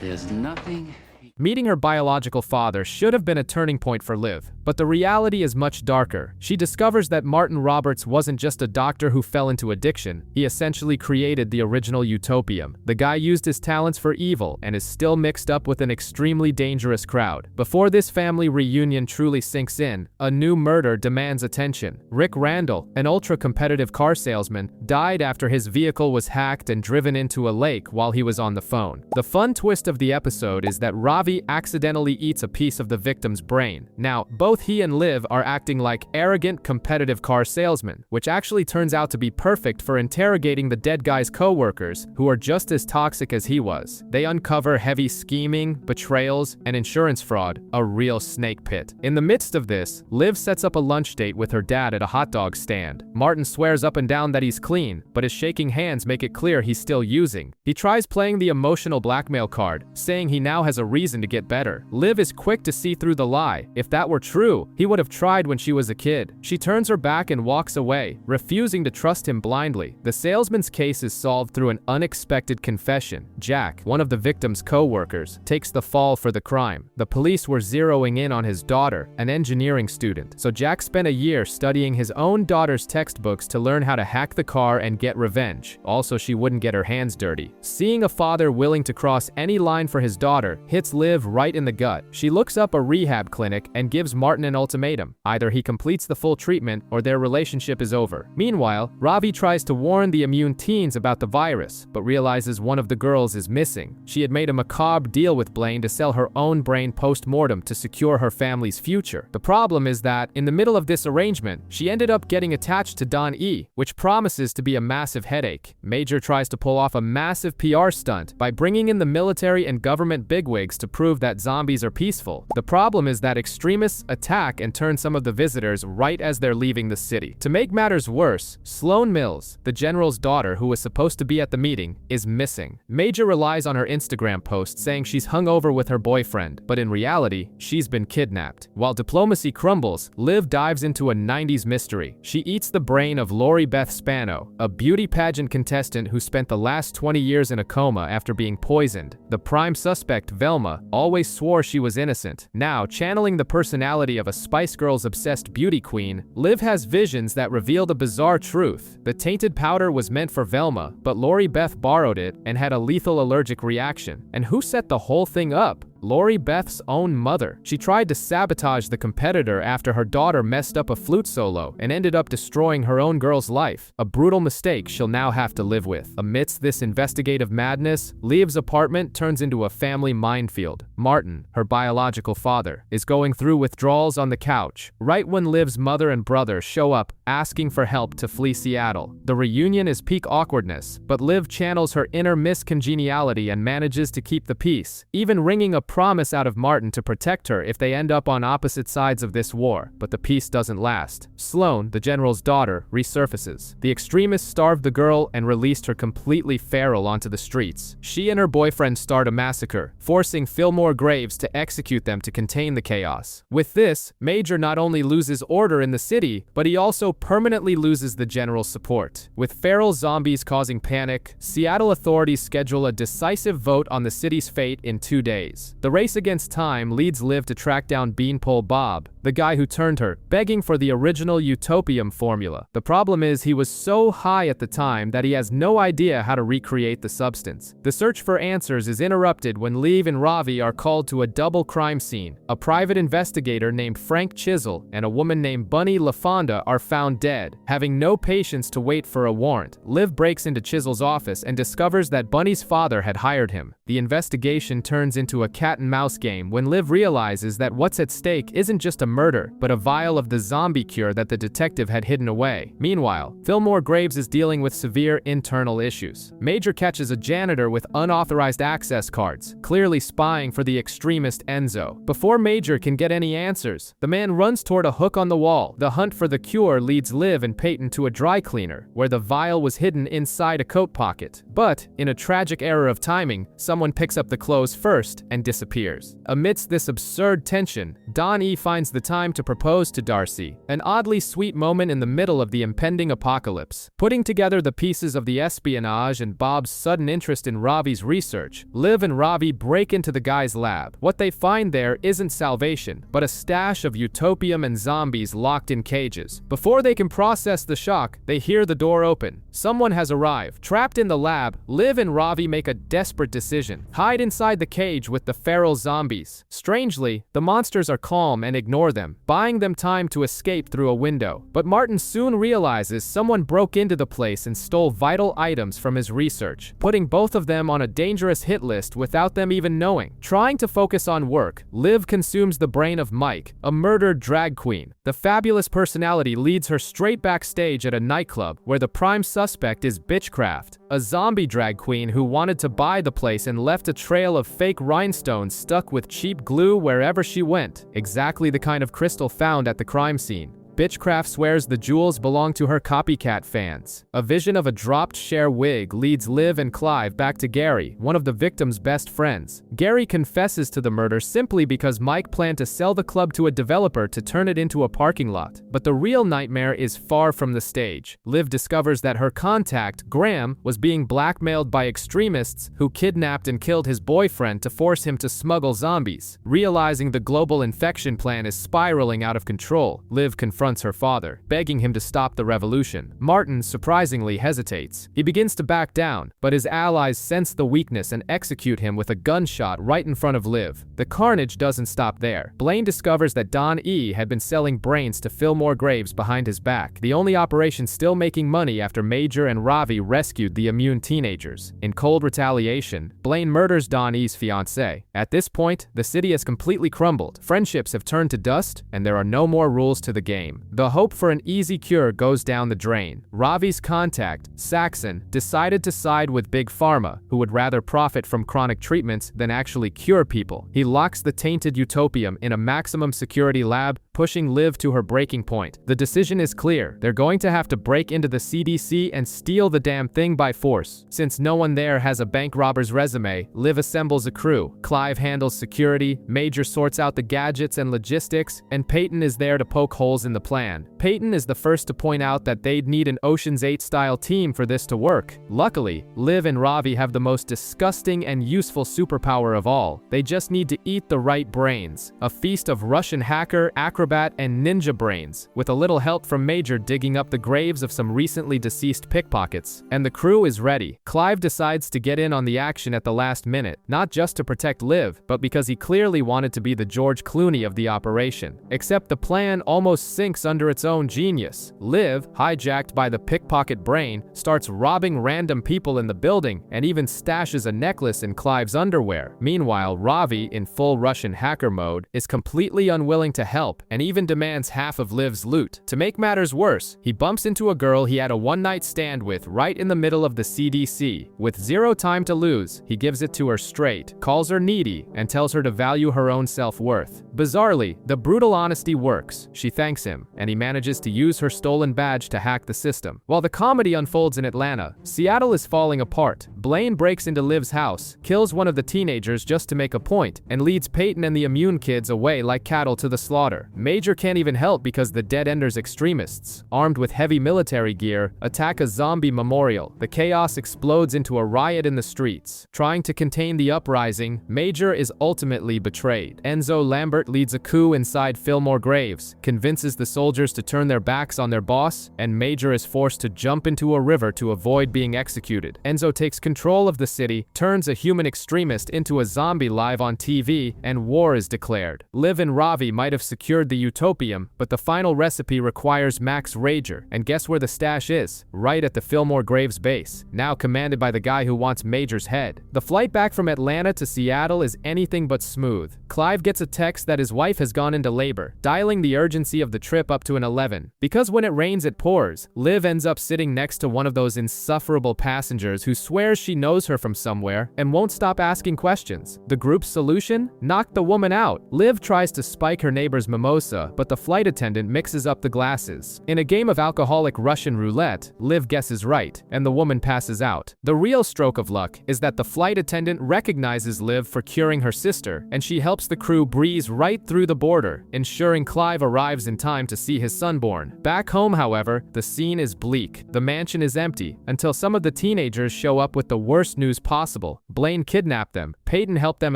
There's nothing. Meeting her biological father should have been a turning point for Liv, but the reality is much darker. She discovers that Martin Roberts wasn't just a doctor who fell into addiction, he essentially created the original utopium. The guy used his talents for evil and is still mixed up with an extremely dangerous crowd. Before this family reunion truly sinks in, a new murder demands attention. Rick Randall, an ultra-competitive car salesman, died after his vehicle was hacked and driven into a lake while he was on the phone. The fun twist of the episode is that Ravi accidentally eats a piece of the victim's brain. Now, both he and Liv are acting like arrogant, competitive car salesmen, which actually turns out to be perfect for interrogating the dead guy's co-workers, who are just as toxic as he was. They uncover heavy scheming, betrayals, and insurance fraud, a real snake pit. In the midst of this, Liv sets up a lunch date with her dad at a hot dog stand. Martin swears up and down that he's clean, but his shaking hands make it clear he's still using. He tries playing the emotional blackmail card, saying he now has a reason to get better. Liv is quick to see through the lie. If that were true, he would have tried when she was a kid. She turns her back and walks away, refusing to trust him blindly. The salesman's case is solved through an unexpected confession. Jack, one of the victim's co-workers, takes the fall for the crime. The police were zeroing in on his daughter, an engineering student, so Jack spent a year studying his own daughter's textbooks to learn how to hack the car and get revenge. Also, she wouldn't get her hands dirty. Seeing a father willing to cross any line for his daughter hits Liv right in the gut. She looks up a rehab clinic and gives Martin an ultimatum. Either he completes the full treatment or their relationship is over. Meanwhile, Ravi tries to warn the immune teens about the virus, but realizes one of the girls is missing. She had made a macabre deal with Blaine to sell her own brain post-mortem to secure her family's future. The problem is that, in the middle of this arrangement, she ended up getting attached to Don E, which promises to be a massive headache. Major tries to pull off a massive PR stunt by bringing in the military and government bigwigs to prove that zombies are peaceful. The problem is that extremists attack and turn some of the visitors right as they're leaving the city. To make matters worse, Sloan Mills, the general's daughter who was supposed to be at the meeting, is missing. Major relies on her Instagram post saying she's hungover with her boyfriend, but in reality, she's been kidnapped. While diplomacy crumbles, Liv dives into a 90s mystery. She eats the brain of Lori Beth Spano, a beauty pageant contestant who spent the last 20 years in a coma after being poisoned. The prime suspect, Velma, Velma, always swore she was innocent. Now, channeling the personality of a Spice Girls-obsessed beauty queen, Liv has visions that reveal the bizarre truth. The tainted powder was meant for Velma, but Lori Beth borrowed it and had a lethal allergic reaction. And who set the whole thing up? Lori Beth's own mother. She tried to sabotage the competitor after her daughter messed up a flute solo and ended up destroying her own girl's life, a brutal mistake she'll now have to live with. Amidst this investigative madness, Liv's apartment turns into a family minefield. Martin, her biological father, is going through withdrawals on the couch, right when Liv's mother and brother show up asking for help to flee Seattle. The reunion is peak awkwardness, but Liv channels her inner miscongeniality and manages to keep the peace, even wringing a promise out of Martin to protect her if they end up on opposite sides of this war. But the peace doesn't last. Sloane, the general's daughter, resurfaces. The extremists starved the girl and released her completely feral onto the streets. She and her boyfriend start a massacre, forcing Fillmore Graves to execute them to contain the chaos. With this, Major not only loses order in the city, but he also permanently loses the general's support. With feral zombies causing panic, Seattle authorities schedule a decisive vote on the city's fate in 2 days. The race against time leads Liv to track down Beanpole Bob, the guy who turned her, begging for the original Utopium formula. The problem is he was so high at the time that he has no idea how to recreate the substance. The search for answers is interrupted when Liv and Ravi are called to a double crime scene. A private investigator named Frank Chisel and a woman named Bunny LaFonda are found dead. Having no patience to wait for a warrant, Liv breaks into Chisel's office and discovers that Bunny's father had hired him. The investigation turns into a cat-and-mouse game when Liv realizes that what's at stake isn't just a murder, but a vial of the zombie cure that the detective had hidden away. Meanwhile, Fillmore Graves is dealing with severe internal issues. Major catches a janitor with unauthorized access cards, clearly spying for the extremist Enzo. Before Major can get any answers, the man runs toward a hook on the wall. The hunt for the cure leads Liv and Peyton to a dry cleaner, where the vial was hidden inside a coat pocket. But, in a tragic error of timing, someone picks up the clothes first and disappears. Amidst this absurd tension, Don E finds the time to propose to Darcy, an oddly sweet moment in the middle of the impending apocalypse. Putting together the pieces of the espionage and Bob's sudden interest in Ravi's research, Liv and Ravi break into the guy's lab. What they find there isn't salvation, but a stash of utopium and zombies locked in cages. Before they can process the shock, they hear the door open. Someone has arrived. Trapped in the lab, Liv and Ravi make a desperate decision: hide inside the cage with the feral zombies. Strangely, the monsters are calm and ignore them, buying them time to escape through a window. But Martin soon realizes someone broke into the place and stole vital items from his research, putting both of them on a dangerous hit list without them even knowing. Trying to focus on work, Liv consumes the brain of Mike, a murdered drag queen. The fabulous personality leads her straight backstage at a nightclub where the prime suspect is Bitchcraft, a zombie drag queen who wanted to buy the place and left a trail of fake rhinestones stuck with cheap glue wherever she went, exactly the kind of crystal found at the crime scene. Bitchcraft swears the jewels belong to her copycat fans. A vision of a dropped Cher wig leads Liv and Clive back to Gary, one of the victim's best friends. Gary confesses to the murder simply because Mike planned to sell the club to a developer to turn it into a parking lot. But the real nightmare is far from the stage. Liv discovers that her contact, Graham, was being blackmailed by extremists who kidnapped and killed his boyfriend to force him to smuggle zombies. Realizing the global infection plan is spiraling out of control, Liv confronts her father, begging him to stop the revolution. Martin surprisingly hesitates. He begins to back down, but his allies sense the weakness and execute him with a gunshot right in front of Liv. The carnage doesn't stop there. Blaine discovers that Don E had been selling brains to Fillmore Graves behind his back, the only operation still making money after Major and Ravi rescued the immune teenagers. In cold retaliation, Blaine murders Don E's fiancée. At this point, the city has completely crumbled. Friendships have turned to dust, and there are no more rules to the game. The hope for an easy cure goes down the drain. Ravi's contact, Saxon, decided to side with Big Pharma, who would rather profit from chronic treatments than actually cure people. He locks the tainted utopium in a maximum security lab, pushing Liv to her breaking point. The decision is clear. They're going to have to break into the CDC and steal the damn thing by force. Since no one there has a bank robber's resume, Liv assembles a crew. Clive handles security, Major sorts out the gadgets and logistics, and Peyton is there to poke holes in the plan. Peyton is the first to point out that they'd need an Ocean's 8-style team for this to work. Luckily, Liv and Ravi have the most disgusting and useful superpower of all. They just need to eat the right brains. A feast of Russian hacker, acrobat, and ninja brains, with a little help from Major digging up the graves of some recently deceased pickpockets. And the crew is ready. Clive decides to get in on the action at the last minute, not just to protect Liv, but because he clearly wanted to be the George Clooney of the operation. Except the plan almost sinks under its own genius. Liv, hijacked by the pickpocket brain, starts robbing random people in the building and even stashes a necklace in Clive's underwear. Meanwhile, Ravi, in full Russian hacker mode, is completely unwilling to help and even demands half of Liv's loot. To make matters worse, he bumps into a girl he had a one-night stand with right in the middle of the CDC. With zero time to lose, he gives it to her straight, calls her needy, and tells her to value her own self-worth. Bizarrely, the brutal honesty works. She thanks him, and he manages to use her stolen badge to hack the system. While the comedy unfolds in Atlanta, Seattle is falling apart. Blaine breaks into Liv's house, kills one of the teenagers just to make a point, and leads Peyton and the immune kids away like cattle to the slaughter. Major can't even help because the Dead Enders extremists, armed with heavy military gear, attack a zombie memorial. The chaos explodes into a riot in the streets. Trying to contain the uprising, Major is ultimately betrayed. Enzo Lambert leads a coup inside Fillmore Graves, convinces the soldiers to turn their backs on their boss, and Major is forced to jump into a river to avoid being executed. Enzo takes control of the city, turns a human extremist into a zombie live on TV, and war is declared. Liv and Ravi might have secured the Utopium, but the final recipe requires Max Rager, and guess where the stash is? Right at the Fillmore Graves base, now commanded by the guy who wants Major's head. The flight back from Atlanta to Seattle is anything but smooth. Clive gets a text that his wife has gone into labor, dialing the urgency of the trip up to an 11. Because when it rains it pours, Liv ends up sitting next to one of those insufferable passengers who swears she knows her from somewhere and won't stop asking questions. The group's solution? Knock the woman out. Liv tries to spike her neighbor's mimosa, but the flight attendant mixes up the glasses. In a game of alcoholic Russian roulette, Liv guesses right, and the woman passes out. The real stroke of luck is that the flight attendant recognizes Liv for curing her sister, and she helps the crew breeze right through the border, ensuring Clive arrives in time to see his son born. Back home, however, the scene is bleak. The mansion is empty, until some of the teenagers show up with the worst news possible. Blaine kidnapped them. Peyton helped them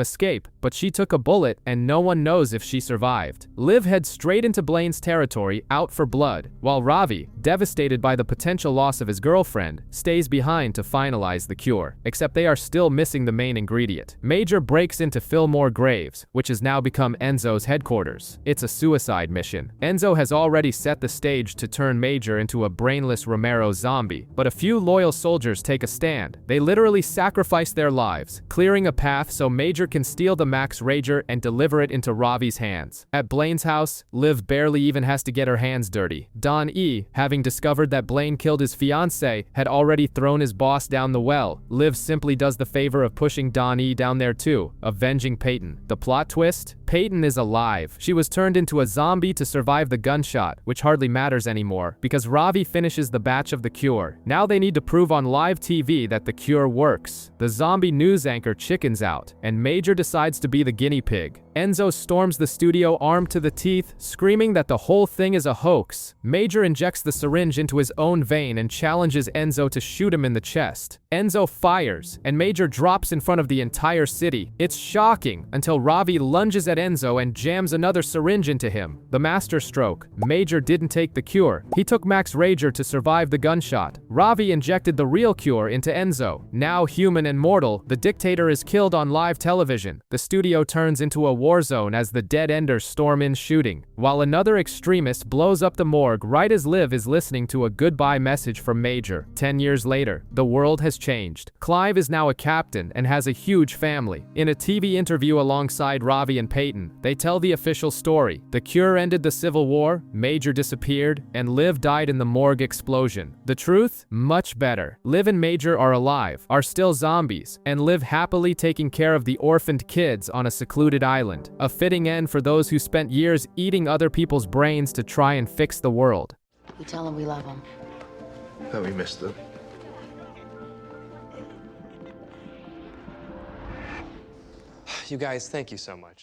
escape, but she took a bullet and no one knows if she survived. Liv heads straight into Blaine's territory, out for blood, while Ravi, devastated by the potential loss of his girlfriend, stays behind to finalize the cure. Except they are still missing the main ingredient. Major breaks into Fillmore Graves, which has now become Enzo's headquarters. It's a suicide mission. Enzo has already set the stage to turn Major into a brainless Romero zombie, but a few loyal soldiers take a stand. They literally sacrifice their lives, clearing a path so Major can steal the Max Rager and deliver it into Ravi's hands. At Blaine's house, Liv barely even has to get her hands dirty. Don E, having discovered that Blaine killed his fiancée, had already thrown his boss down the well. Liv simply does the favor of pushing Don E down there too, avenging Peyton. The plot twist? Peyton is alive. She was turned into a zombie to survive the gunshot, which hardly matters anymore, because Ravi finishes the batch of the cure. Now they need to prove on live TV that the cure works. The zombie news anchor chickens out, and Major decides to be the guinea pig. Enzo storms the studio armed to the teeth, screaming that the whole thing is a hoax. Major injects the syringe into his own vein and challenges Enzo to shoot him in the chest. Enzo fires, and Major drops in front of the entire city. It's shocking, until Ravi lunges at Enzo and jams another syringe into him. The master stroke. Major didn't take the cure. He took Max Rager to survive the gunshot. Ravi injected the real cure into Enzo. Now human and mortal, the dictator is killed on live television. The studio turns into a war zone as the Dead Enders storm in shooting, while another extremist blows up the morgue right as Liv is listening to a goodbye message from Major. 10 years later, the world has changed. Clive is now a captain and has a huge family. In a TV interview alongside Ravi and Peyton, they tell the official story. The cure ended the Civil War, Major disappeared, and Liv died in the morgue explosion. The truth? Much better. Liv and Major are alive, are still zombies, and live happily taking care of the orphaned kids on a secluded island. A fitting end for those who spent years eating other people's brains to try and fix the world. We tell him we love him. That we missed them. You guys, thank you so much.